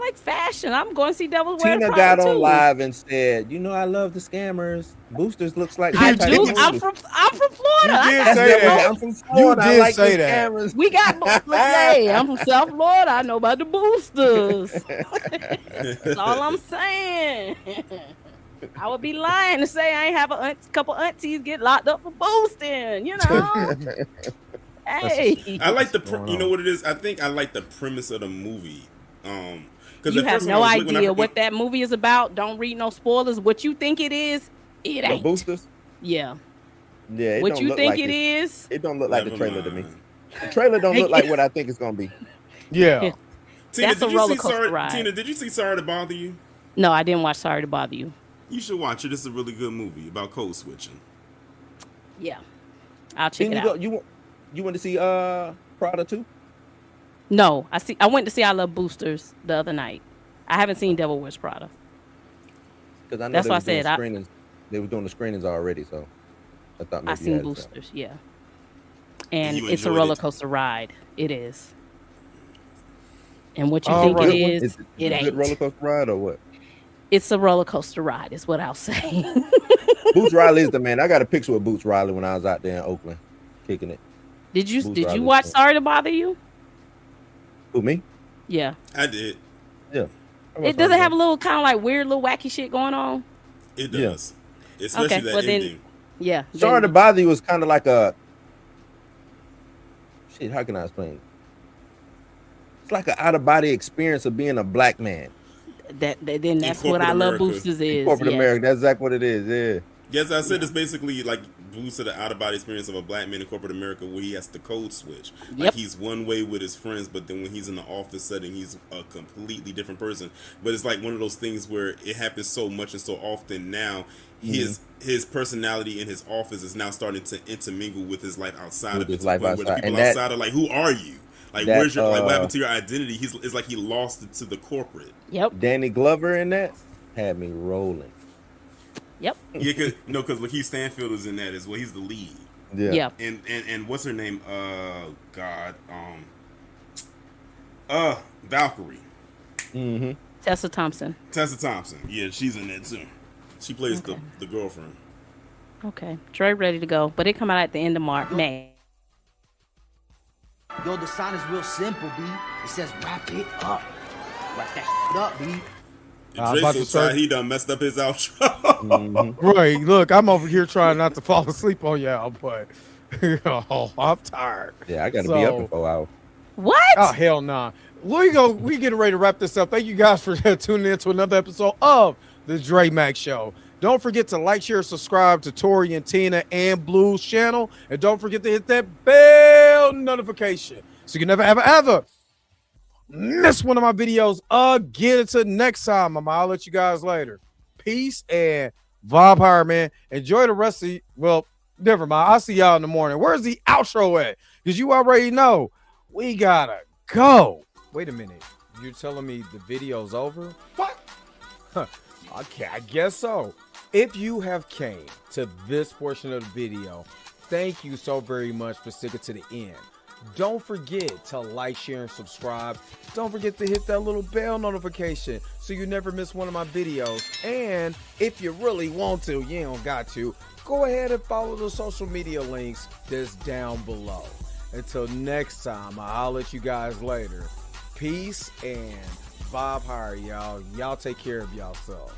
like fashion. I'm going to see Devil Wears Tina Prada got on too. live and said, "You know, I love the scammers. Boosters looks like I my type do. of I'm movie." from Florida. You I did got say the that. I'm from Florida. You I did like say the that. scammers. We got hey, I'm from South Florida. I know about the boosters. That's all I'm saying. I would be lying to say I ain't have a couple aunties get locked up for boosting, you know. Hey, I like you know what it is? I think I like the premise of the movie. Because you have no idea what that movie is about. Don't read no spoilers. What you think it is, it The ain't. Boosters. Yeah. Yeah. It What don't you look think like it is? It don't look like the Never trailer to me. mind. The trailer don't look like what I think it's gonna be. Yeah. Tina, That's a did you roller see coaster ride. Tina, did you see Sorry to Bother You? No, I didn't watch Sorry to Bother You. You should watch it. It's a really good movie about code switching. Yeah. I'll check Then it you out. go. You want to see Prada too? No, I went to see I Love Boosters the other night. I haven't seen Devil Wears Prada. Because I know That's they what I was doing said. screenings. They were doing the screenings already, so I thought maybe I you seen had Boosters, yeah. And you it's a enjoyed roller it? coaster ride. It is. And what you All think right. it Is is, it it a good ain't. roller coaster ride or what? It's a roller coaster ride, is what I'll say. Boots Riley is the man. I got a picture with Boots Riley when I was out there in Oakland, kicking it. Did you Boots Riley's watch man. Sorry to Bother You? Who, me? Yeah. I did. Yeah. It doesn't have a little kind of like weird little wacky shit going on. It Yeah. does. Especially Okay, that well then- ending. Yeah. Sorry to then- Bother You was kind of like a shit. How can I explain it? It's like an out of body experience of being a black man. then that's what corporate I Love America. Boosters is. Corporate yes. America. That's exactly what it is. Yeah. Yes, I said it's basically like boost to the out of body experience of a black man in corporate America where he has to code switch. Like Yep. he's one way with his friends, but then when he's in the office setting, he's a completely different person. But it's like one of those things where it happens so much and so often now. His personality in his office is now starting to intermingle with his life outside With of it. his To life the point where the outside. people And that- outside are like, "Who are you? Like, that, where's your like? What happened to your identity?" It's like he lost it to the corporate. Yep. Danny Glover in that had me rolling. Yep. Yeah, because Lakeith Stanfield is in that as well. He's the lead. Yeah. Yeah. And what's her name? Valkyrie. Mm-hmm. Tessa Thompson. Tessa Thompson. Yeah, she's in that too. She plays Okay. the girlfriend. Okay. Dre ready to go, but it come out at the end of May. Yo, the sign is real simple, B. It says wrap it up. Wrap that shit up, B. And I'm Dre about so to start- tired he done messed up his outro. Right. Look, I'm over here trying not to fall asleep on y'all, but I'm tired. Yeah, I got to be up So- in 4 hours. What? Oh hell nah. We getting ready to wrap this up. Thank you guys for tuning in to another episode of the Dre Mac Show. Don't forget to like, share, subscribe to Tori and Tina and Blue's channel, and don't forget to hit that bell notification so you can never ever miss one of my videos again. Until next time, I'll let you guys later. Peace and vibe higher, man. Enjoy the rest of never mind. I'll see y'all in the morning. Where's the outro at? Because you already know we gotta go. Wait a minute. You're telling me the video's over? What? Okay, I guess so. If you have came to this portion of the video, thank you so very much for sticking to the end. Don't forget to like, share, and subscribe. Don't forget to hit that little bell notification so you never miss one of my videos. And if you really want to, you don't got to, go ahead and follow the social media links that's down below. Until next time, I'll let you guys later. Peace and vibe higher, y'all. Y'all take care of yourself.